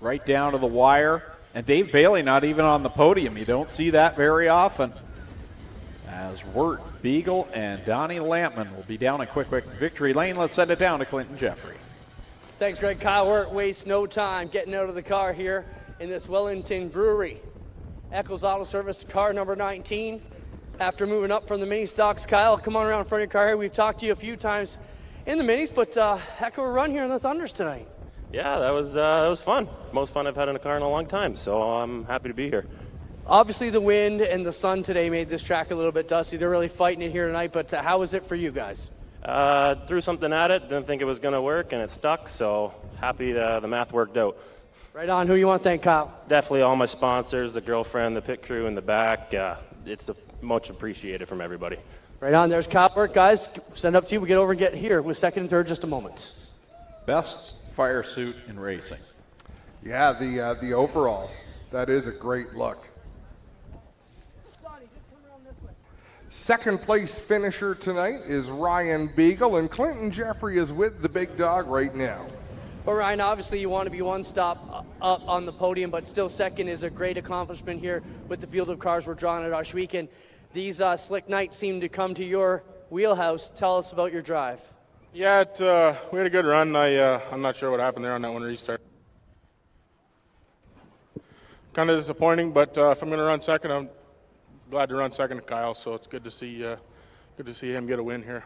Right down to the wire. And Dave Bailey not even on the podium. You don't see that very often. As Wirt, Beagle, and Donnie Lampman will be down in quick victory lane. Let's send it down to Clinton Jeffrey. Thanks, Greg. Kyle Wirt wastes no time getting out of the car here in this Wellington Brewery. Eccles Auto Service, car number 19. After moving up from the mini stocks, Kyle, come on around in front of your car here. We've talked to you a few times in the minis, but heck of a run here in the Thunders tonight. Yeah, that was fun. Most fun I've had in a car in a long time, so I'm happy to be here. Obviously, the wind and the sun today made this track a little bit dusty. They're really fighting it here tonight, but how was it for you guys? Threw something at it, didn't think it was going to work, and it stuck, so happy the math worked out. Right on. Who you want to thank, Kyle? Definitely all my sponsors, the girlfriend, the pit crew in the back. It's much appreciated from everybody. Right on. There's Kyle Wirt, guys. Send up to you. We'll get over and get here with second and third just a moment. Best fire suit in racing. Yeah, the overalls. That is a great look. Second place finisher tonight is Ryan Beagle, and Clinton Jeffrey is with the big dog right now. Well, Ryan, obviously you want to be one stop up on the podium, but still second is a great accomplishment here with the field of cars we're drawing at Ohsweken. These slick nights seem to come to your wheelhouse. Tell us about your drive. Yeah, we had a good run. I'm not sure what happened there on that one restart. Kind of disappointing, but if I'm going to run second, I'm glad to run second to Kyle. So it's good to see him get a win here.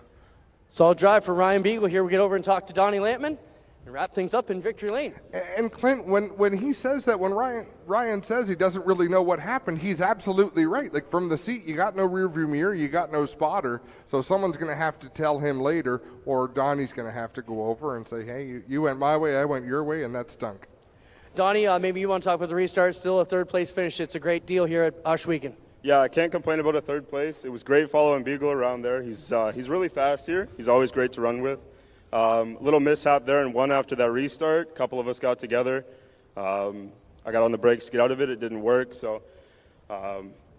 Solid drive for Ryan Beagle. Here we get over and talk to Donnie Lampman and wrap things up in victory lane. And Clint, when he says that, when Ryan says he doesn't really know what happened, he's absolutely right. Like, from the seat, you got no rear view mirror, you got no spotter, so someone's going to have to tell him later, or Donnie's going to have to go over and say, hey, you went my way, I went your way, and that stunk. Donnie, maybe you want to talk about the restart. Still a third place finish. It's a great deal here at Ohsweken. Yeah, I can't complain about a third place. It was great following Beagle around there. He's really fast here. He's always great to run with. Little mishap there and one after that restart. A couple of us got together. I got on the brakes to get out of it. It didn't work, so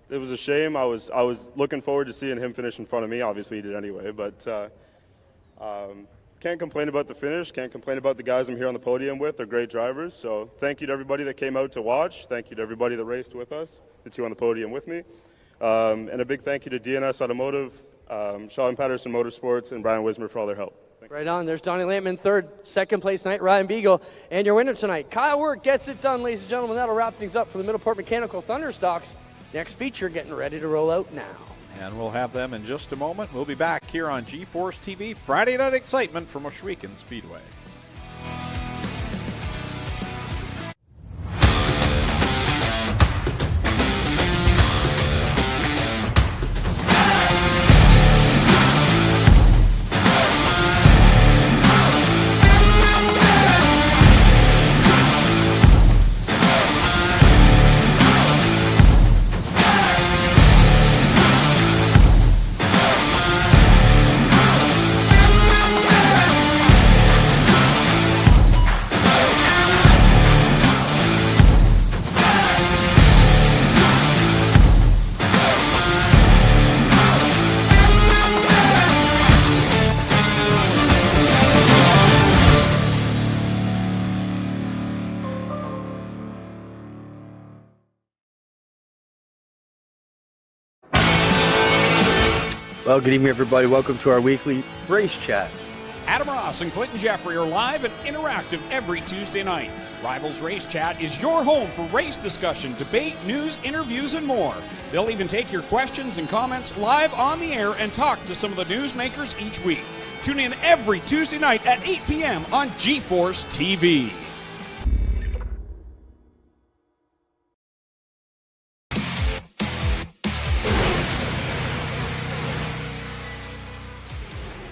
it was a shame. I was looking forward to seeing him finish in front of me. Obviously, he did anyway, but can't complain about the finish. Can't complain about the guys I'm here on the podium with. They're great drivers. So thank you to everybody that came out to watch. Thank you to everybody that raced with us, the two on the podium with me. And a big thank you to DNS Automotive, Sean Patterson Motorsports, and Brian Wismer for all their help. Right on. There's Donnie Lampman, third. Second place tonight, Ryan Beagle. And your winner tonight, Kyle Wirt, gets it done, ladies and gentlemen. That'll wrap things up for the Middleport Mechanical Thunderstocks. Next feature getting ready to roll out now. And we'll have them in just a moment. We'll be back here on G-Force TV. Friday Night Excitement from Ohsweken Speedway. Well, good evening, everybody. Welcome to our weekly race chat. Adam Ross and Clinton Jeffrey are live and interactive every Tuesday night. Rivals Race Chat is your home for race discussion, debate, news, interviews, and more. They'll even take your questions and comments live on the air and talk to some of the newsmakers each week. Tune in every Tuesday night at 8 p.m. on G-Force TV.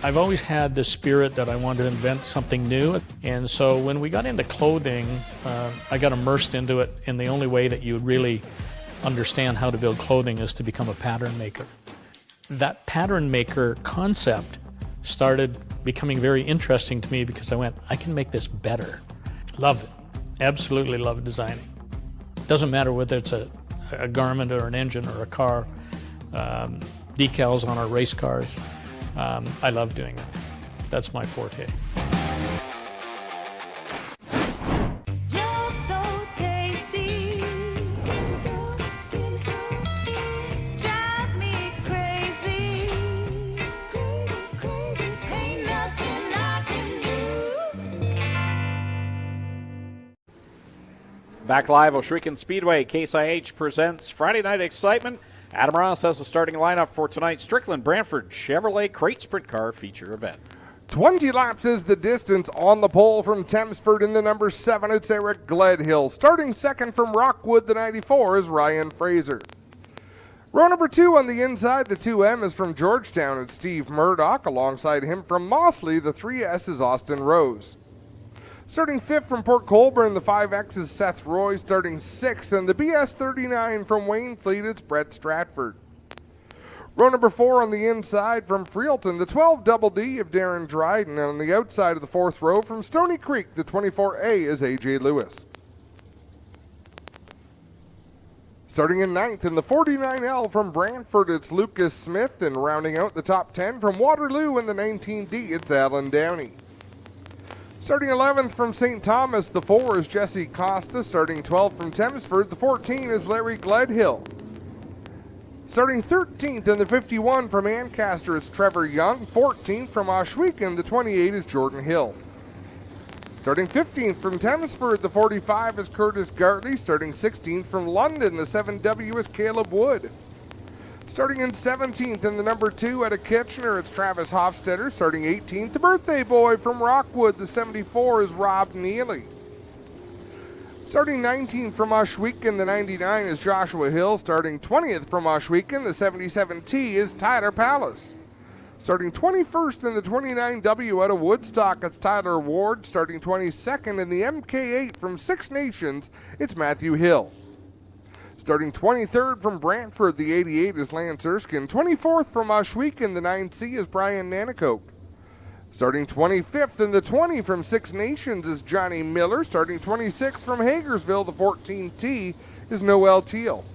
I've always had the spirit that I wanted to invent something new, and so when we got into clothing, I got immersed into it in the only way that you would really understand how to build clothing is to become a pattern maker. That pattern maker concept started becoming very interesting to me because I went, I can make this better. Love it. Absolutely love designing. Doesn't matter whether it's a garment or an engine or a car, decals on our race cars. I love doing it. That's my forte. Back live, Ohsweken Speedway, Case IH presents Friday Night Excitement. Adam Ross has the starting lineup for tonight's Strickland Brantford Chevrolet Crate Sprint Car feature event. 20 laps is the distance. On the pole from Thamesford in the number 7, it's Eric Gledhill. Starting second from Rockwood, the 94, is Ryan Fraser. Row number 2 on the inside, the 2M is from Georgetown, it's Steve Murdoch. Alongside him from Mossley, the 3S is Austin Rose. Starting 5th from Port Colborne, the 5X is Seth Roy. Starting 6th, and the BS39 from Waynfleet, it's Brett Stratford. Row number 4 on the inside from Freelton, the 12 Double D of Darren Dryden. And on the outside of the 4th row from Stony Creek, the 24A is AJ Lewis. Starting in 9th in the 49L from Brantford, it's Lucas Smith. And rounding out the top 10 from Waterloo in the 19D, it's Alan Downey. Starting 11th from St. Thomas, the 4 is Jesse Costa. Starting 12th from Thamesford, the 14 is Larry Gledhill. Starting 13th in the 51 from Ancaster, it's Trevor Young. 14th from Ohsweken, the 28 is Jordan Hill. Starting 15th from Thamesford, the 45 is Curtis Gartley. Starting 16th from London, the 7W is Caleb Wood. Starting in 17th in the number 2 at a Kitchener, it's Travis Hofstetter. Starting 18th, the birthday boy from Rockwood, the 74 is Rob Neely. Starting 19th from Ohsweken, the 99 is Joshua Hill. Starting 20th from Ohsweken, the 77T is Tyler Pallas. Starting 21st in the 29W out of Woodstock, it's Tyler Ward. Starting 22nd in the MK8 from Six Nations, it's Matthew Hill. Starting 23rd from Brantford, the 88 is Lance Erskine. 24th from Ohsweken, the 9C is Brian Nanakoke. Starting 25th in the 20 from Six Nations is Johnny Miller. Starting 26th from Hagersville, the 14T is Noel Teal.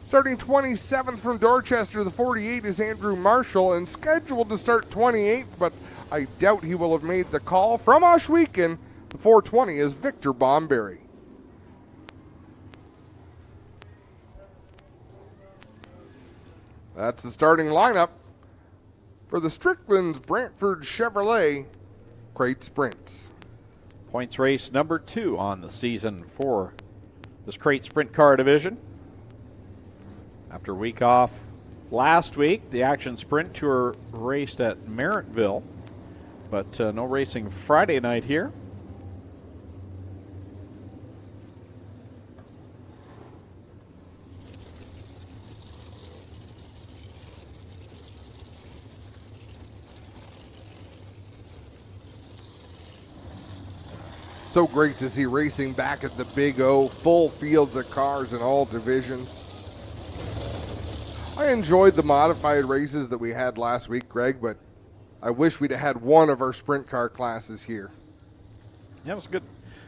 Starting 27th from Dorchester, the 48 is Andrew Marshall. And scheduled to start 28th, but I doubt he will have made the call, from Ohsweken, the 420 is Victor Bomberry. That's the starting lineup for the Strickland's Brantford Chevrolet Crate Sprints. Points race number 2 on the season for this Crate Sprint Car division. After a week off last week, the Action Sprint Tour raced at Merrittville, but no racing Friday night here. So great to see racing back at the Big O, full fields of cars in all divisions. I enjoyed the modified races that we had last week, Greg, but I wish we'd have had one of our sprint car classes here. Yeah, it was a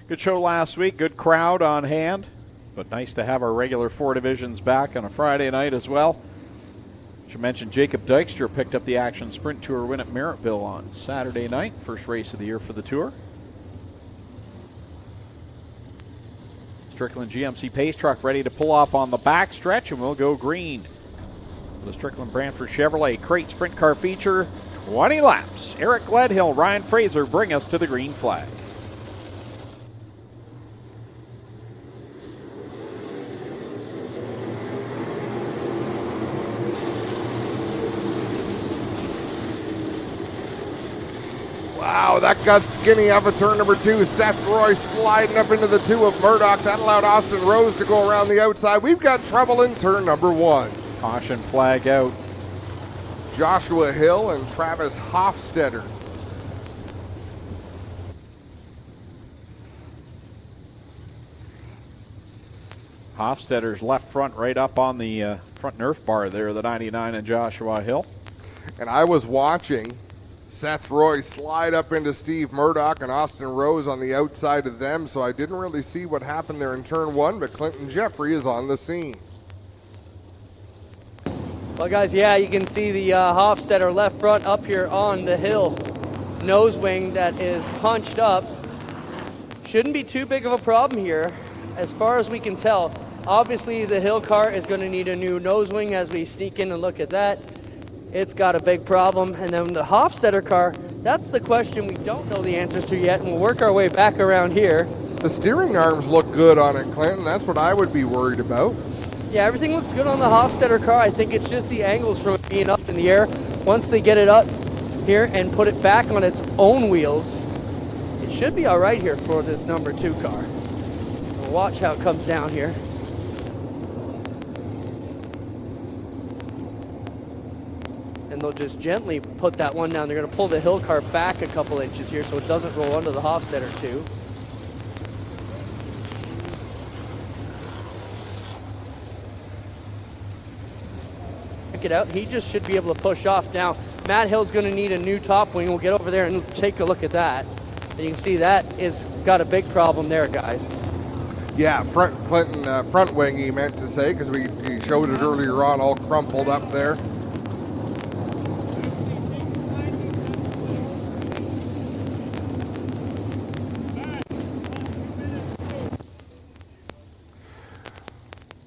good show last week, good crowd on hand, but nice to have our regular 4 divisions back on a Friday night as well. Should mention Jacob Dykstra picked up the Action Sprint Tour win at Merrittville on Saturday night, first race of the year for the Tour. Strickland GMC Pace Truck ready to pull off on the back stretch, and we'll go green. The Strickland Brantford Chevrolet Crate Sprint Car feature, 20 laps. Eric Gledhill, Ryan Fraser bring us to the green flag. Wow, that got skinny off of turn number 2. Seth Roy sliding up into the 2 of Murdoch. That allowed Austin Rose to go around the outside. We've got trouble in turn number 1. Caution flag out. Joshua Hill and Travis Hofstetter. Hofstadter's left front right up on the front Nerf bar there, the 99 and Joshua Hill. And I was watching Seth Roy slide up into Steve Murdoch and Austin Rose on the outside of them, so I didn't really see what happened there in turn one, but Clinton Jeffrey is on the scene. Well, guys, yeah, you can see the Hofstadter left front up here on the hill. Nose wing that is punched up. Shouldn't be too big of a problem here, as far as we can tell. Obviously, the hill car is going to need a new nose wing as we sneak in and look at that. It's got a big problem. And then the Hofstadter car, that's the question we don't know the answers to yet, and we'll work our way back around here. The steering arms look good on it, Clinton. That's what I would be worried about. Yeah, everything looks good on the Hofstadter car. I think it's just the angles from it being up in the air. Once they get it up here and put it back on its own wheels, it should be all right here for this number 2 car. We'll watch how it comes down here. And they'll just gently put that one down. They're going to pull the hill car back a couple inches here so it doesn't roll under the Hofstadter 2. Check it out. He just should be able to push off. Now, Matt Hill's going to need a new top wing. We'll get over there and take a look at that. And you can see that is got a big problem there, guys. Yeah, front wing he meant to say, because he showed it earlier on, all crumpled up there.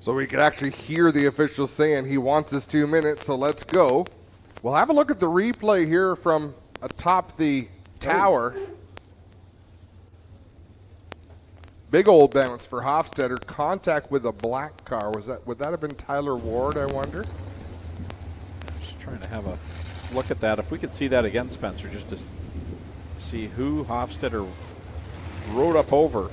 So we could actually hear the officials saying he wants his 2 minutes, so let's go. We'll have a look at the replay here from atop the tower. Big old bounce for Hofstadter. Contact with a black car. Would that have been Tyler Ward, I wonder? Just trying to have a look at that. If we could see that again, Spencer, just to see who Hofstadter rode up over.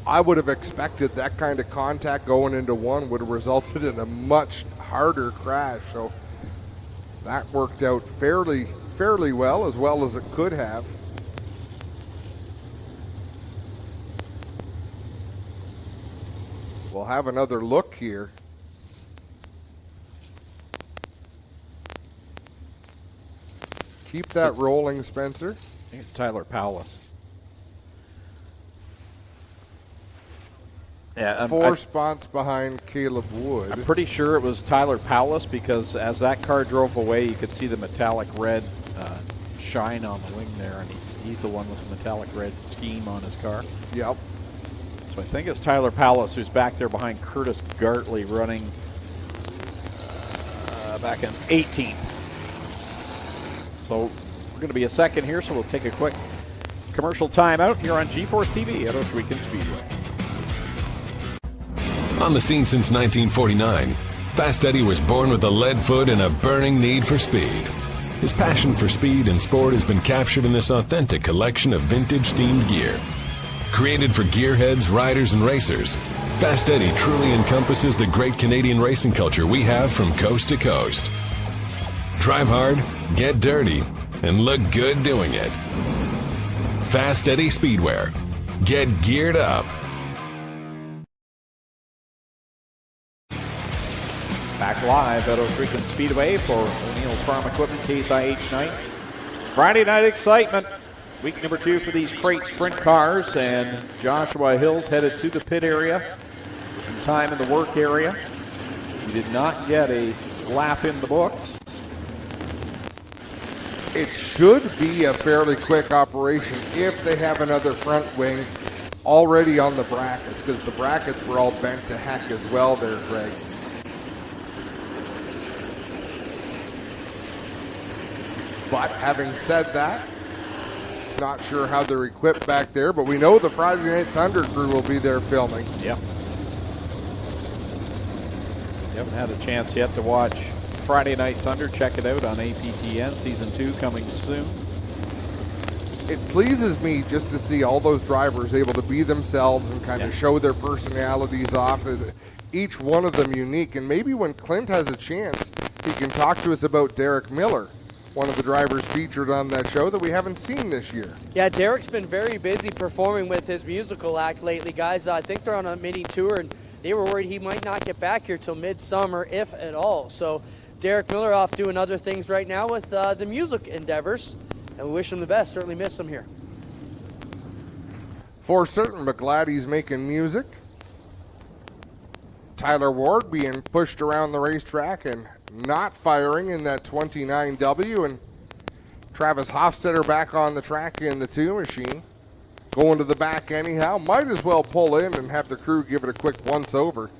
I would have expected that kind of contact going into one would have resulted in a much harder crash. So that worked out fairly well as it could have. We'll have another look here. Keep that rolling, Spencer. I think it's Tyler Powless. Yeah, Four spots behind Caleb Wood. I'm pretty sure it was Tyler Powless because as that car drove away, you could see the metallic red shine on the wing there, and he's the one with the metallic red scheme on his car. Yep. So I think it's Tyler Powless who's back there behind Curtis Gartley running back in 18th. So we're going to be a second here, so we'll take a quick commercial timeout here on G-Force TV at Ohsweken Speedway. On the scene since 1949, Fast Eddie was born with a lead foot and a burning need for speed. His passion for speed and sport has been captured in this authentic collection of vintage-themed gear. Created for gearheads, riders, and racers, Fast Eddie truly encompasses the great Canadian racing culture we have from coast to coast. Drive hard, get dirty, and look good doing it. Fast Eddie Speedwear. Get geared up. Back live at Ohsweken Speedway for O'Neill Farm Equipment Case IH night. Friday night excitement. Week number 2 for these crate sprint cars, and Joshua Hill's headed to the pit area. Some time in the work area. He did not get a lap in the books. It should be a fairly quick operation if they have another front wing already on the brackets, because the brackets were all bent to heck as well there, Greg. But having said that, not sure how they're equipped back there, but we know the Friday Night Thunder crew will be there filming. Yep. You haven't had a chance yet to watch Friday Night Thunder. Check it out on APTN. Season 2 coming soon. It pleases me just to see all those drivers able to be themselves and kind of show their personalities off. Each one of them unique. And maybe when Clint has a chance, he can talk to us about Derek Miller. one of the drivers featured on that show that we haven't seen this year. Yeah, Derek's been very busy performing with his musical act lately, guys. I think they're on a mini tour, and they were worried he might not get back here till midsummer, if at all. So Derek Miller off doing other things right now with the music endeavors, and we wish him the best. Certainly miss him here. For certain, but glad he's making music. Tyler Ward being pushed around the racetrack and not firing in that 29W, and Travis Hofstetter back on the track in the 2 machine. Going to the back anyhow, might as well pull in and have the crew give it a quick once over.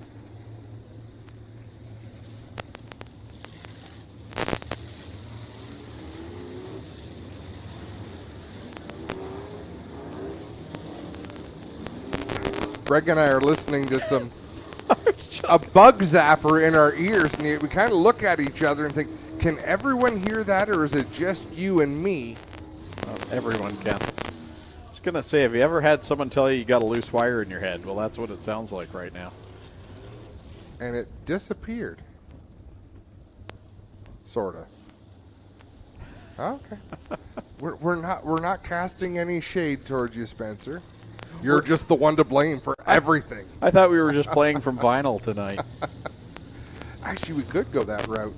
Greg and I are listening to a bug zapper in our ears, and we kind of look at each other and think, can everyone hear that, or is it just you and me? Everyone can. I was going to say, have you ever had someone tell you got a loose wire in your head? Well, that's what it sounds like right now. And it disappeared. Sort of. Okay. we're not casting any shade towards you, Spencer. You're just the one to blame for everything. I thought we were just playing from vinyl tonight. Actually, we could go that route.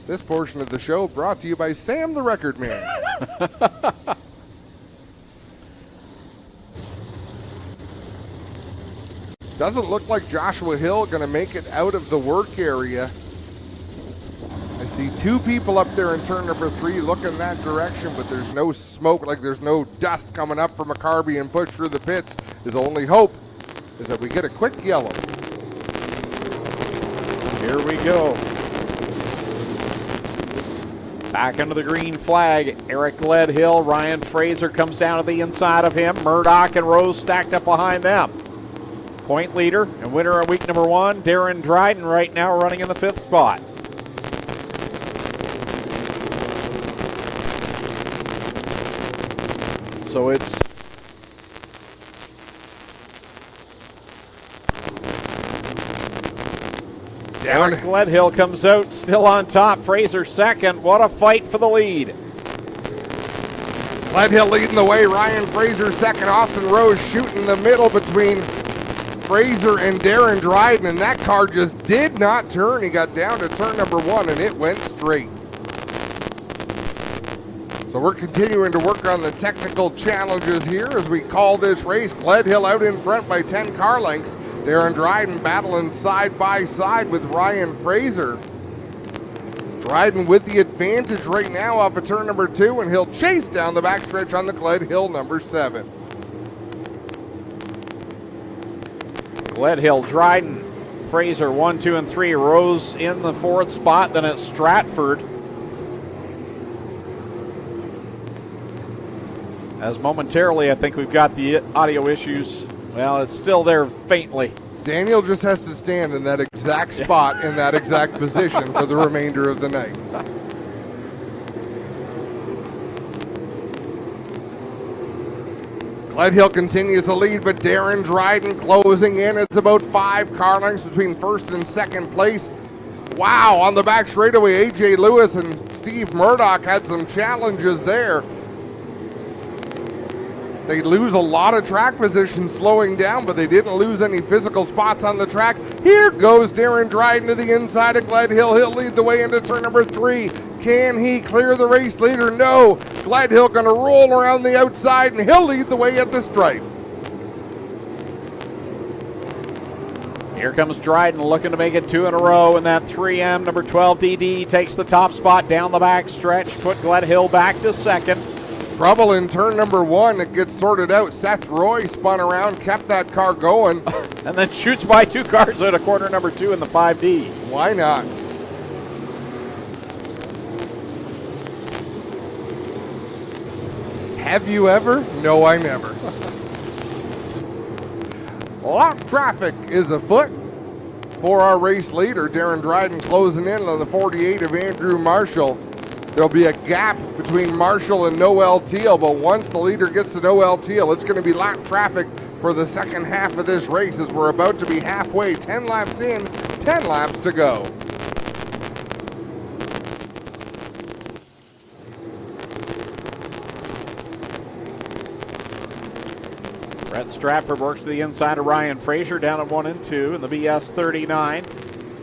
This portion of the show brought to you by Sam the Record Man. Doesn't look like Joshua Hill going to make it out of the work area. I see 2 people up there in turn number 3 looking that direction, but there's no smoke, like there's no dust coming up from a car being pushed through the pits. His only hope is that we get a quick yellow. Here we go. Back under the green flag, Eric Gledhill. Ryan Fraser comes down to the inside of him. Murdoch and Rose stacked up behind them. Point leader and winner of week number 1, Darren Dryden, right now running in the 5th spot. So it's Eric Gledhill comes out still on top. Fraser second. What a fight for the lead. Gledhill leading the way. Ryan Fraser second. Austin Rose shooting the middle between Fraser and Darren Dryden, and that car just did not turn. He got down to turn number 1 and it went straight. So we're continuing to work on the technical challenges here as we call this race. Gledhill out in front by 10 car lengths. Darren Dryden battling side by side with Ryan Fraser. Dryden with the advantage right now off of turn number 2, and he'll chase down the backstretch on the Gledhill number 7. Gledhill, Dryden, Fraser 1, 2, and 3. Rose in the 4th spot. Then it's Stratford. As momentarily, I think we've got the audio issues. Well, it's still there faintly. Daniel just has to stand in that exact spot, in that exact position for the remainder of the night. Gledhill continues to lead, but Darren Dryden closing in. It's about 5 car lengths between 1st and 2nd place. Wow, on the back straightaway, A.J. Lewis and Steve Murdoch had some challenges there. They lose a lot of track position slowing down, but they didn't lose any physical spots on the track. Here goes Darren Dryden to the inside of Gledhill. He'll lead the way into turn number 3. Can he clear the race leader? No. Gledhill going to roll around the outside, and he'll lead the way at the stripe. Here comes Dryden looking to make it 2 in a row in that 3M. Number 12 DD takes the top spot down the back stretch, put Gledhill back to 2nd. Trouble in turn number 1. It gets sorted out. Seth Roy spun around, kept that car going. And then shoots by 2 cars out of corner number 2 in the 5D. Why not? Have you ever? No, I never. Lot of traffic is afoot for our race leader, Darren Dryden, closing in on the 48 of Andrew Marshall. There'll be a gap between Marshall and Noel Teal, but once the leader gets to Noel Teal, it's going to be lap traffic for the second half of this race as we're about to be halfway. 10 laps in, 10 laps to go. Brett Stratford works to the inside of Ryan Fraser down at 1 and 2 in the BS 39.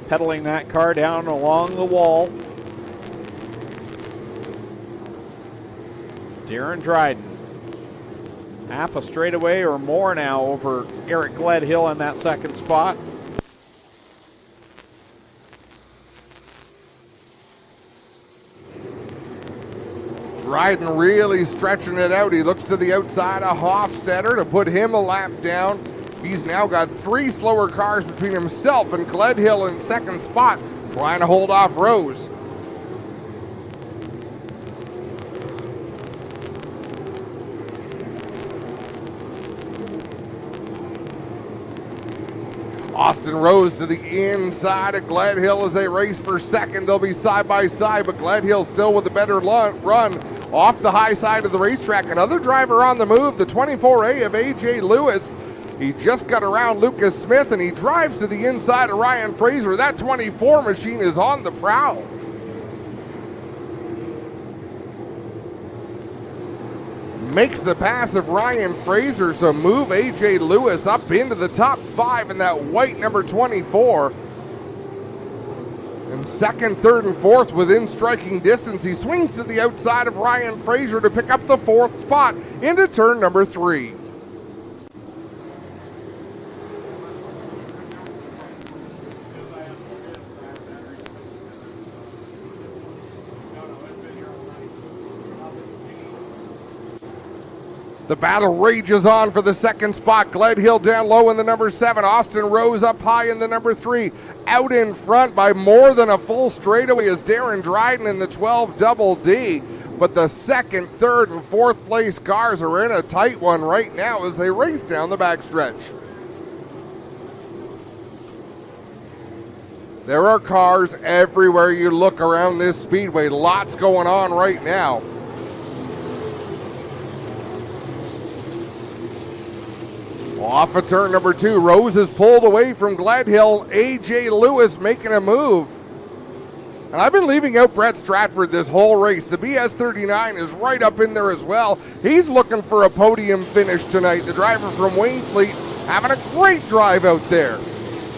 Pedaling that car down along the wall. Darren Dryden. Half a straightaway or more now over Eric Gledhill in that second spot. Dryden really stretching it out. He looks to the outside of Hofstetter to put him a lap down. He's now got 3 slower cars between himself and Gledhill in second spot, trying to hold off Rose. Austin Rose to the inside of Gledhill as they race for second. They'll be side by side, but Gledhill still with a better run off the high side of the racetrack. Another driver on the move, the 24A of A.J. Lewis. He just got around Lucas Smith, and he drives to the inside of Ryan Fraser. That 24 machine is on the prowl. Makes the pass of Ryan Fraser, so move A.J. Lewis up into the top 5 in that white number 24. And second, third, and fourth within striking distance. He swings to the outside of Ryan Fraser to pick up the 4th spot into turn number 3. The battle rages on for the second spot. Gledhill down low in the number 7. Austin Rose up high in the number 3. Out in front by more than a full straightaway is Darren Dryden in the 12 Double D. But the second, third, and fourth place cars are in a tight one right now as they race down the backstretch. There are cars everywhere you look around this speedway. Lots going on right now. Off of turn number 2, Rose is pulled away from Gledhill. A.J. Lewis making a move. And I've been leaving out Brett Stratford this whole race. The BS 39 is right up in there as well. He's looking for a podium finish tonight. The driver from Wainfleet having a great drive out there.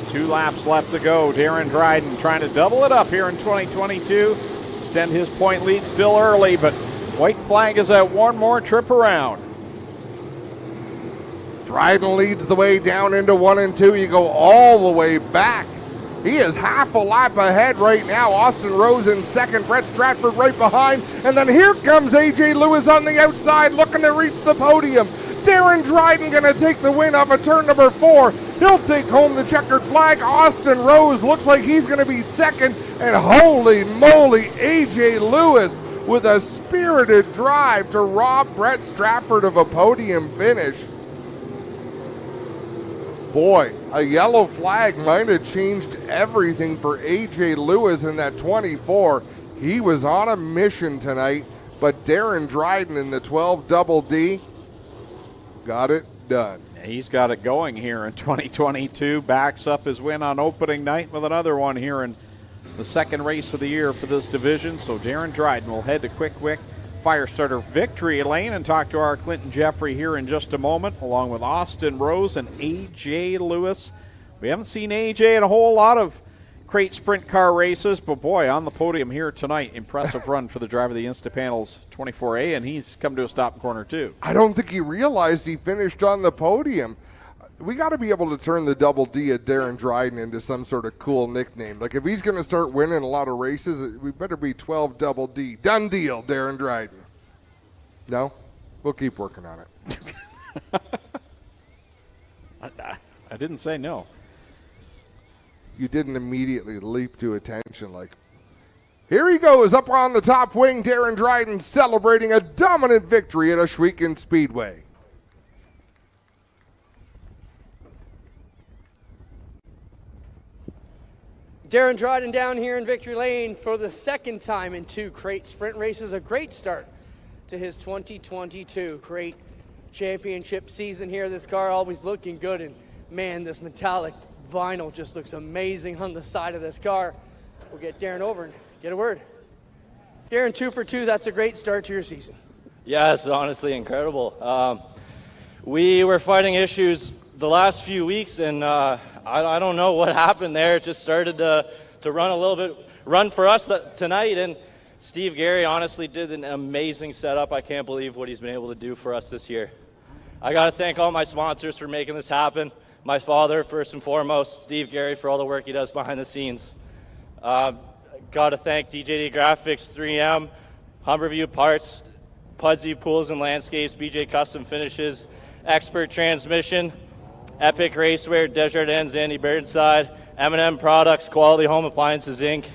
2 laps left to go. Darren Dryden trying to double it up here in 2022. Extend his point lead still early, but white flag is at one more trip around. Dryden leads the way down into 1 and 2. You go all the way back. He is half a lap ahead right now. Austin Rose in second, Brett Stratford right behind. And then here comes A.J. Lewis on the outside looking to reach the podium. Darren Dryden going to take the win off of turn number 4. He'll take home the checkered flag. Austin Rose looks like he's going to be second. And holy moly, A.J. Lewis with a spirited drive to rob Brett Stratford of a podium finish. Boy, a yellow flag might have changed everything for A.J. Lewis in that 24. He was on a mission tonight, but Darren Dryden in the 12 Double D got it done. He's got it going here in 2022. Backs up his win on opening night with another one here in the second race of the year for this division. So Darren Dryden will head to Quick Wick Firestarter victory lane and talk to our Clinton Jeffrey here in just a moment, along with Austin Rose and A.J. Lewis. We haven't seen A.J. in a whole lot of crate sprint car races, but boy, on the podium here tonight, impressive run for the driver of the Instapanels 24A, and he's come to a stop in corner 2. I don't think he realized he finished on the podium. We got to be able to turn the Double D at Darren Dryden into some sort of cool nickname. Like if he's going to start winning a lot of races, we better be 12 Double D. Done deal, Darren Dryden. No? We'll keep working on it. I didn't say no. You didn't immediately leap to attention like, here he goes up on the top wing. Darren Dryden celebrating a dominant victory at Ohsweken Speedway. Darren Dryden down here in victory lane for the second time in 2 crate sprint races. A great start to his 2022 crate championship season here. This car always looking good, and man, this metallic vinyl just looks amazing on the side of this car. We'll get Darren over and get a word. Darren, 2 for 2, that's a great start to your season. Yeah, it's honestly incredible. We were fighting issues the last few weeks, and I don't know what happened there. It just started to run for us tonight, and Steve Gary honestly did an amazing setup. I can't believe what he's been able to do for us this year. I got to thank all my sponsors for making this happen. My father, first and foremost, Steve Gary, for all the work he does behind the scenes. Got to thank DJD Graphics, 3M, Humberview Parts, Pudsey Pools and Landscapes, BJ Custom Finishes, Expert Transmission, Epic Racewear, Desjardins, Andy Burnside, M&M Products, Quality Home Appliances, Inc.,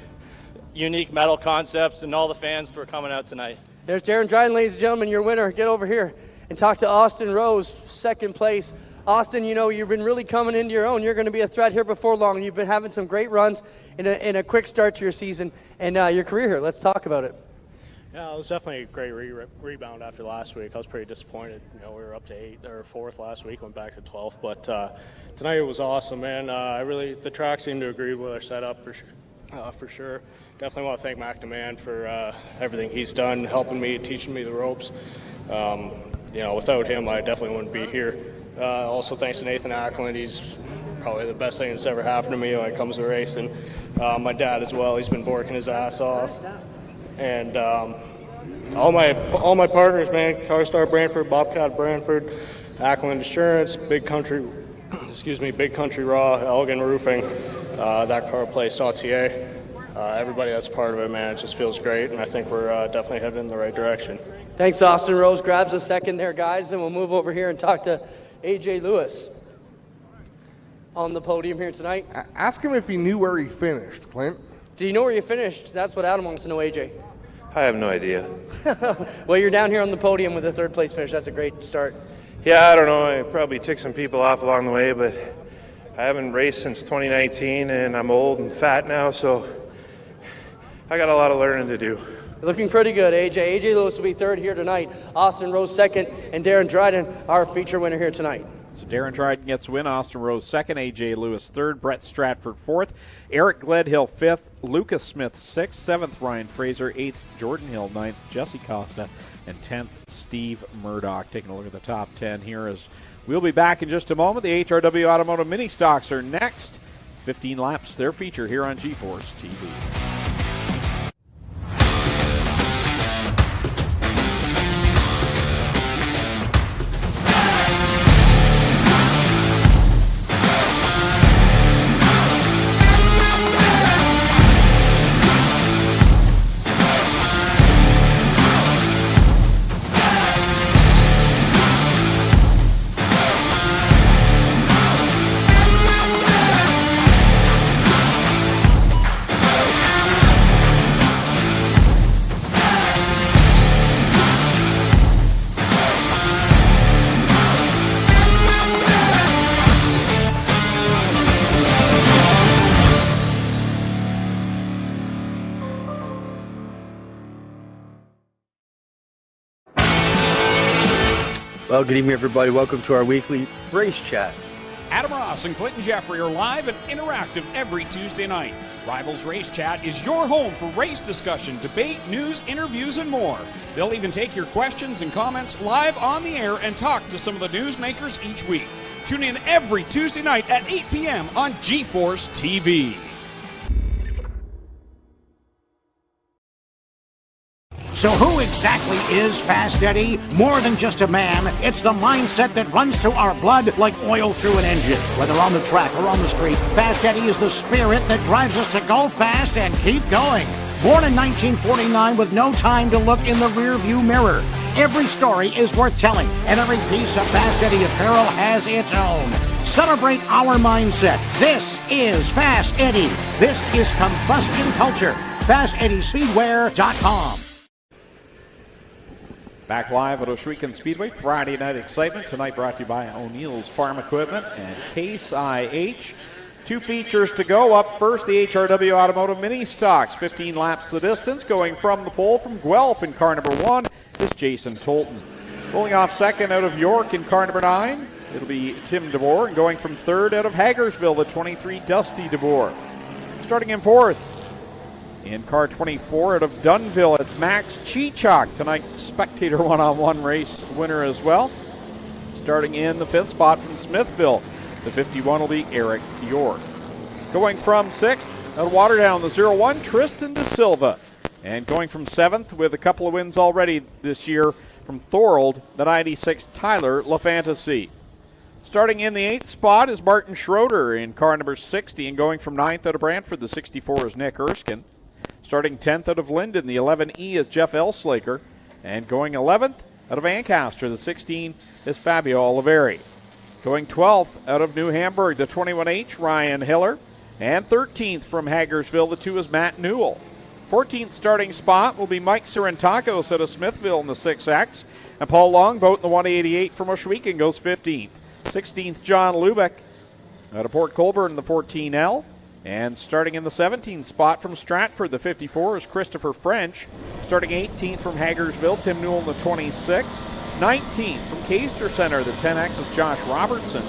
Unique Metal Concepts, and all the fans for coming out tonight. There's Darren Dryden, ladies and gentlemen, your winner. Get over here and talk to Austin Rose, second place. Austin, you know, you've been really coming into your own. You're going to be a threat here before long. You've been having some great runs in a quick start to your season and your career here. Let's talk about it. Yeah, it was definitely a great rebound after last week. I was pretty disappointed. You know, we were up to 8th or 4th last week, went back to 12th. But tonight it was awesome, man. The track seemed to agree with our setup for sure. Definitely want to thank Mac DeMann for everything he's done, helping me, teaching me the ropes. You know, without him, I definitely wouldn't be here. Also, thanks to Nathan Ackland. He's probably the best thing that's ever happened to me when it comes to racing. My dad as well. He's been working his ass off. And all my partners, man, CarStar Brantford, Bobcat Brantford, Ackland Insurance, Big Country Raw, Elgin Roofing, that car place, .ca. Everybody that's part of it, man, it just feels great, and I think we're definitely headed in the right direction. Thanks, Austin Rose. Grabs a second there, guys, and we'll move over here and talk to AJ Lewis on the podium here tonight. Ask him if he knew where he finished, Clint. Do you know where you finished? That's what Adam wants to know, AJ. I have no idea. Well, you're down here on the podium with a third place finish. That's a great start. Yeah, I don't know. I probably ticked some people off along the way, but I haven't raced since 2019, and I'm old and fat now, so I got a lot of learning to do. Looking pretty good, AJ. AJ Lewis will be third here tonight. Austin Rose second, and Darren Dryden, our feature winner here tonight. So Darren Dryden gets a win. Austin Rose second, AJ Lewis third, Brett Stratford fourth, Eric Gledhill fifth, Lucas Smith sixth, seventh Ryan Fraser, eighth Jordan Hill, ninth Jesse Costa, and 10th Steve Murdoch. Taking a look at the top 10 here as we'll be back in just a moment. The HRW Automotive Mini Stocks are next. 15 laps, their feature here on G-Force TV. Well, good evening, everybody. Welcome to our weekly race chat. Adam Ross and Clinton Jeffrey are live and interactive every Tuesday night. Rivals Race Chat is your home for race discussion, debate, news, interviews, and more. They'll even take your questions and comments live on the air and talk to some of the newsmakers each week. Tune in every Tuesday night at 8 p.m. on G-Force TV. So who exactly is Fast Eddie? More than just a man, it's the mindset that runs through our blood like oil through an engine. Whether on the track or on the street, Fast Eddie is the spirit that drives us to go fast and keep going. Born in 1949 with no time to look in the rearview mirror. Every story is worth telling, and every piece of Fast Eddie apparel has its own. Celebrate our mindset. This is Fast Eddie. This is combustion culture. FastEddieSpeedwear.com. Back live at Ohsweken Speedway, Friday night excitement. Tonight brought to you by O'Neill's Farm Equipment and Case IH. Two features to go. Up first, the HRW Automotive Mini Stocks. 15 laps the distance. Going from the pole from Guelph in car number 1 is Jason Tolton. Pulling off second out of York in car number 9, it'll be Tim DeBoer. And going from third out of Hagersville, the 23 Dusty DeBoer. Starting in fourth, in car 24 out of Dunville, it's Max Chichok, tonight's Spectator one-on-one race winner as well. Starting in the 5th spot from Smithville, the 51 will be Eric York. Going from 6th at Waterdown, the 01, Tristan De Silva. And going from 7th with a couple of wins already this year from Thorold, the 96, Tyler LaFantasy. Starting in the 8th spot is Martin Schroeder in car number 60, and going from 9th out of Brantford, the 64 is Nick Erskine. Starting 10th out of Linden, the 11E is Jeff Elslaker. And going 11th out of Ancaster, the 16 is Fabio Oliveri. Going 12th out of New Hamburg, the 21H, Ryan Hiller. And 13th from Hagersville, the 2 is Matt Newell. 14th starting spot will be Mike Sarantakos out of Smithville in the 6X. And Paul Longboat in the 188 from Ohsweken goes 15th. 16th, John Lubeck out of Port Colborne in the 14L. And starting in the 17th spot from Stratford, the 54 is Christopher French. Starting 18th from Hagersville, Tim Newell in the 26. 19th from Caister Center, the 10X is Josh Robertson.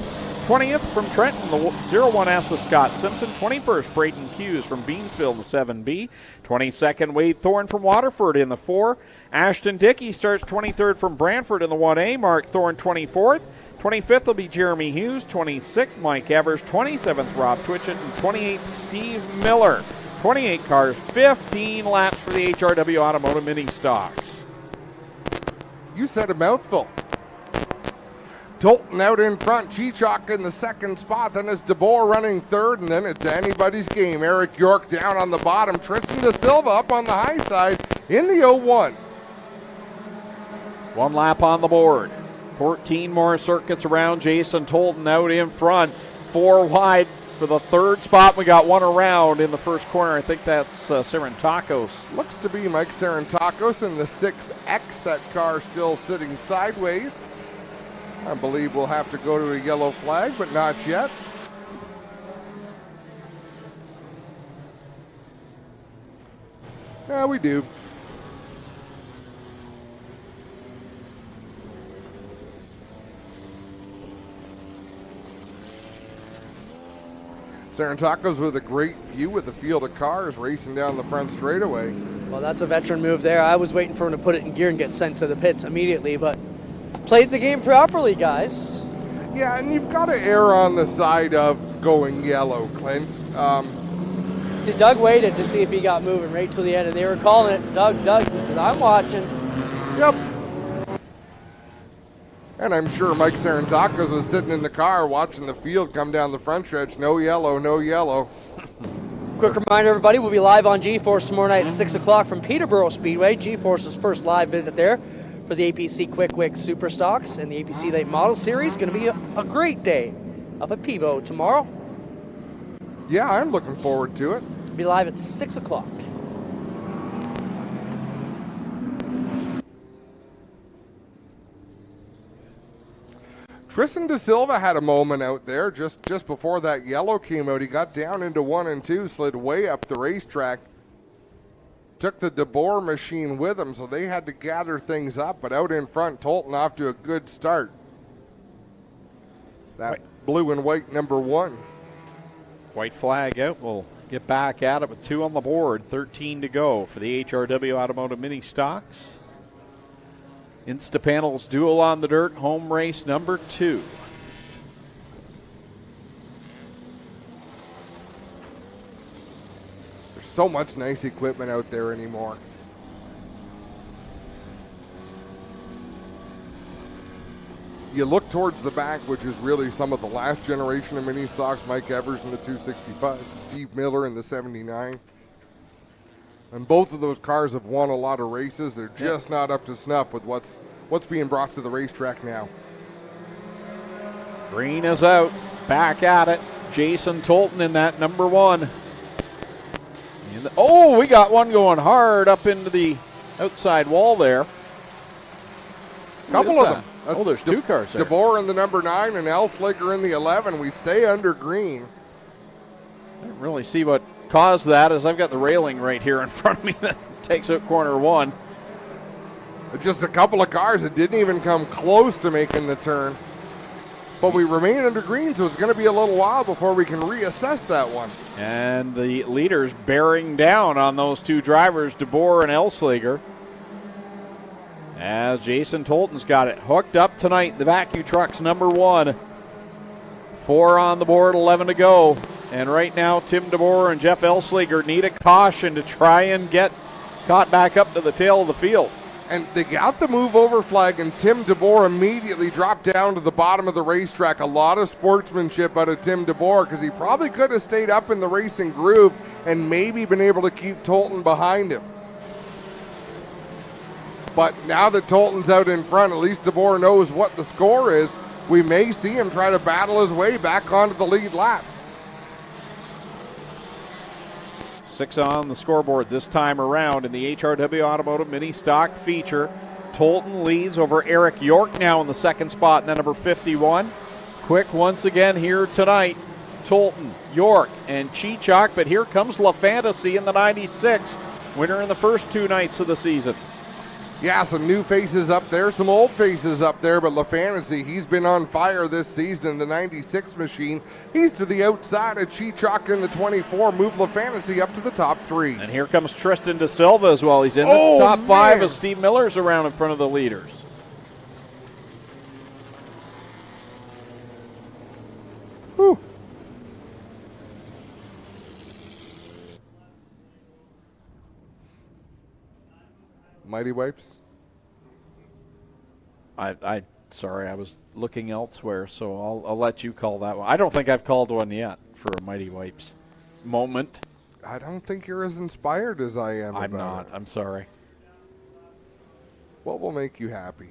20th from Trenton, the 01S is Scott Simpson. 21st, Brayton Hughes from Beansville, the 7B. 22nd, Wade Thorne from Waterford in the 4. Ashton Dickey starts 23rd from Brantford in the 1A. Mark Thorne 24th. 25th will be Jeremy Hughes. 26th, Mike Evers. 27th, Rob Twitchett. And 28th, Steve Miller. 28 cars, 15 laps for the HRW Automotive Mini Stocks. You said a mouthful. Tolton out in front, Cheechak in the 2nd spot, then it's DeBoer running 3rd, and then it's anybody's game. Eric York down on the bottom, Tristan De Silva up on the high side in the 01. 1 lap on the board. 14 more circuits around. Jason Tolton out in front, 4 wide for the 3rd spot. We got 1 around in the 1st corner. I think that's Sarantakos. Looks to be Mike Sarantakos in the 6X. That car still sitting sideways. I believe we'll have to go to a yellow flag, but not yet. Yeah, we do. Sarantakos with a great view with the field of cars racing down the front straightaway. Well, that's a veteran move there. I was waiting for him to put it in gear and get sent to the pits immediately, but played the game properly, guys. Yeah, and you've got to err on the side of going yellow, Clint. See, Doug waited to see if he got moving right till the end, and they were calling it. Doug, he says, I'm watching. Yep. And I'm sure Mike Sarantakos was sitting in the car watching the field come down the front stretch. No yellow, no yellow. Quick reminder, everybody, we'll be live on G-Force tomorrow night at 6 o'clock from Peterborough Speedway. G-Force's first live visit there for the APC Quick Wick Super Stocks and the APC Late Model Series. Going to be a great day up at Peebo tomorrow. Yeah, I'm looking forward to it. We'll be live at 6 o'clock. Tristan De Silva had a moment out there just before that yellow came out. He got down into 1 and 2, slid way up the racetrack. Took the DeBoer machine with him, so they had to gather things up. But out in front, Tolton off to a good start. That blue and white number 1. White flag out. We'll get back at it with 2 on the board. 13 to go for the HRW Automotive Mini Stocks. Instapanel's Duel on the Dirt, home race number 2. There's so much nice equipment out there anymore. You look towards the back, which is really some of the last generation of mini stocks. Mike Evers in the 265, Steve Miller in the 79. And both of those cars have won a lot of races. They're just not up to snuff with what's being brought to the racetrack now. Green is out. Back at it. Jason Tolton in that number 1. We got one going hard up into the outside wall there. Couple of them. There's 2 cars there. DeBoer in the number 9 and Elslager in the 11. We stay under green. I don't really see what caused that, as I've got the railing right here in front of me that takes out corner 1. Just a couple of cars that didn't even come close to making the turn. But we remain under green, so it's going to be a little while before we can reassess that one. And the leaders bearing down on those 2 drivers, DeBoer and Elslager. as Jason Tolton's got it hooked up tonight. The vacuum truck's number 1. 4 on the board, 11 to go. And right now, Tim DeBoer and Jeff Elsliger need a caution to try and get caught back up to the tail of the field. And they got the move over flag, and Tim DeBoer immediately dropped down to the bottom of the racetrack. A lot of sportsmanship out of Tim DeBoer, because he probably could have stayed up in the racing groove and maybe been able to keep Tolton behind him. But now that Tolton's out in front, at least DeBoer knows what the score is. We may see him try to battle his way back onto the lead lap. 6 on the scoreboard this time around in the HRW Automotive Mini Stock feature. Tolton leads over Eric York now in the second spot, and then number 51. Quick once again here tonight. Tolton, York, and Chichok, but here comes La Fantasy in the 96, winner in the first 2 nights of the season. Yeah, some new faces up there, some old faces up there, but La Fantasy, he's been on fire this season in the 96 machine. He's to the outside of Chichok in the 24, move La Fantasy up to the top 3. And here comes Tristan De Silva as well. He's in the top 5 as Steve Miller's around in front of the leaders. Whew. Mighty Wipes? Sorry, I was looking elsewhere, so I'll let you call that one. I don't think I've called one yet for a Mighty Wipes moment. I don't think you're as inspired as I am. I'm not. I'm sorry. What will make you happy?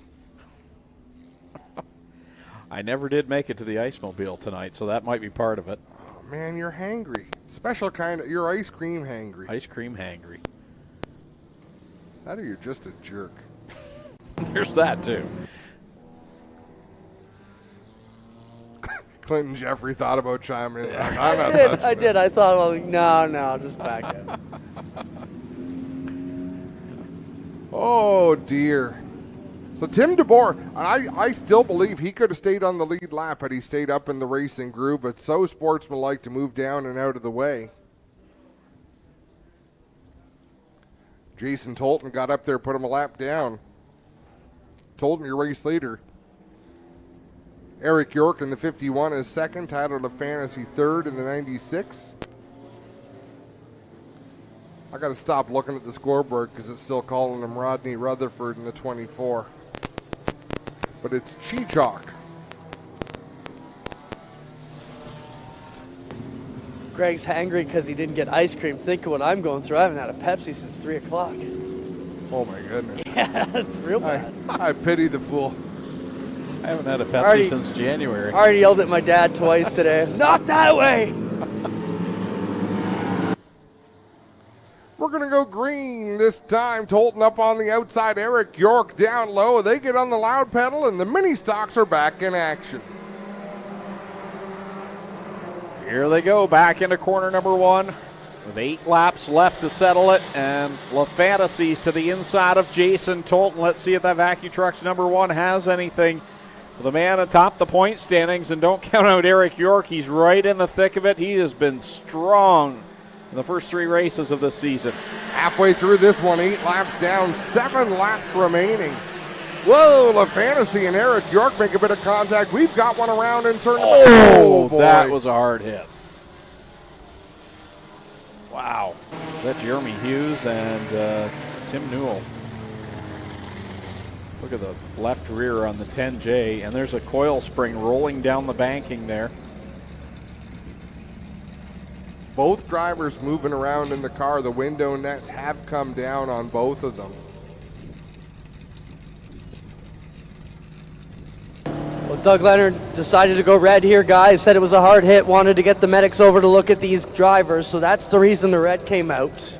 I never did make it to the Ice Mobile tonight, so that might be part of it. Oh, man, you're hangry. Special kind of, you're ice cream hangry. Ice cream hangry. That or you're just a jerk. There's that too. Clinton Jeffrey thought about chiming in. I did. I thought, well, no, just back it. Oh, dear. So Tim DeBoer, I still believe he could have stayed on the lead lap had he stayed up in the racing groove, but so sportsmanlike to move down and out of the way. Jason Tolton got up there, put him a lap down. Tolton, your race leader. Eric York in the 51 is second. Tyler LaFantasy third in the 96. I got to stop looking at the scoreboard because it's still calling him Rodney Rutherford in the 24. But it's Chichok. Greg's hangry because he didn't get ice cream. Think of what I'm going through. I haven't had a Pepsi since 3 o'clock. Oh, my goodness. Yeah, that's real bad. I pity the fool. I haven't had a Pepsi since January. I already yelled at my dad twice today. Not that way! We're going to go green this time. Tolton up on the outside. Eric York down low. They get on the loud pedal, and the mini stocks are back in action. Here they go, back into corner number 1 with 8 laps left to settle it, and La Fantasies to the inside of Jason Tolton. Let's see if that vacuum truck's number 1 has anything. The man atop the point standings, and don't count out Eric York. He's right in the thick of it. He has been strong in the first 3 races of the season. Halfway through this one, 8 laps down, 7 laps remaining. Whoa, La Fantasy and Eric York make a bit of contact. We've got one around in turn. Oh, that was a hard hit. Wow. That's Jeremy Hughes and Tim Newell. Look at the left rear on the 10J, and there's a coil spring rolling down the banking there. Both drivers moving around in the car. The window nets have come down on both of them. Well, Doug Leonard decided to go red here, guys. Said it was a hard hit, wanted to get the medics over to look at these drivers, so that's the reason the red came out.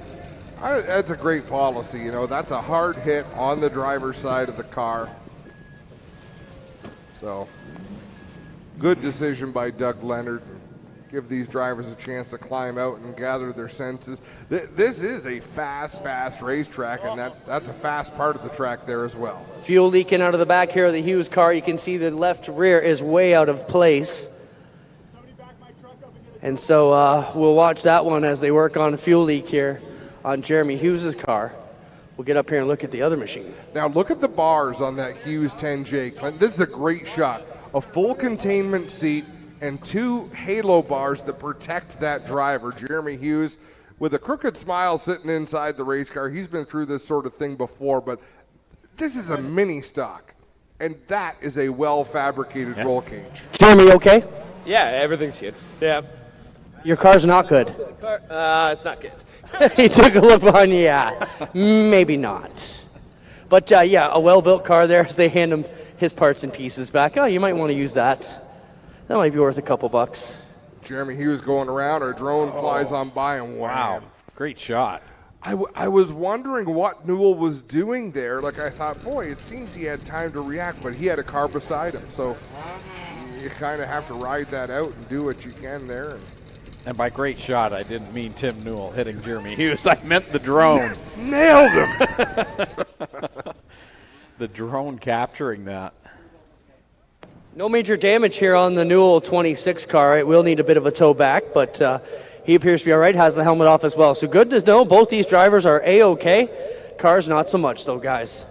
That's a great policy, you know. That's a hard hit on the driver's side of the car. So, good decision by Doug Leonard. Give these drivers a chance to climb out and gather their senses. This is a fast racetrack, and that's a fast part of the track there as well. Fuel leaking out of the back here of the Hughes car. You can see the left rear is way out of place. And so we'll watch that one as they work on a fuel leak here on Jeremy Hughes' car. we'll get up here and look at the other machine. Now look at the bars on that Hughes 10J, Clint. This is a great shot. A full containment seat and 2 halo bars that protect that driver. Jeremy Hughes with a crooked smile sitting inside the race car. He's been through this sort of thing before, but this is a mini stock, and that is a well-fabricated roll cage. Jeremy, okay? Yeah, everything's good. Yeah. Your car's not good. It's not good. He took a look behind you. Yeah, maybe not. But yeah, a well-built car there as they hand him his parts and pieces back. Oh, you might want to use that. That might be worth a couple bucks. Jeremy Hughes going around, our drone flies on by, and wow. Great shot. I was wondering what Newell was doing there. Like, I thought, boy, it seems he had time to react, but he had a car beside him. So you kind of have to ride that out and do what you can there. And by great shot, I didn't mean Tim Newell hitting Jeremy Hughes. I meant the drone. Nailed him. The drone capturing that. No major damage here on the Newell 26 car. It will need a bit of a tow back, but he appears to be all right, has the helmet off as well. So good to know both these drivers are A-okay. Car's not so much though, guys.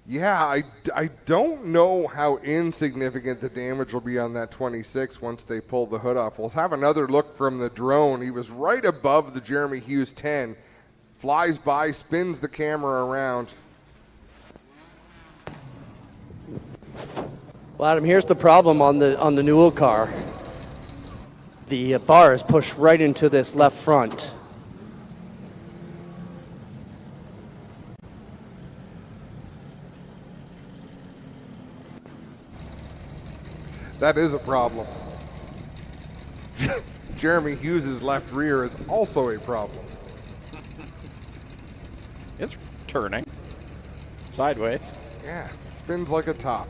Yeah, I don't know how insignificant the damage will be on that 26 once they pull the hood off. We'll have another look from the drone. He was right above the Jeremy Hughes 10. Flies by, spins the camera around. Well, Adam, here's the problem on the Newell car. The bar is pushed right into this left front. That is a problem. Jeremy Hughes' left rear is also a problem. It's turning sideways. Yeah, spins like a top.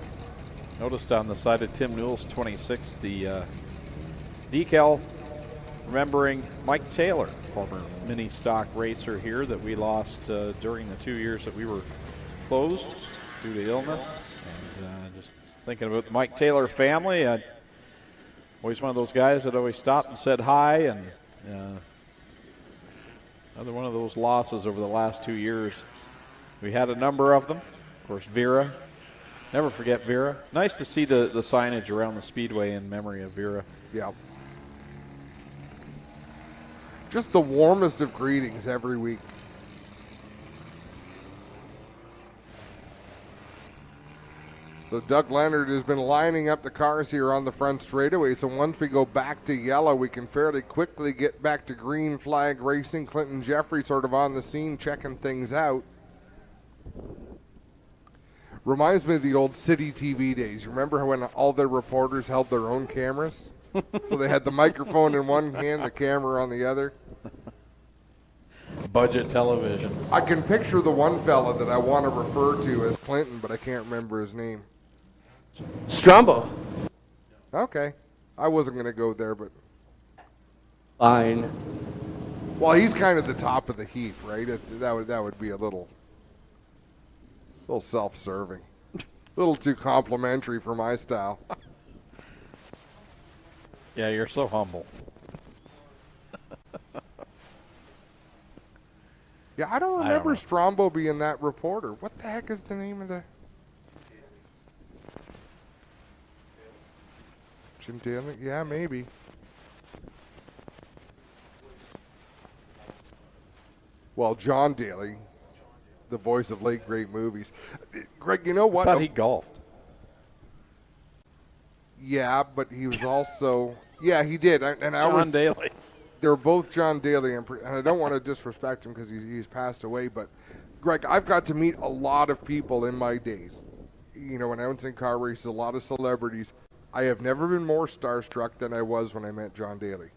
Noticed on the side of Tim Newell's 26, the decal remembering Mike Taylor, former mini stock racer here that we lost during the 2 years that we were closed due to illness. And just thinking about the Mike Taylor family, always one of those guys that always stopped and said hi, and another one of those losses over the last 2 years. We had a number of them. Of course, Vera. Never forget Vera. Nice to see the signage around the Speedway in memory of Vera. Yeah. Just the warmest of greetings every week. So Doug Leonard has been lining up the cars here on the front straightaway. So once we go back to yellow, we can fairly quickly get back to green flag racing. Clinton Jeffrey sort of on the scene checking things out. Reminds me of the old City TV days. You remember when all the reporters held their own cameras? So they had the microphone in one hand, the camera on the other. Budget television. I can picture the one fella that I want to refer to as Clinton, but I can't remember his name. Strombo. Okay. I wasn't going to go there, but... Fine. Well, he's kind of the top of the heap, right? That would be a little self-serving. A little too complimentary for my style. Yeah, you're so humble. Yeah, I don't remember Strombo being that reporter. What the heck is the name of the... Jim Daly? Yeah, maybe. Well, John Daly, the voice of late great movies. Greg, you know what? I thought he golfed. Yeah, but he was also... Yeah, he did. John Daly. They're both John Daly, and I don't want to disrespect him because he's passed away, but Greg, I've got to meet a lot of people in my days. You know, announcing car races, a lot of celebrities. I have never been more starstruck than I was when I met John Daly.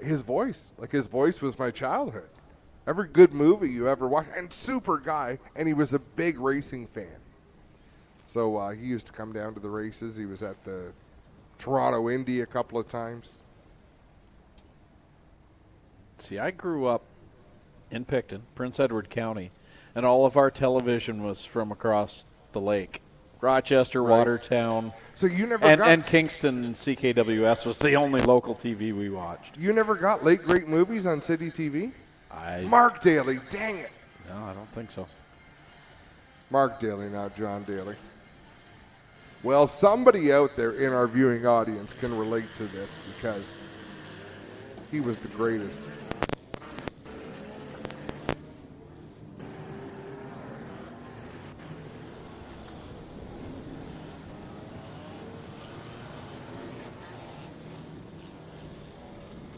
His voice was my childhood. Every good movie you ever watched, and super guy, and he was a big racing fan. So he used to come down to the races. He was at the Toronto Indy a couple of times. See, I grew up in Picton, Prince Edward County, and all of our television was from across the lake. Rochester, right. Watertown. So you never and Kingston and CKWS was the only local TV we watched. You never got late great movies on City TV? Mark Daly, dang it. No, I don't think so. Mark Daly, not John Daly. Well, somebody out there in our viewing audience can relate to this because he was the greatest.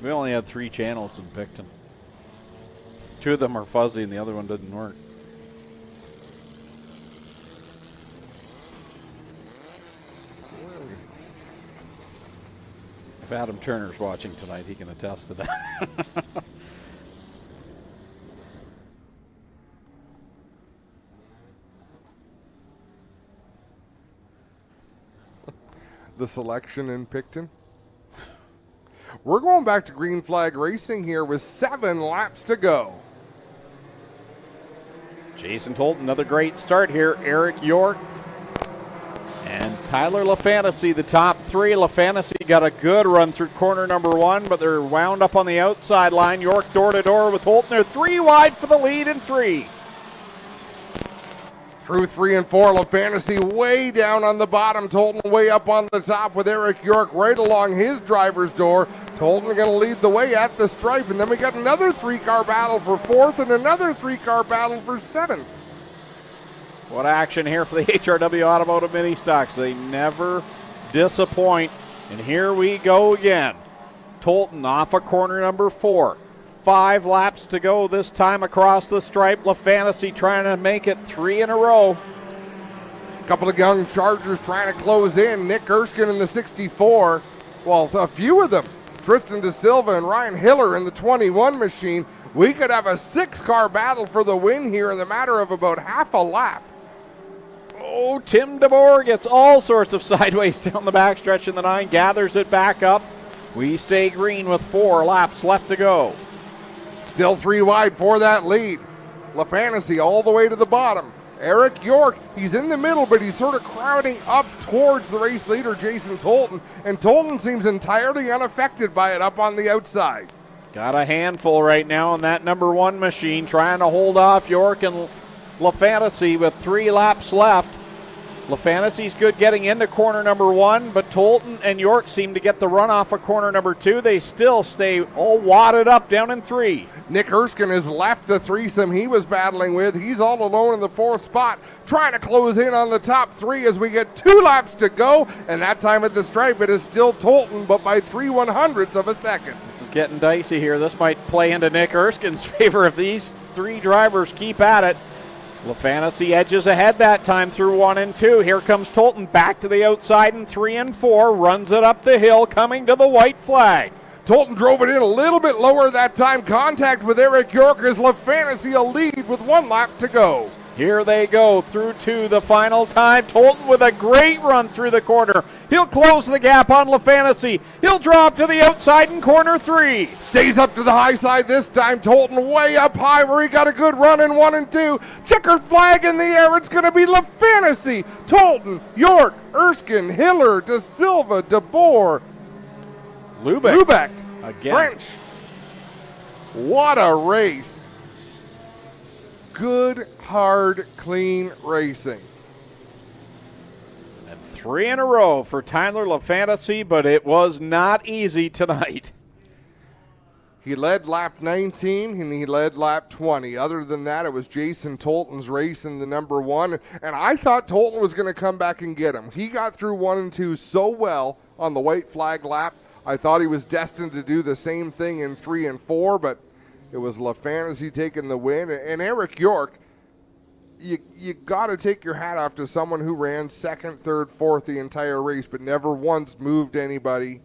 We only had 3 channels in Picton. 2 of them are fuzzy and the other one didn't work. If Adam Turner's watching tonight, he can attest to that. The selection in Picton. We're going back to green flag racing here with 7 laps to go. Jason Tolton, another great start here. Eric York and Tyler LaFantasy, the top 3. LaFantasy got a good run through corner number 1, but they're wound up on the outside line. York door to door with Tolton. They're 3 wide for the lead in 3. Through 3 and 4, LaFantasy way down on the bottom. Tolton way up on the top with Eric York right along his driver's door. Tolton going to lead the way at the stripe, and then we got another 3-car battle for 4th and another 3-car battle for 7th. What action here for the HRW Automotive Mini Stocks. They never disappoint, and here we go again. Tolton off of corner number 4. 5 laps to go this time across the stripe. LaFantasy trying to make it 3 in a row. A couple of young Chargers trying to close in. Nick Erskine in the 64. Well, a few of them. Tristan De Silva and Ryan Hiller in the 21 machine. We could have a 6-car battle for the win here in the matter of about half a lap. Oh, Tim DeBoer gets all sorts of sideways down the backstretch in the 9. Gathers it back up. We stay green with 4 laps left to go. Still 3 wide for that lead. LaFantasy all the way to the bottom. Eric York, he's in the middle, but he's sort of crowding up towards the race leader, Jason Tolton, and Tolton seems entirely unaffected by it up on the outside. Got a handful right now on that number 1 machine, trying to hold off York and LaFantasy with 3 laps left. LaFantasy's good getting into corner number 1, but Tolton and York seem to get the run off of corner number 2. They still stay all wadded up down in 3. Nick Erskine has left the threesome he was battling with. He's all alone in the 4th spot, trying to close in on the top 3 as we get 2 laps to go. And that time at the stripe, it is still Tolton, but by 3/100ths of a second. This is getting dicey here. This might play into Nick Erskine's favor if these 3 drivers keep at it. LaFantasy edges ahead that time through 1 and 2. Here comes Tolton back to the outside in 3 and 4. Runs it up the hill, coming to the white flag. Tolton drove it in a little bit lower that time. Contact with Eric York as LaFantasy a lead with 1 lap to go. Here they go through to the final time. Tolton with a great run through the corner. He'll close the gap on LaFantasy. He'll drop to the outside in corner 3. Stays up to the high side this time. Tolton way up high where he got a good run in 1 and 2. Checkered flag in the air. It's going to be LaFantasy. Tolton, York, Erskine, Hiller, De Silva, DeBoer, Lubeck, again. French. What a race. Good, hard, clean racing. And 3 in a row for Tyler LaFantasy, but it was not easy tonight. He led lap 19 and he led lap 20. Other than that, it was Jason Tolton's race in the number 1. And I thought Tolton was going to come back and get him. He got through 1 and 2 so well on the white flag lap. I thought he was destined to do the same thing in 3 and 4, but it was LaFantasy taking the win. And Eric York, you got to take your hat off to someone who ran 2nd, 3rd, 4th the entire race, but never once moved anybody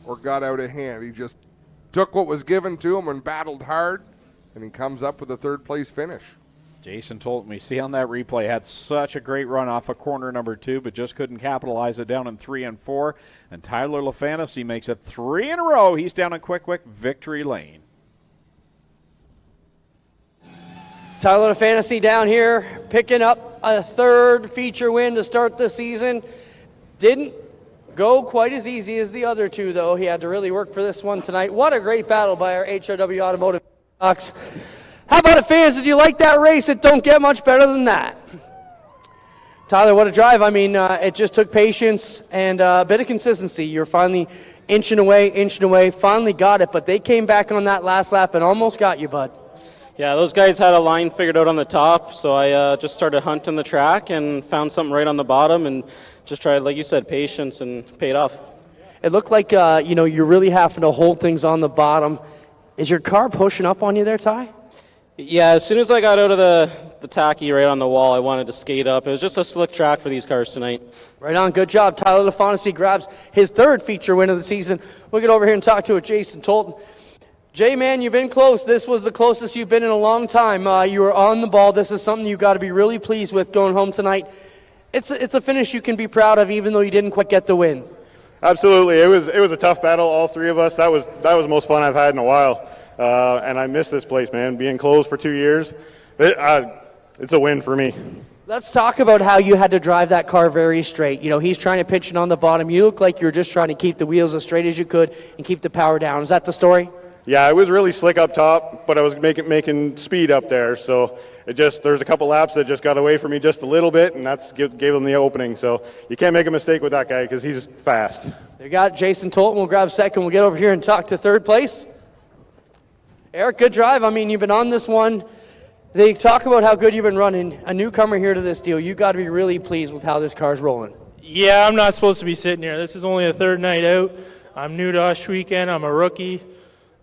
or got out of hand. He just took what was given to him and battled hard, and he comes up with a 3rd place finish. Jason Tolton, we see on that replay, had such a great run off of corner number 2, but just couldn't capitalize it down in 3 and 4. And Tyler LaFantasy makes it 3 in a row. He's down in Quick victory lane. Tyler LaFantasy down here, picking up a 3rd feature win to start the season. Didn't go quite as easy as the other 2, though. He had to really work for this one tonight. What a great battle by our HRW Automotive How about it, fans? Did you like that race? It don't get much better than that. Tyler, what a drive. I mean, it just took patience and a bit of consistency. You're finally inching away, finally got it, but they came back on that last lap and almost got you, bud. Yeah, those guys had a line figured out on the top, so I just started hunting the track and found something right on the bottom and just tried, like you said, patience, and paid off. It looked like, you're really having to hold things on the bottom. Is your car pushing up on you there, Ty? Yeah, as soon as I got out of the tacky right on the wall, I wanted to skate up. It was just a slick track for these cars tonight. Right on, good job. Tyler LaFontaine grabs his third feature win of the season. We'll get over here and talk to Jason Tolton. Jay, man, you've been close. This was the closest you've been in a long time. You were on the ball. This is something you've got to be really pleased with going home tonight. It's a finish you can be proud of, even though you didn't quite get the win. Absolutely. It was a tough battle, all three of us. That was the most fun I've had in a while. And I miss this place, man. Being closed for 2 years, it's a win for me. Let's talk about how you had to drive that car very straight. He's trying to pitch it on the bottom. You look like you were just trying to keep the wheels as straight as you could and keep the power down. Is that the story? Yeah, it was really slick up top, but I was making speed up there. So there's a couple laps that just got away from me just a little bit, and that's gave them the opening. So you can't make a mistake with that guy because he's fast. You got Jason Tolton. We'll grab second. We'll get over here and talk to third place. Eric, good drive. I mean, you've been on this one. They talk about how good you've been running. A newcomer here to this deal. You got to be really pleased with how this car's rolling. Yeah, I'm not supposed to be sitting here. This is only the third night out. I'm new to Ohsweken. I'm a rookie.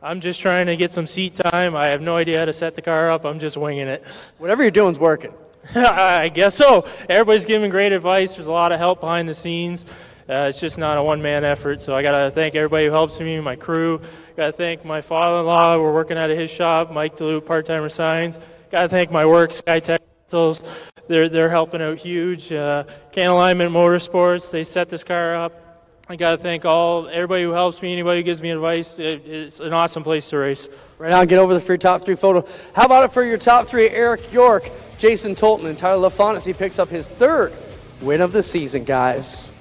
I'm just trying to get some seat time. I have no idea how to set the car up. I'm just winging it. Whatever you're doing is working. I guess so. Everybody's giving great advice. There's a lot of help behind the scenes. It's just not a one-man effort. So I got to thank everybody who helps me, my crew. Got to thank my father-in-law. We're working out of his shop, Mike DeLute, part-timer signs. Got to thank my work, SkyTech Rentals. They're helping out huge. Can Alignment Motorsports, they set this car up. I got to thank everybody who helps me, anybody who gives me advice. It's an awesome place to race. Right on, get over for your top three photo. How about it for your top three? Eric York, Jason Tolton, and Tyler LaFontaine. He picks up his third win of the season, guys.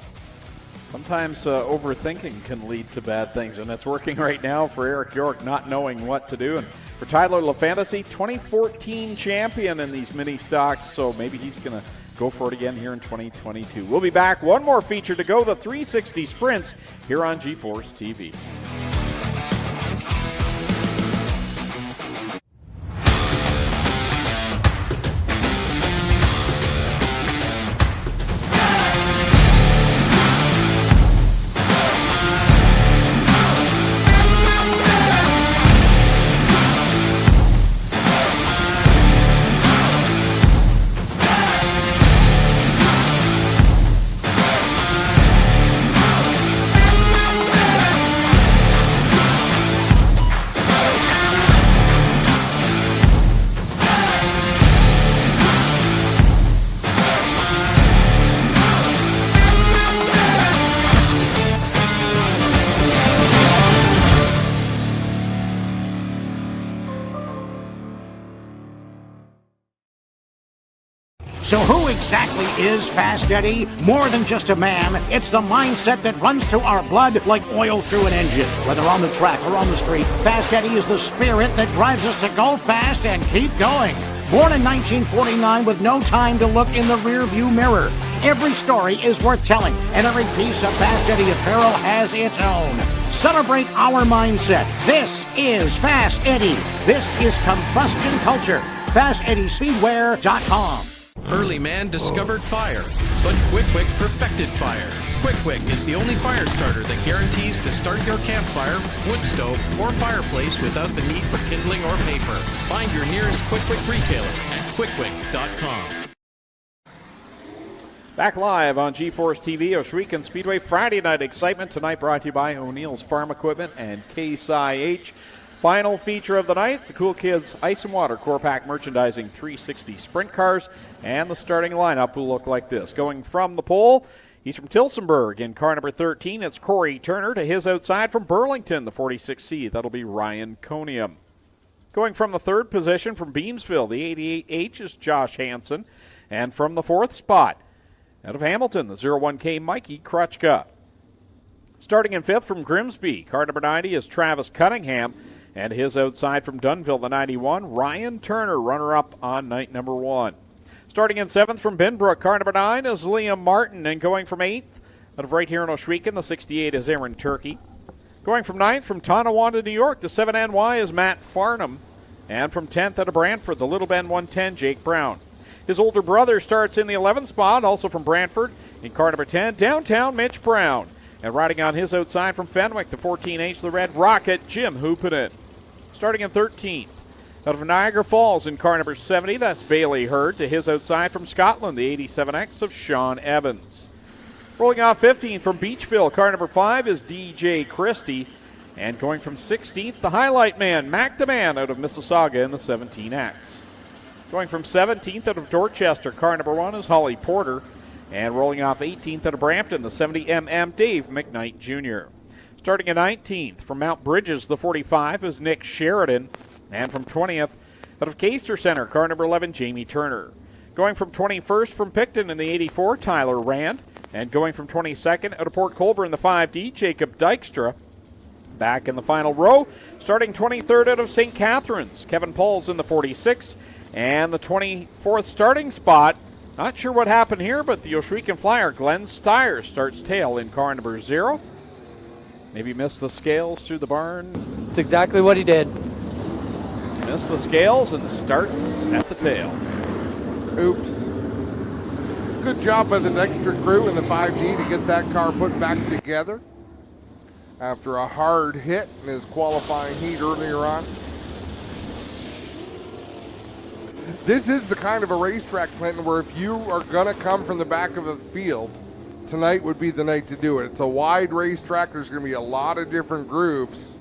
Sometimes overthinking can lead to bad things, and it's working right now for Eric York, not knowing what to do. And for Tyler LaFontaine, 2014 champion in these mini stocks, so maybe he's going to go for it again here in 2022. We'll be back. One more feature to go, the 360 Sprints, here on G-Force TV. So who exactly is Fast Eddie? More than just a man, it's the mindset that runs through our blood like oil through an engine. Whether on the track or on the street, Fast Eddie is the spirit that drives us to go fast and keep going. Born in 1949 with no time to look in the rear-view mirror, every story is worth telling, and every piece of Fast Eddie apparel has its own. Celebrate our mindset. This is Fast Eddie. This is combustion culture. FastEddieSpeedwear.com. Early man discovered fire, but Quick perfected fire. Quick is the only fire starter that guarantees to start your campfire, wood stove, or fireplace without the need for kindling or paper. Find your nearest Quick retailer at quickquick.com. Back live on G-Force TV, Ohsweken Speedway. Friday night excitement tonight brought to you by O'Neill's Farm Equipment and Case IH. Final feature of the night, it's the Cool Kids Ice and Water Core Pack Merchandising 360 Sprint Cars, and the starting lineup will look like this. Going from the pole, he's from Tillsonburg in car number 13. It's Corey Turner. To his outside from Burlington, the 46C. That'll be Ryan Conium. Going from the third position from Beamsville, the 88H is Josh Hansen. And from the fourth spot, out of Hamilton, the 01K Mikey Krutchka. Starting in fifth from Grimsby, car number 90 is Travis Cunningham. And his outside from Dunnville, the 91, Ryan Turner, runner-up on night number 1. Starting in 7th from Binbrook, car number 9 is Liam Martin, and going from 8th out of right here in Ohsweken, the 68 is Aaron Turkey. Going from 9th from Tonawanda, New York, the 7NY is Matt Farnham. And from 10th out of Brantford, the Little Bend 110, Jake Brown. His older brother starts in the 11th spot, also from Brantford, in car number 10, Downtown Mitch Brown. And riding on his outside from Fenwick, the 14H, the Red Rocket, Jim Hoopinen. Starting in 13th out of Niagara Falls in car number 70, that's Bailey Hurd. To his outside from Scotland, the 87X of Sean Evans. Rolling off 15th from Beachville, car number 5 is DJ Christie. And going from 16th, the highlight man, Mac the Man, out of Mississauga in the 17X. Going from 17th out of Dorchester, car number 1 is Holly Porter. And rolling off 18th out of Brampton, the 70MM, Dave McKnight Jr. Starting at 19th from Mount Bridges, the 45 is Nick Sheridan. And from 20th out of Caister Center, car number 11, Jamie Turner. Going from 21st from Picton in the 84, Tyler Rand. And going from 22nd out of Port Colborne, the 5D, Jacob Dykstra. Back in the final row, starting 23rd out of St. Catharines, Kevin Pauls in the 46. And the 24th starting spot, not sure what happened here, but the Ohsweken Flyer, Glenn Steyer, starts tail in car number 0. Maybe missed the scales through the barn. It's exactly what he did. Missed the scales and starts at the tail. Oops. Good job by the Dykstra crew and the 5D to get that car put back together after a hard hit in his qualifying heat earlier on. This is the kind of a racetrack, Clinton, where if you are going to come from the back of the field, tonight would be the night to do it. It's a wide racetrack. There's going to be a lot of different grooves.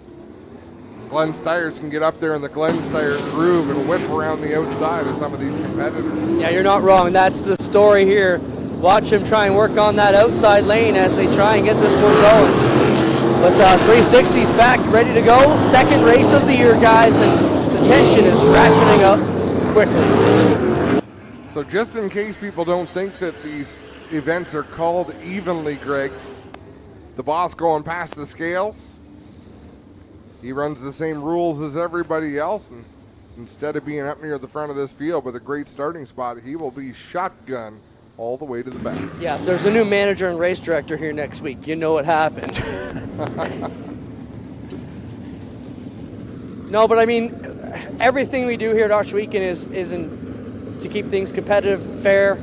Glenn Steyers can get up there in the Glenn Steyers groove and whip around the outside of some of these competitors. Yeah, you're not wrong. That's the story here. Watch him try and work on that outside lane as they try and get this one going. But 360's back, ready to go. Second race of the year, guys, and the tension is ratcheting up quickly. So just in case people don't think that these events are called evenly, Greg, the boss going past the scales, he runs the same rules as everybody else, and instead of being up near the front of this field with a great starting spot, he will be shotgun all the way to the back. Yeah, if there's a new manager and race director here next week, you know what happened. No, but I mean, everything we do here at Ohsweken is to keep things competitive, fair,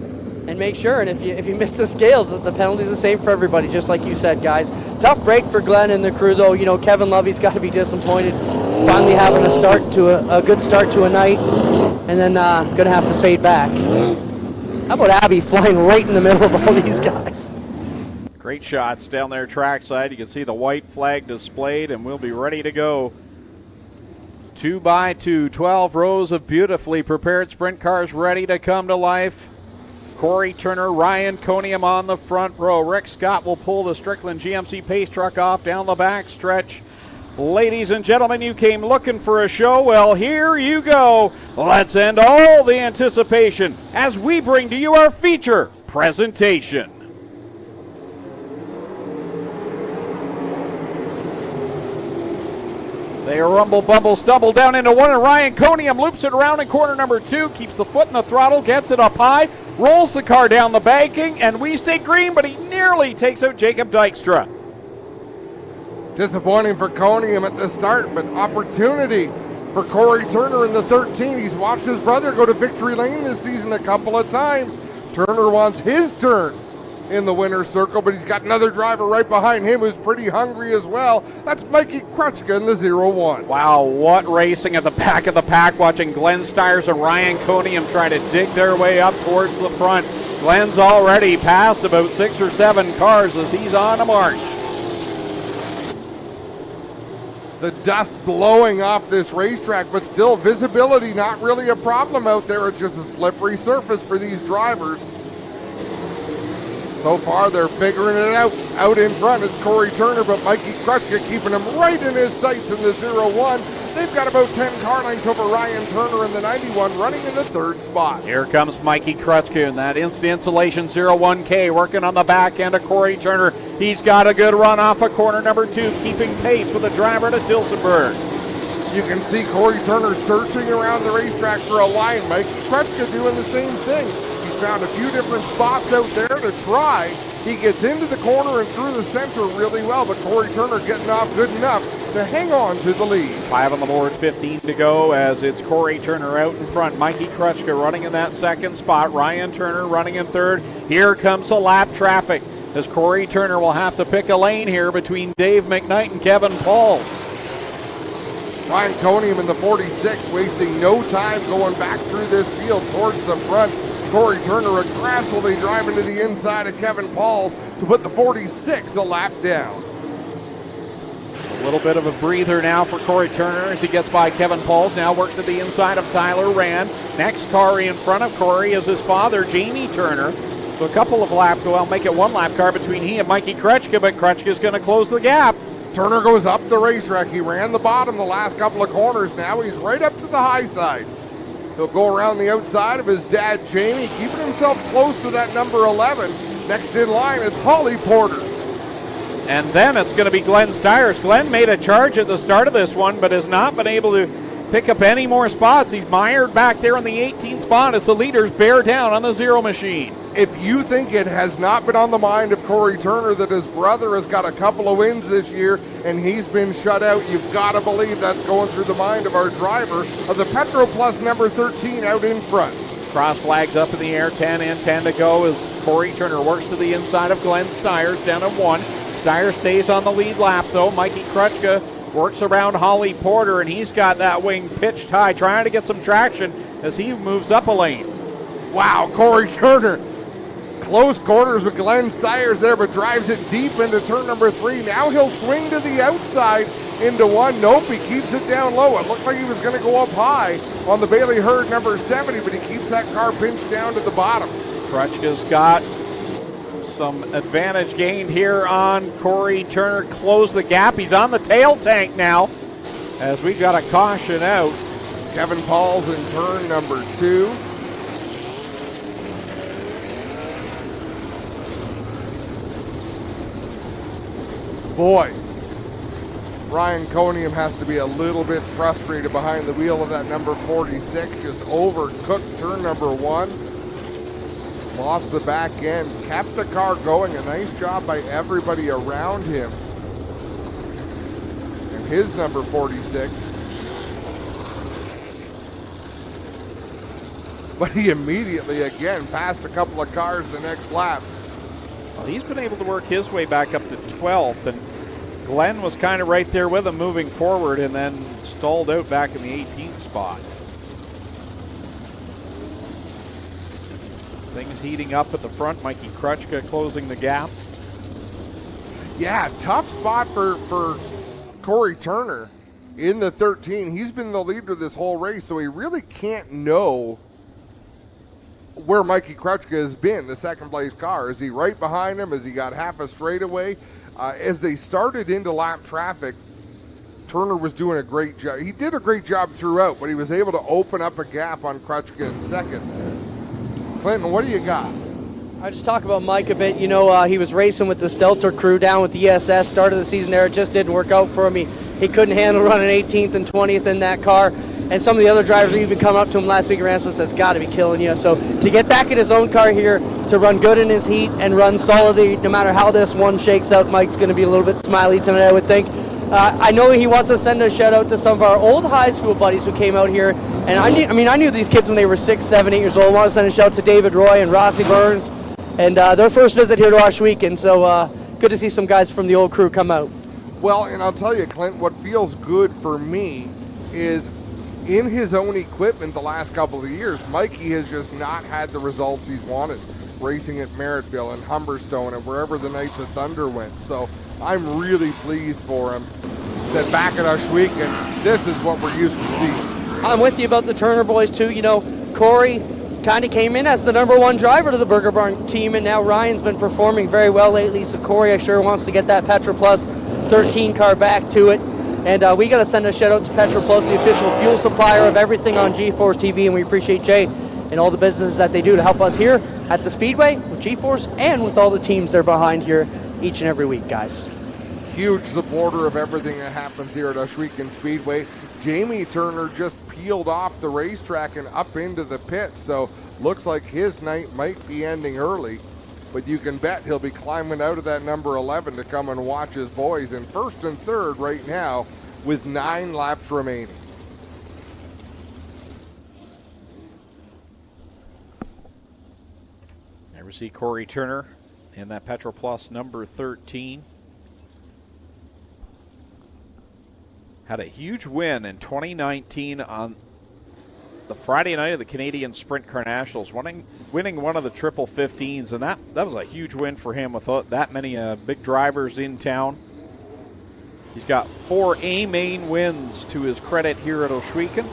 and make sure. And if you miss the scales, the penalty's the same for everybody, just like you said, guys. Tough break for Glenn and the crew, though. You know, Kevin Lovey's got to be disappointed finally having a good start to a night, and then going to have to fade back. How about Abby flying right in the middle of all these guys? Great shots down there trackside. You can see the white flag displayed, and we'll be ready to go. 2x2, 12 rows of beautifully prepared sprint cars ready to come to life. Corey Turner, Ryan Conium on the front row. Rick Scott will pull the Strickland GMC pace truck off down the back stretch. Ladies and gentlemen, you came looking for a show. Well, here you go. Let's end all the anticipation as we bring to you our feature presentation. They rumble, bumble, stumble down into one, and Ryan Conium loops it around in corner number 2, keeps the foot in the throttle, gets it up high, rolls the car down the banking, and we stay green, but he nearly takes out Jacob Dykstra. Disappointing for Conium at the start, but opportunity for Corey Turner in the 13. He's watched his brother go to victory lane this season a couple of times. Turner wants his turn in the winner's circle, but he's got another driver right behind him who's pretty hungry as well. That's Mikey Krutchka in the 0-1. Wow, what racing at the back of the pack, watching Glenn Steyers and Ryan Conium try to dig their way up towards the front. Glenn's already passed about 6 or 7 cars as he's on a march. The dust blowing off this racetrack, but still visibility not really a problem out there. It's just a slippery surface for these drivers. So far, they're figuring it out. Out in front, it's Corey Turner, but Mikey Krutchka keeping him right in his sights in the 0-1. They've got about 10 car lengths over Ryan Turner in the 91, running in the 3rd spot. Here comes Mikey Krutchka in that instant insulation 0-1K, working on the back end of Corey Turner. He's got a good run off of corner number 2, keeping pace with the driver to Tilsonburg. You can see Corey Turner searching around the racetrack for a line. Mikey Krutschka doing the same thing. He found a few different spots out there to try. He gets into the corner and through the center really well, but Corey Turner getting off good enough to hang on to the lead. 5 on the board, 15 to go as it's Corey Turner out in front. Mikey Krutschka running in that second spot. Ryan Turner running in third. Here comes the lap traffic as Corey Turner will have to pick a lane here between Dave McKnight and Kevin Pauls. Ryan Conium in the 46, wasting no time going back through this field towards the front. Corey Turner aggressively driving to the inside of Kevin Pauls to put the 46 a lap down. A little bit of a breather now for Corey Turner as he gets by Kevin Pauls. Now work to the inside of Tyler Rand. Next car in front of Corey is his father, Jamie Turner. So a couple of laps go out, make it one lap car between he and Mikey Krutschka, but Krutschka's going to close the gap. Turner goes up the racetrack. He ran the bottom the last couple of corners. Now he's right up to the high side. He'll go around the outside of his dad, Jamie, keeping himself close to that number 11. Next in line, it's Holly Porter. And then it's going to be Glenn Stiers. Glenn made a charge at the start of this one, but has not been able to pick up any more spots. He's mired back there in the 18th spot as the leaders bear down on the zero machine. If you think it has not been on the mind of Corey Turner that his brother has got a couple of wins this year and he's been shut out, you've got to believe that's going through the mind of our driver of the Petro Plus number 13 out in front. Cross flags up in the air, 10 in, 10 to go as Corey Turner works to the inside of Glenn Stiers down at 1. Stiers stays on the lead lap though. Mikey Krutschka works around Holly Porter and he's got that wing pitched high, trying to get some traction as he moves up a lane. Wow, Corey Turner. Close quarters with Glenn Stiers there, but drives it deep into turn number 3. Now he'll swing to the outside into 1. Nope, he keeps it down low. It looked like he was going to go up high on the Bailey Hurd number 70, but he keeps that car pinched down to the bottom. Krutschka's got some advantage gained here on Corey Turner. Close the gap. He's on the tail tank now as we've got a caution out. Kevin Pauls in turn number 2. Boy, Ryan Conium has to be a little bit frustrated behind the wheel of that number 46. Just overcooked turn number 1. Lost the back end, kept the car going. A nice job by everybody around him. And his number 46. But he immediately, again, passed a couple of cars the next lap. Well, he's been able to work his way back up to 12th, and Glenn was kind of right there with him moving forward and then stalled out back in the 18th spot. Things heating up at the front. Mikey Krutschka closing the gap. Yeah, tough spot for Corey Turner in the 13. He's been the leader this whole race, so he really can't know where Mikey Krutschka has been, the second place car. Is he right behind him? Has he got half a straightaway? As they started into lap traffic, Turner was doing a great job. He did a great job throughout, but he was able to open up a gap on Krutschka in second. Clinton, what do you got? I just talk about Mike a bit. You know, he was racing with the Stelter crew down with the ESS. Start of the season there, it just didn't work out for him. He couldn't handle running 18th and 20th in that car. And some of the other drivers even come up to him last week around and says, got to be killing you. So to get back in his own car here, to run good in his heat and run solidly, no matter how this one shakes out, Mike's going to be a little bit smiley tonight, I would think. I know he wants to send a shout out to some of our old high school buddies who came out here. And I knew these kids when they were 6, 7, 8 years old. I want to send a shout out to David Roy and Rossi Burns. And their first visit here to Ohsweken. So good to see some guys from the old crew come out. Well, and I'll tell you, Clint, what feels good for me is in his own equipment the last couple of years, Mikey has just not had the results he's wanted, racing at Merrittville and Humberstone and wherever the Knights of Thunder went. So I'm really pleased for him that back at Ohsweken, this is what we're used to seeing. I'm with you about the Turner boys too. You know, Corey kind of came in as the #1 driver to the Burger Barn team, and now Ryan's been performing very well lately. So Corey, I sure wants to get that Petro Plus 13 car back to it. And we got to send a shout out to Petro Plus, the official fuel supplier of everything on G-Force TV, and we appreciate Jay and all the businesses that they do to help us here at the Speedway with G-Force and with all the teams they're behind here each and every week, guys. huge supporter of everything that happens here at Ohsweken Speedway. Jamie Turner just peeled off the racetrack and up into the pit, so looks like his night might be ending early. But you can bet he'll be climbing out of that number 11 to come and watch his boys in first and third right now with 9 laps remaining. There we see Corey Turner in that Petro Plus number 13. Had a huge win in 2019 on the Friday night of the Canadian Sprint Car Nationals, winning one of the triple 15s, and that was a huge win for him with that many big drivers in town. He's got 4 A-main wins to his credit here at Ohsweken.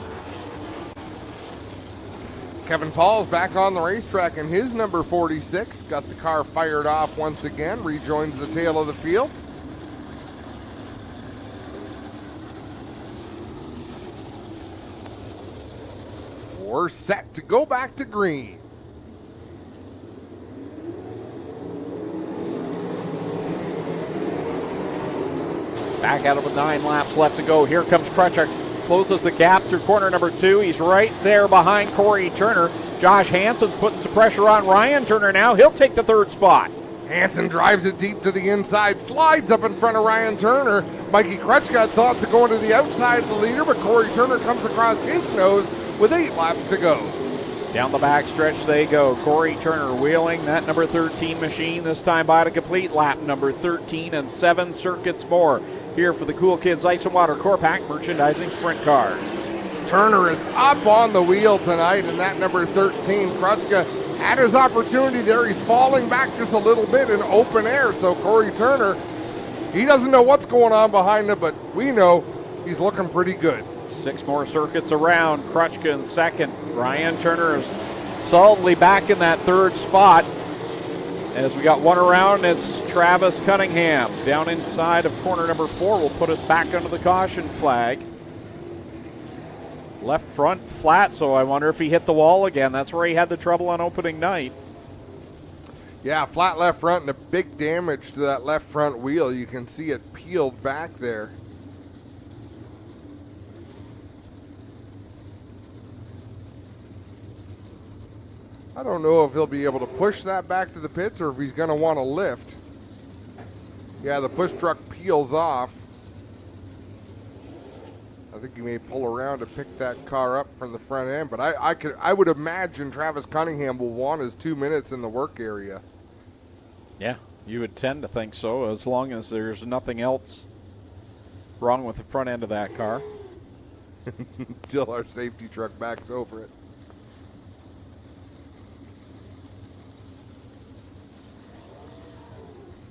Kevin Paul's back on the racetrack in his number 46. Got the car fired off once again, rejoins the tail of the field. We're set to go back to green. Back at it with 9 laps left to go. Here comes Crutchuk. Closes the gap through corner number 2. He's right there behind Corey Turner. Josh Hansen's putting some pressure on Ryan Turner now. He'll take the 3rd spot. Hansen drives it deep to the inside, slides up in front of Ryan Turner. Mikey Crutchuk had thoughts of going to the outside of the leader, but Corey Turner comes across his nose with 8 laps to go. Down the back stretch they go. Corey Turner wheeling that number 13 machine, this time by to complete lap number 13 and 7 circuits more here for the Cool Kids Ice and Water Core Pack Merchandising Sprint Cars. Turner is up on the wheel tonight in that number 13. Crutchuk had his opportunity there. He's falling back just a little bit in open air, so Corey Turner, he doesn't know what's going on behind him, but we know he's looking pretty good. 6 more circuits around. Crutchuk in second. Ryan Turner is solidly back in that 3rd spot. As we got one around, it's Travis Cunningham down inside of corner number 4. Will put us back under the caution flag. Left front flat, so I wonder if he hit the wall again. That's where he had the trouble on opening night. Yeah, flat left front and a big damage to that left front wheel. You can see it peeled back there. I don't know if he'll be able to push that back to the pits or if he's going to want to lift. Yeah, the push truck peels off. I think he may pull around to pick that car up from the front end, but I would imagine Travis Cunningham will want his 2 minutes in the work area. Yeah, you would tend to think so, as long as there's nothing else wrong with the front end of that car. Until our safety truck backs over it.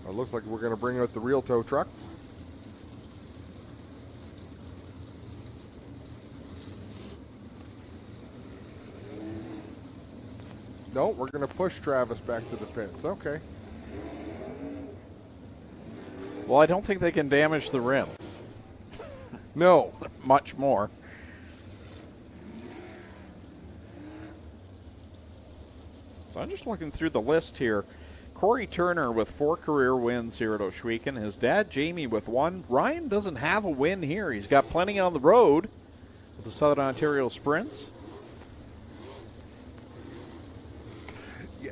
It looks like we're going to bring out the real tow truck. No, we're going to push Travis back to the pits. Okay. Well, I don't think they can damage the rim. No. Much more. So I'm just looking through the list here. Corey Turner with 4 career wins here at Ohsweken. His dad, Jamie, with 1. Ryan doesn't have a win here. He's got plenty on the road with the Southern Ontario Sprints.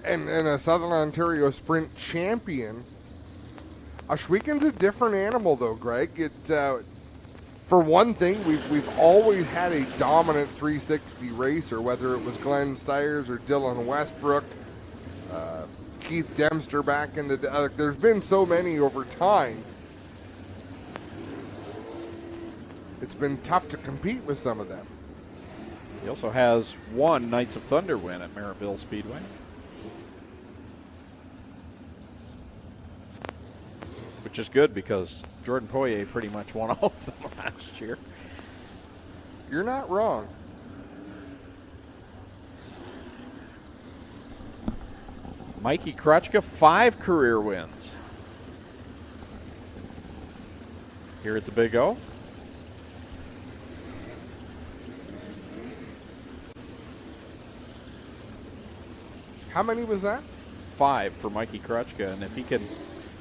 And a Southern Ontario Sprint champion. Ohsweken's a different animal, though, Greg. For one thing, we've always had a dominant 360 racer, whether it was Glenn Stiers or Dylan Westbrook, Keith Dempster back in the there's been so many over time. It's been tough to compete with some of them. He also has 1 Knights of Thunder win at Merrittville Speedway. Which is good because Jordan Poirier pretty much won all of them last year. You're not wrong. Mikey Crutchuk, 5 career wins here at the Big O. How many was that? 5 for Mikey Crutchuk, and if he can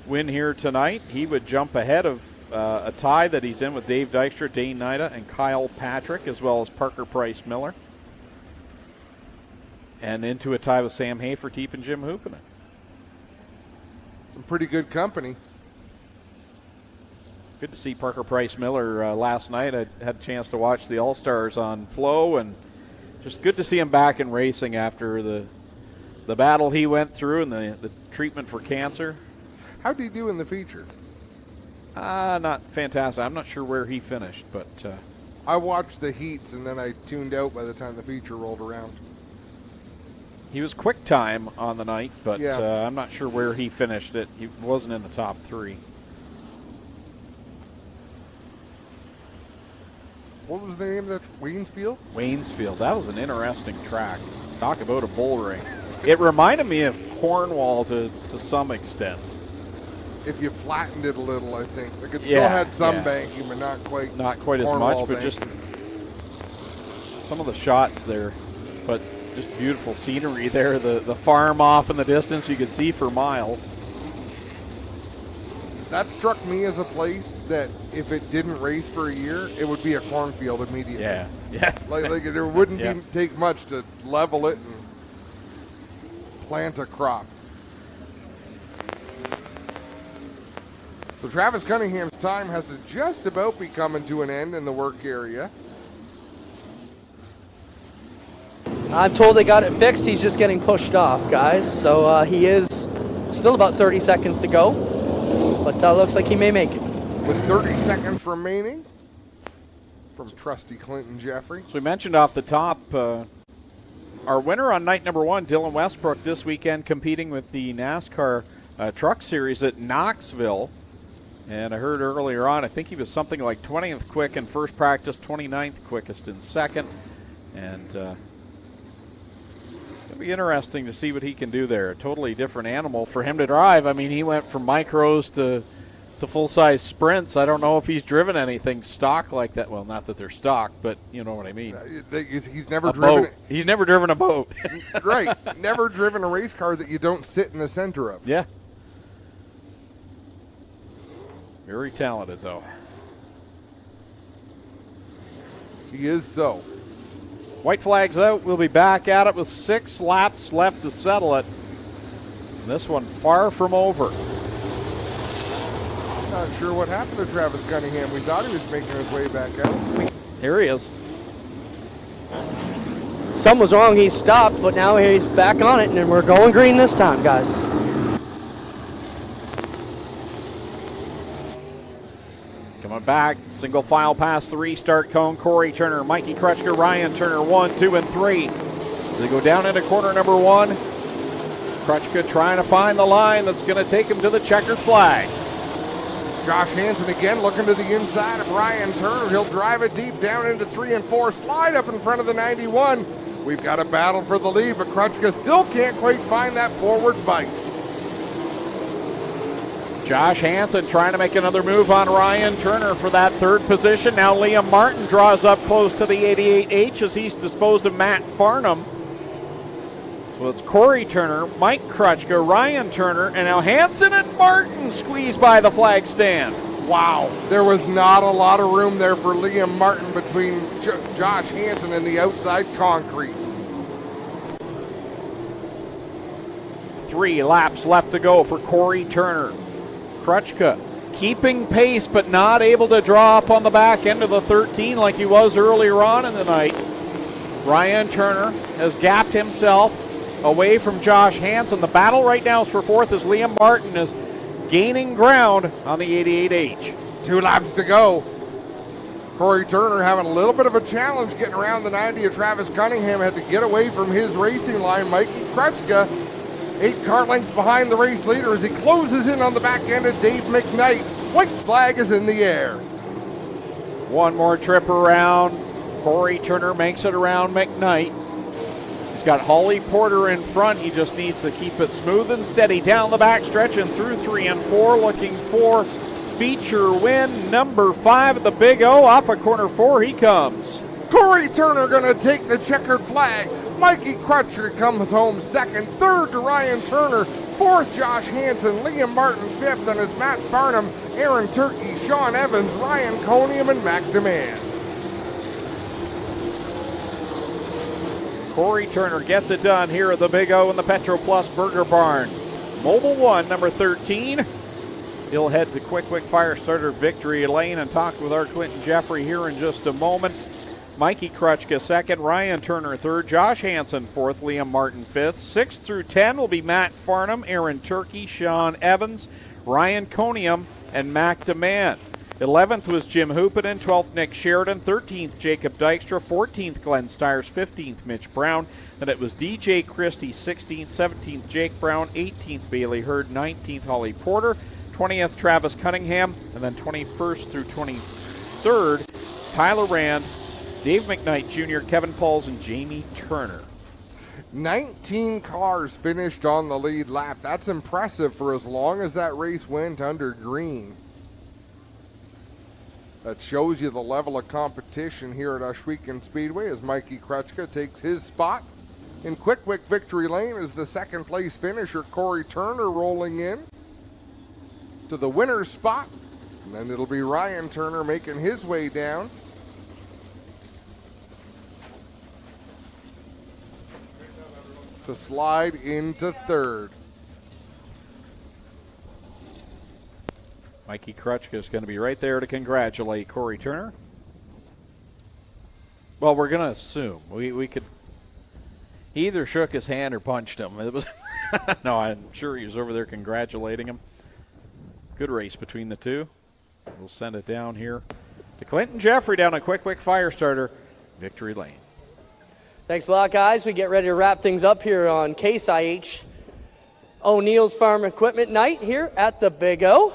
win here tonight, he would jump ahead of a tie that he's in with Dave Dykstra, Dane Nida, and Kyle Patrick, as well as Parker Price Miller. And into a tie with Sam Haferteep and Jim Hoopinen. Some pretty good company. Good to see Parker Price Miller last night. I had a chance to watch the All-Stars on Flow, and just good to see him back in racing after the battle he went through and the treatment for cancer. How did he do in the feature? Not fantastic. I'm not sure where he finished, but I watched the heats and then I tuned out by the time the feature rolled around. He was quick time on the night, but yeah. I'm not sure where he finished it. He wasn't in the top 3. What was the name of that? Waynesfield? Waynesfield. That was an interesting track. Talk about a bull ring. It reminded me of Cornwall to some extent. If you flattened it a little, I think. Like it still had some banking, but not quite. Not quite as much, but just some of the shots there. But just beautiful scenery there. The farm off in the distance you could see for miles. That struck me as a place that if it didn't race for a year, it would be a cornfield immediately. Yeah. Like there wouldn't take much to level it and plant a crop. So Travis Cunningham's time has to just about be coming to an end in the work area. I'm told they got it fixed. He's just getting pushed off, guys. So he is still about 30 seconds to go, but looks like he may make it. With 30 seconds remaining from trusty Clinton Jeffrey. So we mentioned off the top, our winner on night number 1, Dylan Westbrook, this weekend competing with the NASCAR Truck Series at Knoxville. And I heard earlier on, I think he was something like 20th quick in first practice, 29th quickest in second. And it'll be interesting to see what he can do there. A totally different animal for him to drive. I mean, he went from micros to full-size sprints. I don't know if he's driven anything stock like that. Well, not that they're stock, but you know what I mean. He's never driven boat. He's never driven a boat. Right. Never driven a race car that you don't sit in the center of. Yeah. Very talented, though. He is so. White flag's out. We'll be back at it with 6 laps left to settle it. And this one far from over. Not sure what happened to Travis Cunningham. We thought he was making his way back out. Here he is. Something was wrong. He stopped, but now he's back on it, and we're going green this time, guys. Coming back, single file past the restart cone. Corey Turner, Mikey Krutchka, Ryan Turner, 1, 2, and 3. They go down into corner number 1. Krutchka trying to find the line that's going to take him to the checkered flag. Josh Hansen again looking to the inside of Ryan Turner. He'll drive it deep down into 3 and 4. Slide up in front of the 91. We've got a battle for the lead, but Krutchka still can't quite find that forward bite. Josh Hansen trying to make another move on Ryan Turner for that 3rd position. Now Liam Martin draws up close to the 88H as he's disposed of Matt Farnham. So it's Corey Turner, Mike Krutchka, Ryan Turner, and now Hansen and Martin squeeze by the flag stand. Wow, there was not a lot of room there for Liam Martin between Josh Hansen and the outside concrete. 3 laps left to go for Corey Turner. Krutchka keeping pace but not able to draw up on the back end of the 13 like he was earlier on in the night. Ryan Turner has gapped himself away from Josh Hansen. The battle right now is for 4th as Liam Martin is gaining ground on the 88H. 2 laps to go. Corey Turner having a little bit of a challenge getting around the 90 of Travis Cunningham. Had to get away from his racing line. Mikey Krutchka 8 car lengths behind the race leader as he closes in on the back end of Dave McKnight. White flag is in the air. One more trip around. Corey Turner makes it around McKnight. He's got Holly Porter in front. He just needs to keep it smooth and steady down the backstretch and through 3 and 4. Looking for feature win number 5 at the Big O. Off of corner 4 he comes. Corey Turner going to take the checkered flag. Mikey Krutchka comes home 2nd. 3rd to Ryan Turner. 4th, Josh Hansen, Liam Martin 5th, and it's Matt Farnham, Aaron Turkey, Sean Evans, Ryan Conium, and Mac DeMann. Corey Turner gets it done here at the Big O in the Petro Plus Burger Barn. Mobile 1, number 13. He'll head to Quick Fire Starter Victory Lane and talk with our Clinton Jeffrey here in just a moment. Mikey Krutchka 2nd, Ryan Turner 3rd, Josh Hansen 4th, Liam Martin 5th. 6 through 10 will be Matt Farnham, Aaron Turkey, Sean Evans, Ryan Conium, and Mac DeMann. 11th was Jim Hoopinen, 12th Nick Sheridan, 13th Jacob Dykstra, 14th Glenn Stiers, 15th Mitch Brown. Then it was DJ Christie, 16th, 17th Jake Brown, 18th Bailey Hurd, 19th Holly Porter, 20th Travis Cunningham, and then 21st through 23rd Tyler Rand, Dave McKnight Jr., Kevin Pauls, and Jamie Turner. 19 cars finished on the lead lap. That's impressive for as long as that race went under green. That shows you the level of competition here at Ohsweken Speedway as Mikey Krutchka takes his spot. In Quick Victory Lane is the 2nd place finisher Corey Turner rolling in to the winner's spot. And then it'll be Ryan Turner making his way down. To slide into 3rd. Mikey Krutchka is going to be right there to congratulate Corey Turner. Well, we're going to assume. We could. He either shook his hand or punched him. It was no, I'm sure he was over there congratulating him. Good race between the two. We'll send it down here to Clinton Jeffrey down a Quick Fire Starter Victory Lane. Thanks a lot, guys. We get ready to wrap things up here on Case IH O'Neill's Farm Equipment Night here at the Big O.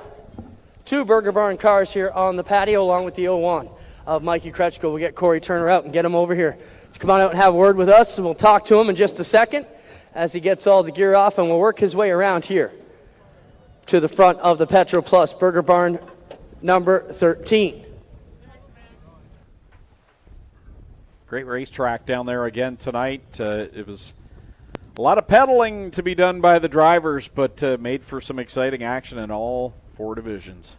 2 Burger Barn cars here on the patio along with the 01 of Mikey Krutchka. We'll get Corey Turner out and get him over here to come on out and have a word with us, and we'll talk to him in just a second as he gets all the gear off, and we'll work his way around here to the front of the Petro Plus Burger Barn number 13. Great racetrack down there again tonight. It was a lot of pedaling to be done by the drivers, but made for some exciting action in all 4 divisions.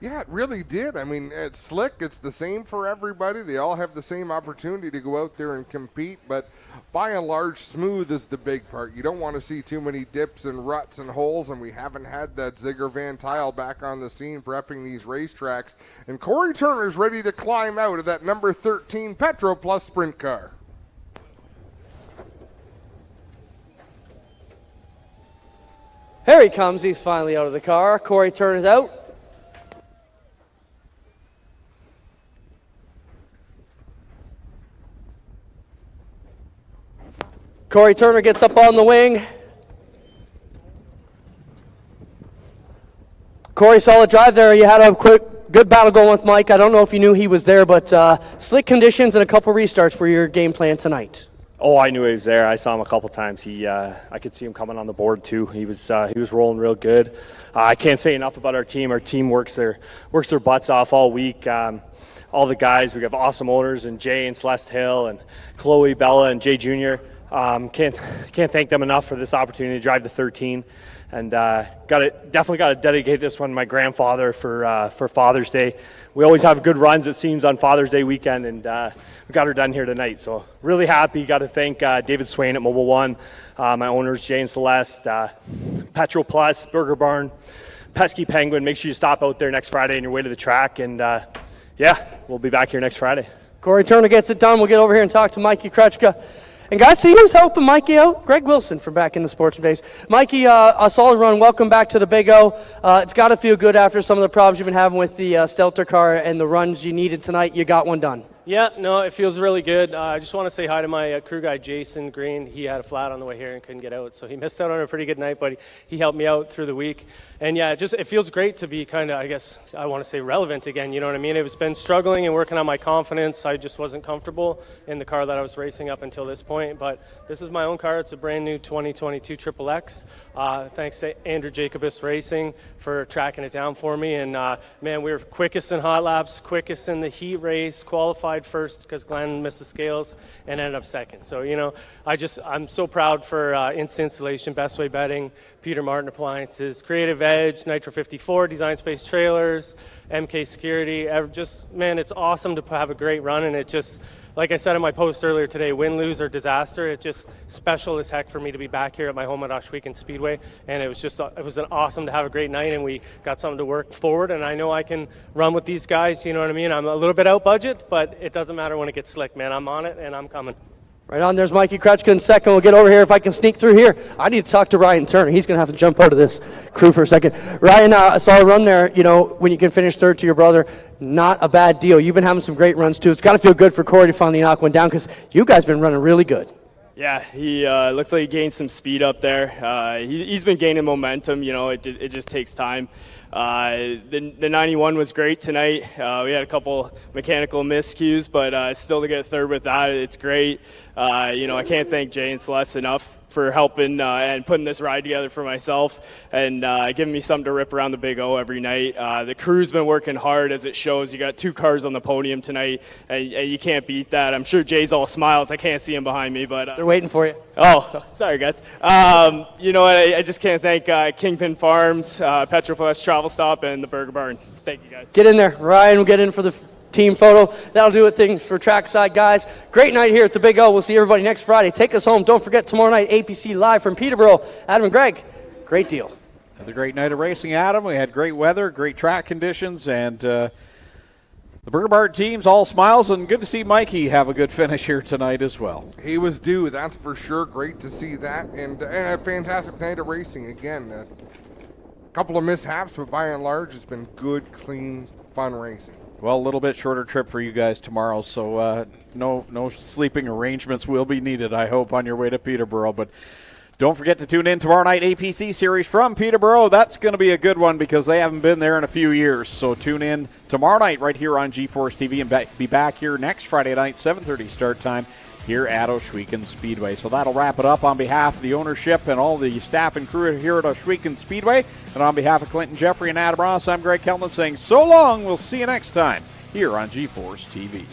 Yeah, it really did. I mean, it's slick. It's the same for everybody. They all have the same opportunity to go out there and compete, but by and large, smooth is the big part. You don't want to see too many dips and ruts and holes, and we haven't had that Zigger Van Tile back on the scene prepping these racetracks. And Corey Turner's ready to climb out of that number 13 Petro Plus sprint car. Here he comes. He's finally out of the car. Corey Turner's out. Corey Turner gets up on the wing. Corey, solid drive there. You had a good battle going with Mike. I don't know if you knew he was there, but slick conditions and a couple restarts were your game plan tonight. Oh, I knew he was there. I saw him a couple times. I could see him coming on the board too. He was rolling real good. I can't say enough about our team. Our team works their butts off all week. All the guys. We have awesome owners, and Jay and Celeste Hill and Chloe, Bella, and Jay Jr. Can't thank them enough for this opportunity to drive the 13. And definitely got to dedicate this one to my grandfather for Father's Day. We always have good runs, it seems, on Father's Day weekend, and we got her done here tonight. So really happy. Got to thank David Swain at Mobile One, my owners Jay and Celeste, Petro Plus, Burger Barn, Pesky Penguin. Make sure you stop out there next Friday on your way to the track, and we'll be back here next Friday. Corey Turner gets it done. We'll get over here and talk to Mikey Krutchka. And guys, see who's helping Mikey out? Greg Wilson from back in the sportsman days. Mikey, a solid run. Welcome back to the Big O. It's got to feel good after some of the problems you've been having with the Stelter car and the runs you needed tonight. You got one done. Yeah, no, it feels really good. I just want to say hi to my crew guy, Jason Green. He had a flat on the way here and couldn't get out, so he missed out on a pretty good night, but he helped me out through the week. And yeah, it feels great to be kind of, I guess, I want to say relevant again, you know what I mean? It was been struggling and working on my confidence. I just wasn't comfortable in the car that I was racing up until this point, but this is my own car. It's a brand new 2022 XXX. Thanks to Andrew Jacobus Racing for tracking it down for me. And man, we were quickest in hot laps, quickest in the heat race, qualified qualified first because Glenn missed the scales and ended up second. So, you know, I'm so proud for Instant Installation, Best Way Bedding, Peter Martin Appliances, Creative Edge, Nitro 54, Design Space Trailers, MK Security. Just, man, it's awesome to have a great run, and it just, like I said in my post earlier today, win, lose, or disaster, it's just special as heck for me to be back here at my home at Ohsweken Speedway. And it was an awesome to have a great night, and we got something to work forward. And I know I can run with these guys, you know what I mean? I'm a little bit out budget, but it doesn't matter when it gets slick, man. I'm on it, and I'm coming. Right on, there's Mikey Kretschka in second. We'll get over here if I can sneak through here. I need to talk to Ryan Turner. He's going to have to jump out of this crew for a second. Ryan, I saw a run there, you know, when you can finish third to your brother. Not a bad deal. You've been having some great runs, too. It's got to feel good for Corey to finally knock one down because you guys been running really good. Yeah, he looks like he gained some speed up there. He's been gaining momentum. You know, it just takes time. The 91 was great tonight. We had a couple mechanical miscues, but still to get third with that, it's great. You know, I can't thank Jay and Celeste enough for helping and putting this ride together for myself and giving me something to rip around the Big O every night. The crew's been working hard, as it shows. You got 2 cars on the podium tonight, and you can't beat that. I'm sure Jay's all smiles. I can't see him behind me, but they're waiting for you. Oh, sorry, guys. You know, I just can't thank Kingpin Farms, Petroplus Travel Stop, and the Burger Barn. Thank you, guys. Get in there. Ryan will get in for the team photo. That'll do it. Things for trackside, guys. Great night here at the Big O. We'll see everybody next Friday. Take us home. Don't forget, tomorrow night, APC live from Peterborough. Adam and Greg, great deal. Another great night of racing, Adam. We had great weather, great track conditions, and the Burger Barn team's all smiles, and good to see Mikey have a good finish here tonight as well. He was due, that's for sure. Great to see that, and a fantastic night of racing again. A couple of mishaps, but by and large, it's been good, clean, fun racing. Well, a little bit shorter trip for you guys tomorrow, so no sleeping arrangements will be needed, I hope, on your way to Peterborough. But don't forget to tune in tomorrow night, APC Series from Peterborough. That's going to be a good one because they haven't been there in a few years. So tune in tomorrow night right here on GeForce TV and be back here next Friday night, 7:30 start time here at Ohsweken Speedway. So that'll wrap it up on behalf of the ownership and all the staff and crew here at Ohsweken Speedway. And on behalf of Clinton Jeffrey and Adam Ross, I'm Greg Kelman saying so long. We'll see you next time here on GeForce TV.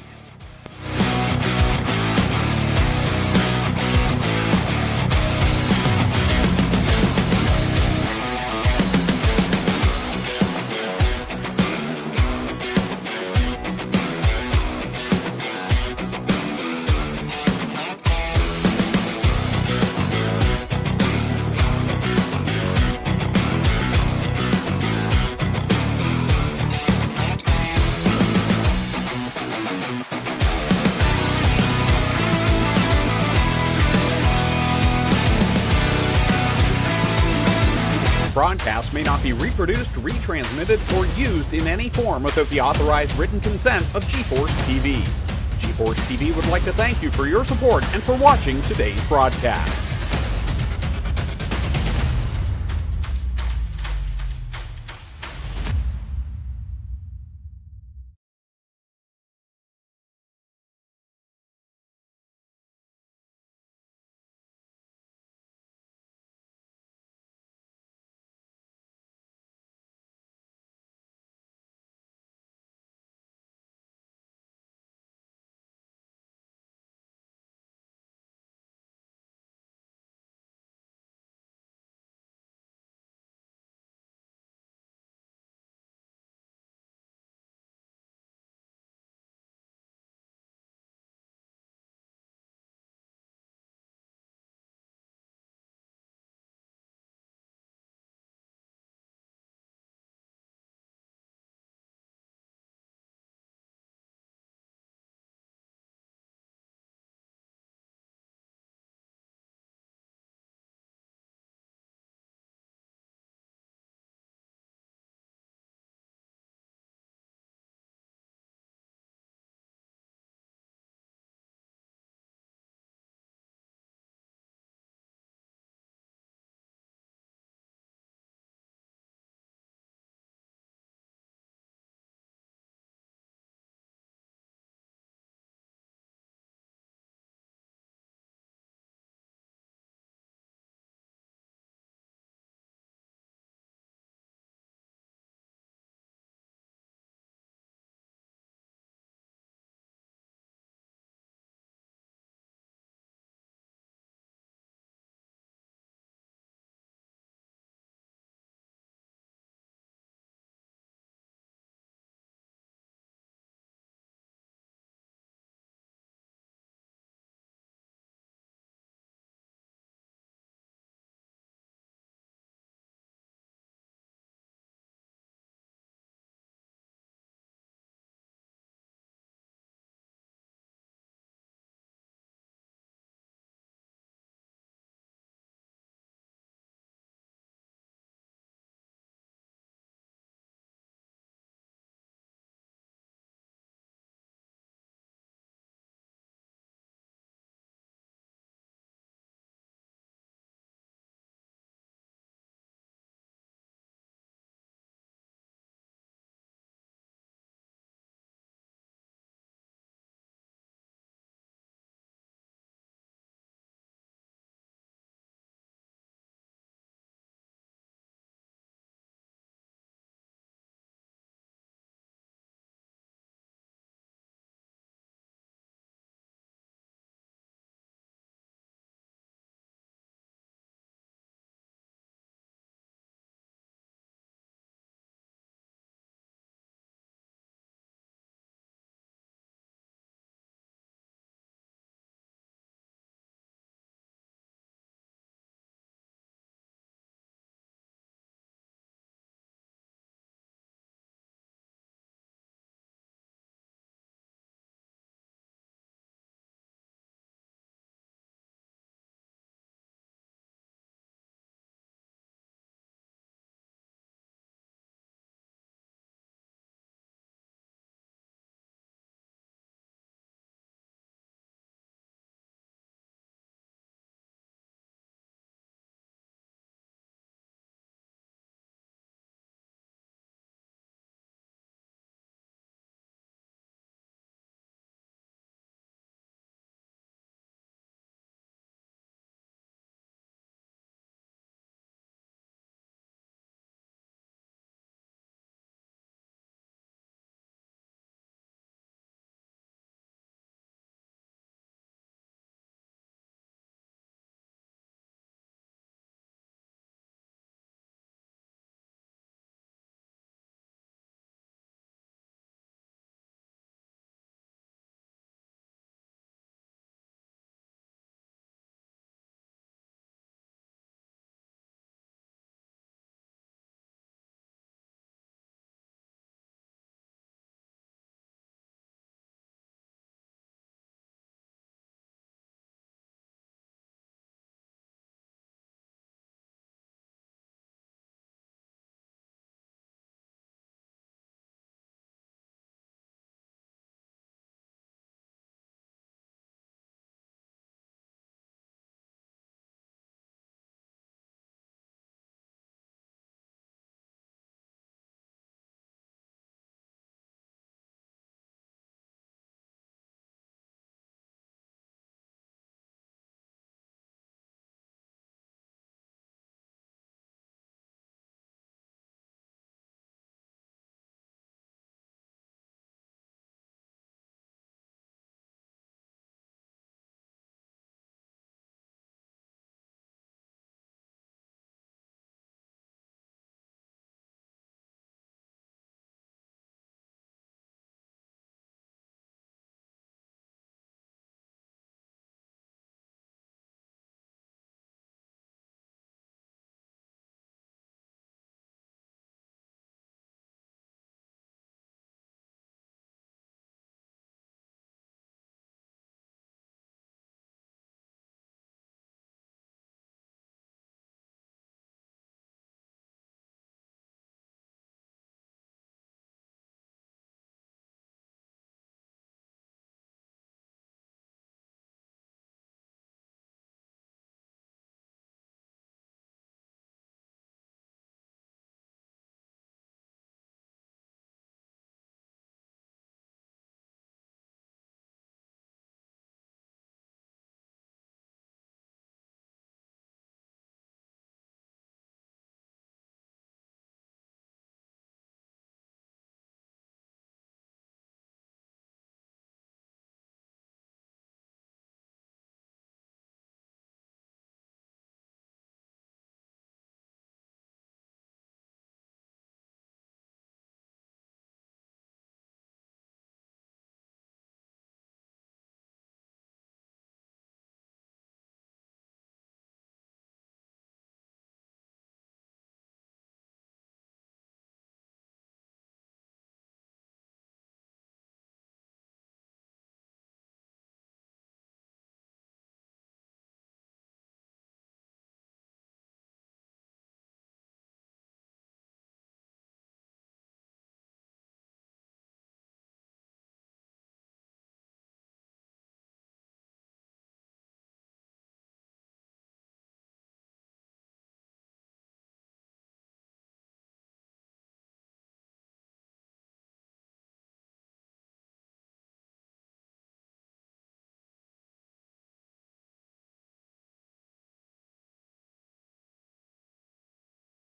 Broadcasts may not be reproduced, retransmitted, or used in any form without the authorized written consent of GeForce TV. GeForce TV would like to thank you for your support and for watching today's broadcast.